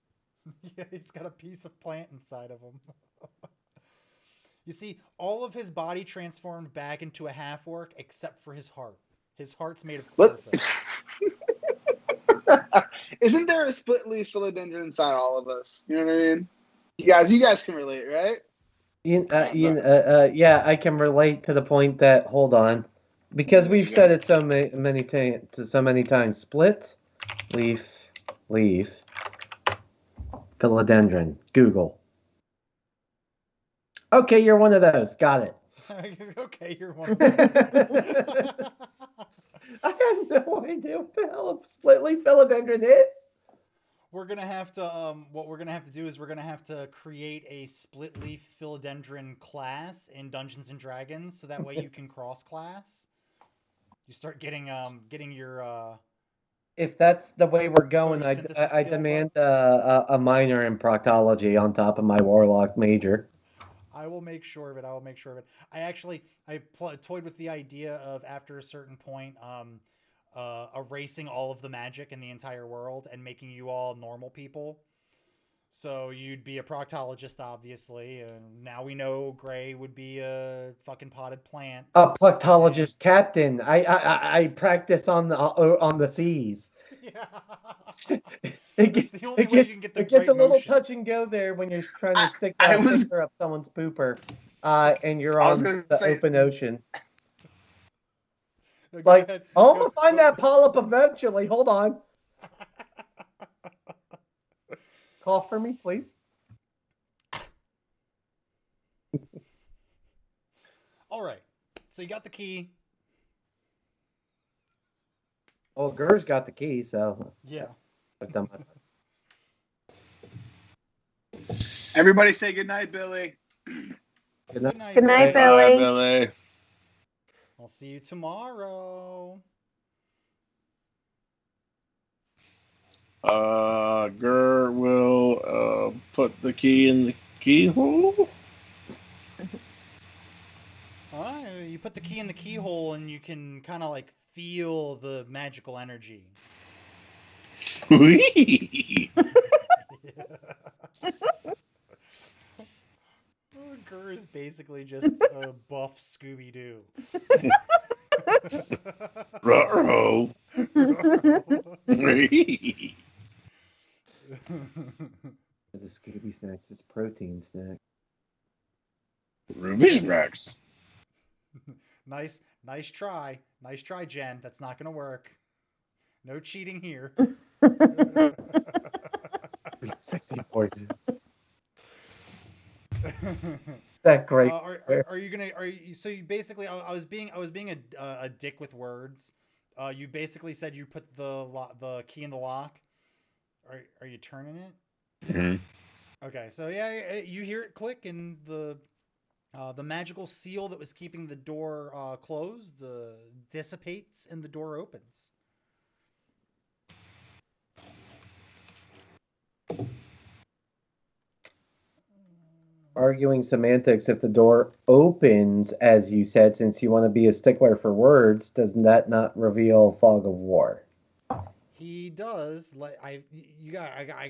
Yeah, he's got a piece of plant inside of him. You see, all of his body transformed back into a half-orc except for his heart. His heart's made of chlorophyll. Isn't there a split leaf philodendron inside all of us? You know what I mean? You guys can relate, right? Yeah, I can relate to the point that, hold on, because we've said it so many times. Split leaf philodendron. Google. Okay, you're one of those. Got it. Okay, you're one of those. I have no idea what the hell a split leaf philodendron is. We're gonna have to what we're gonna have to do is we're gonna have to create a split leaf philodendron class in Dungeons and Dragons, so that way you can cross class. You start getting your If that's the way we're going, I demand a minor in proctology on top of my warlock major. I will make sure of it. I toyed with the idea of, after a certain point, erasing all of the magic in the entire world and making you all normal people. So you'd be a proctologist, obviously, and now we know Gray would be a fucking potted plant. A proctologist captain. I practice on the seas. Yeah. It's the only way you can get the it gets right a little motion. touch and go there when you're trying to stick that finger up someone's pooper, and you're on the open ocean. No, like, ahead. I'm gonna find that polyp eventually. Hold on. Cough for me, please. All right. So you got the key. Well, Gur's got the key, so yeah. I've done my Everybody say goodnight, Billy. Good night, Billy. Billy. I'll see you tomorrow. Gur will put the key in the keyhole. You put the key in the keyhole and you can kind of like feel the magical energy. Gur is basically just a buff Scooby-Doo. Ruh-roh. The Scooby snacks is protein snack. Ruby snacks. Nice try. Nice try, Jen. That's not gonna work. No cheating here. Sexy boy. That great. Are you gonna? So you basically? I was being a dick with words. You basically said you put the key in the lock. Are you turning it? Mm-hmm. Okay, so yeah, you hear it click, and the magical seal that was keeping the door closed dissipates, and the door opens. Arguing semantics, if the door opens, as you said, since you want to be a stickler for words, does that not reveal fog of war? He does. I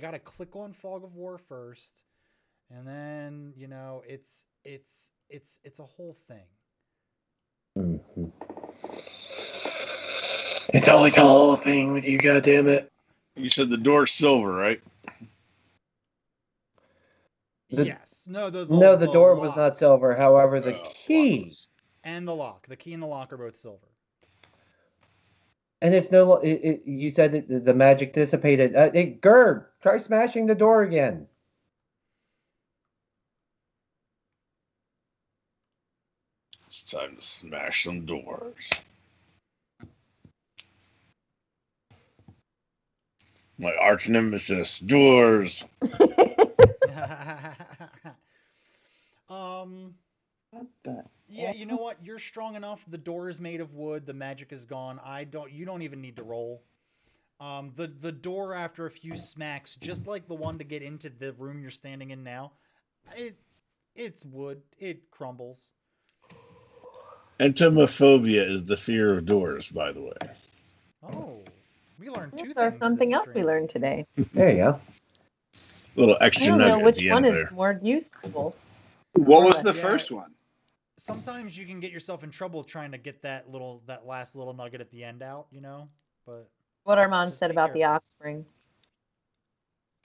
got to click on fog of war first, And then, it's a whole thing. Mm-hmm. It's always a whole thing with you, goddammit. You said the door's silver, right? Yes. No, the door lock. was not silver. However, the key and the lock. The key and the lock are both silver. And it's no. You said the magic dissipated. Gerd, try smashing the door again. It's time to smash some doors. My arch nemesis, doors. Yeah, you know what? You're strong enough. The door is made of wood. The magic is gone. You don't even need to roll. The door after a few smacks, just like the one to get into the room you're standing in now, it's wood. It crumbles. Entomophobia is the fear of doors, by the way. Oh, we learned two There's things. Something else we learned today. There you go. Little extra I don't nugget know which at the one end is there. more useful. What was the first one? Sometimes you can get yourself in trouble trying to get that last little nugget at the end out, But what Armand said about the offspring.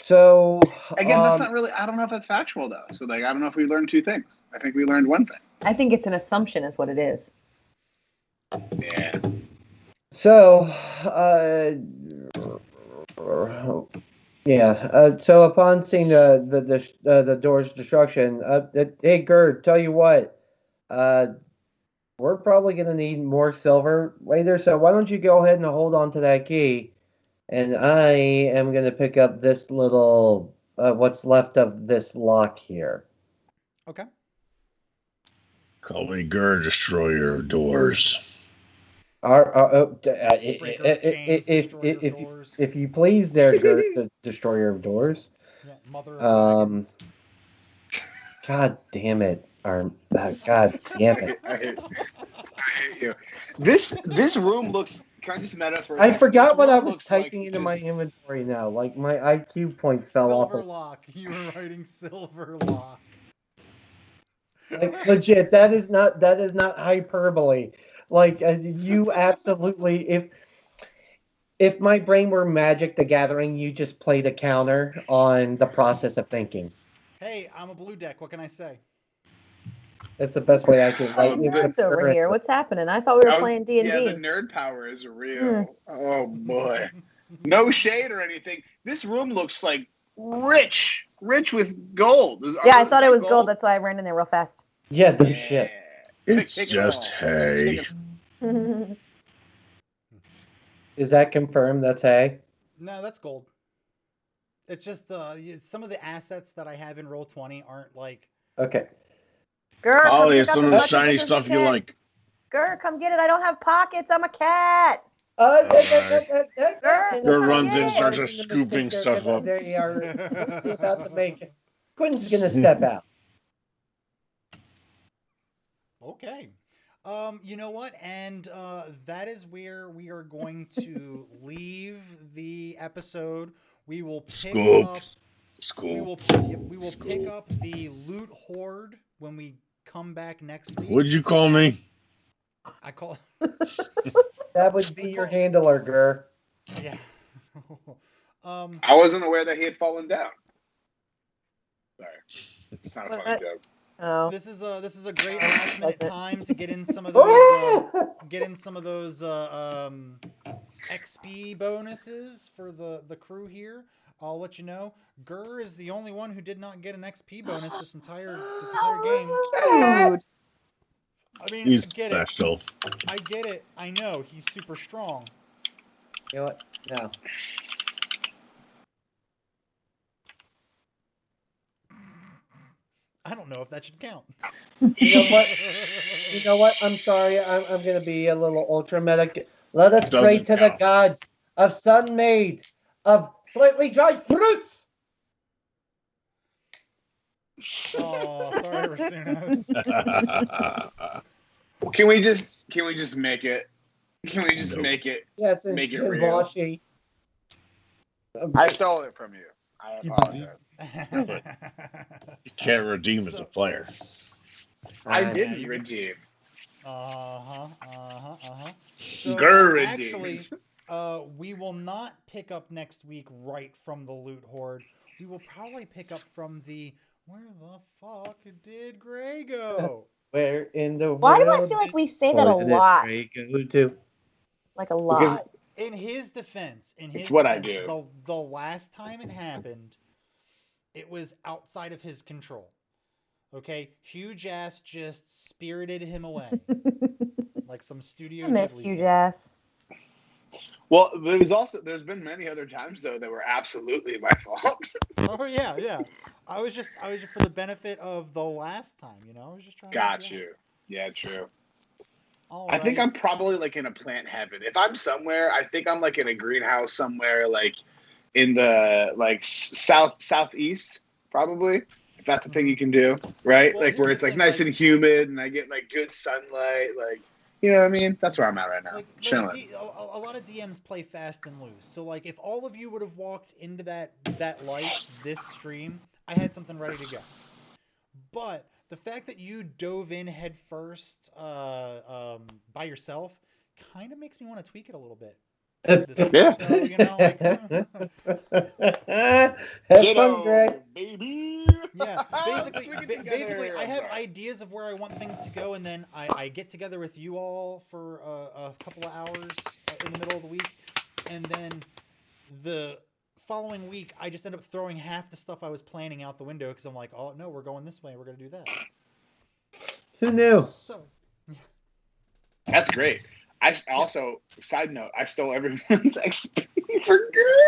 So again, that's not really. I don't know if that's factual though. So I don't know if we learned two things. I think we learned one thing. I think it's an assumption, is what it is. Yeah. So, so upon seeing the door's destruction, hey Gerd, tell you what, we're probably gonna need more silver later. So why don't you go ahead and hold on to that key, and I am gonna pick up this little what's left of this lock here. Okay. Call me Gerd, destroyer of doors. If you please, there, Gert, the destroyer of doors. Yeah, mother of dragons. God damn it, God damn it! I hate you. This room looks. Can I just metaphor? I forgot what I was typing into my inventory now. Like my IQ points fell off. Silver lock. You were writing silver lock. Like legit, that is not hyperbole. Like you absolutely, if my brain were Magic the Gathering, you just played a counter on the process of thinking. Hey, I'm a blue deck. What can I say? That's the best way I can. Like, nerds over here. What's happening? I thought we were playing D&D. Yeah, the nerd power is real. Oh boy, no shade or anything. This room looks like rich with gold. I thought it was gold. That's why I ran in there real fast. Yeah, no shit. It's just hay. Is that confirmed? That's hay? No, that's gold. It's just some of the assets that I have in Roll20 aren't like. Okay. Girl, there's some of the shiny stuff you like. Girl, come get it. I don't have pockets. I'm a cat. Girl runs in, starts scooping stuff up. They are about to make it. Quinn's gonna step out. Okay. You know what? And that is where we are going to leave the episode. We will pick up. We will pick up the loot horde when we come back next week. What'd you call me? I call. That would be your handler, Gur. Yeah. I wasn't aware that he had fallen down. Sorry, it's not a funny joke. Oh. This is a great last minute time to get in some of those XP bonuses for the crew here. I'll let you know. Gur is the only one who did not get an XP bonus this entire game. Dude. I mean, he's I get special. it. I get it. I know he's super strong. You know what? No. I don't know if that should count. You know what? I'm sorry. I'm going to be a little ultra medic. Let us pray to the gods of sun made of slightly dried fruits. Oh, sorry, Rasunos. Can we just make it? Can we just make it? Yes, make it real. Washy. I stole it from you. I apologize. You can't redeem as a player. I didn't redeem. So actually, we will not pick up next week right from the loot horde. We will probably pick up from the where the fuck did Gray go? Where in the world? Why do I feel like we say that a lot? Gray go to? Like a lot. Because in his defense, I do. The last time it happened, it was outside of his control. Okay, Huge Ass just spirited him away, like some Studio I miss Ghibli Huge film. Ass. Well, there's been many other times though that were absolutely my fault. Oh yeah. I was just for the benefit of the last time, I was just trying to Got help you you. Yeah, true. All I think right. I'm probably like in a plant heaven. If I'm somewhere, I think I'm like in a greenhouse somewhere, like in the like southeast, probably. If that's a thing you can do, right? Well, like where it's like nice and humid, and I get like good sunlight, like you know what I mean. That's where I'm at right now. Chilling. A lot of DMs play fast and loose. So like, if all of you would have walked into that light this stream, I had something ready to go. But the fact that you dove in head first by yourself kind of makes me want to tweak it a little bit. Yeah. So, like... Have fun, Greg. Baby. Yeah, basically, I have ideas of where I want things to go, and then I get together with you all for a couple of hours in the middle of the week, and then the following week, I just end up throwing half the stuff I was planning out the window because I'm like, oh no, we're going this way, we're gonna do that. Who knew? So, yeah. That's great. I also, side note, I stole everyone's XP for good.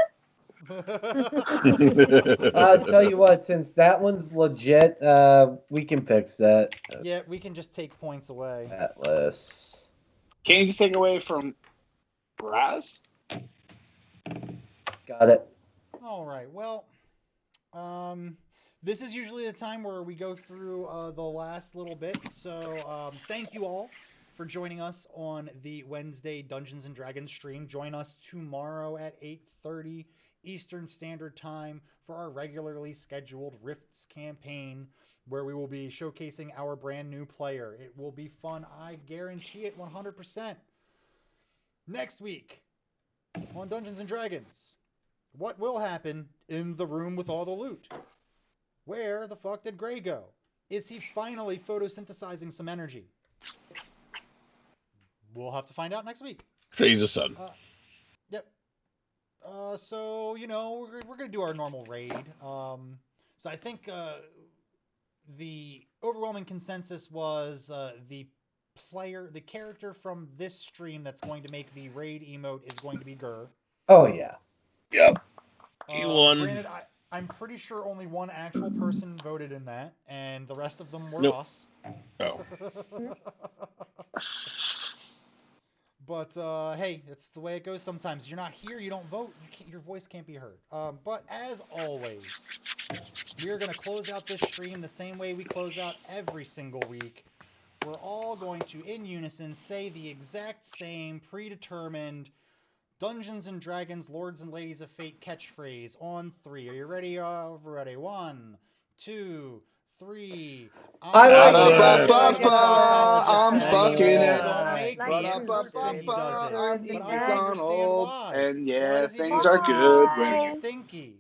I'll tell you what, since that one's legit, we can fix that. Yeah, we can just take points away. Atlas. Can't you just take away from Braz? Got it. All right. Well, this is usually the time where we go through the last little bit. So thank you all for joining us on the Wednesday Dungeons and Dragons stream. Join us tomorrow at 8:30 Eastern Standard Time for our regularly scheduled Rifts campaign, where we will be showcasing our brand new player. It will be fun. I guarantee it 100%. Next week on Dungeons and Dragons, what will happen in the room with all the loot? Where the fuck did Gray go? Is he finally photosynthesizing some energy? We'll have to find out next week. Praise the sun. Yep. So, we're going to do our normal raid. So I think the overwhelming consensus was the character from this stream that's going to make the raid emote is going to be Gur. Oh, yeah. Yep. He won. Granted, I'm pretty sure only one actual person voted in that, and the rest of them were us. Oh. But hey, it's the way it goes sometimes. You're not here, you don't vote, your voice can't be heard. But as always, we are going to close out this stream the same way we close out every single week. We're all going to, in unison, say the exact same predetermined Dungeons and Dragons, Lords and Ladies of Fate catchphrase on 3. Are you ready? Ready? 1, 2, 3. I'm fucking it. Don't make me. It hurts when he does it. I'm But I understand why. and yeah, Why does he things do are that? good It's when stinky.